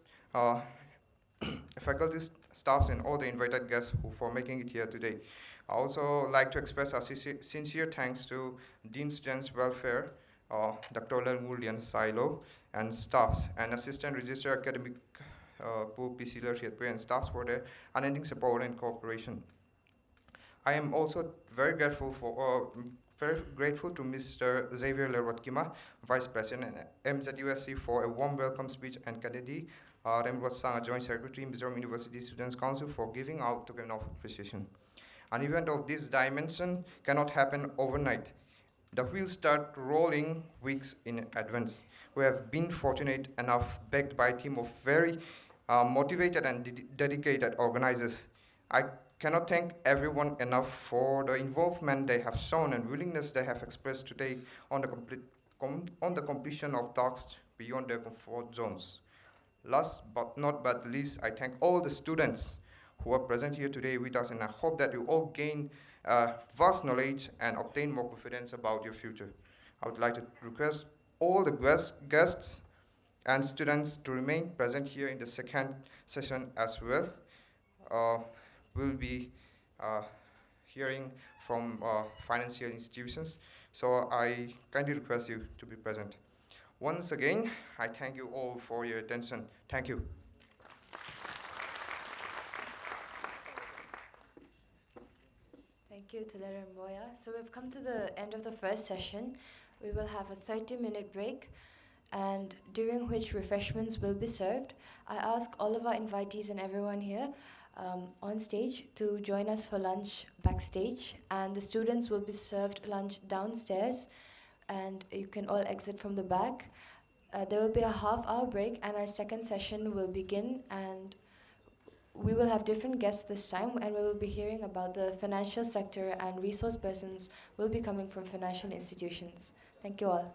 faculty, staffs, and all the invited guests for making it here today. I also like to express our sincere thanks to Dean Students Welfare, Dr. Lalhmachhuani, and staffs, and Assistant Registrar Academic PC Lalhmachhuani, and staffs for their unending support and cooperation. I am also very grateful to Mr. Xavier Lalhmachhuani, Vice President and MZUSCDF, for a warm welcome speech, and Kennedy Lalhmachhuani, Joint Secretary, Mizoram University Students Council, for giving out token of appreciation. An event of this dimension cannot happen overnight. The wheels start rolling weeks in advance. We have been fortunate enough, backed by a team of very motivated and dedicated organizers. I cannot thank everyone enough for the involvement they have shown and willingness they have expressed today on the completion of tasks beyond their comfort zones. Last but not least, I thank all the students who are present here today with us, and I hope that you all gain vast knowledge and obtain more confidence about your future. I would like to request all the guests and students to remain present here in the second session as well. will be hearing from financial institutions. So I kindly request you to be present. Once again, I thank you all for your attention. Thank you. Thank you to Lalhmachhuani. So we've come to the end of the first session. We will have a 30-minute break, and during which refreshments will be served. I ask all of our invitees and everyone here on stage to join us for lunch backstage, and the students will be served lunch downstairs, and you can all exit from the back. There will be a half-hour break, and our second session will begin, and we will have different guests this time, and we will be hearing about the financial sector, and resource persons will be coming from financial institutions. Thank you all.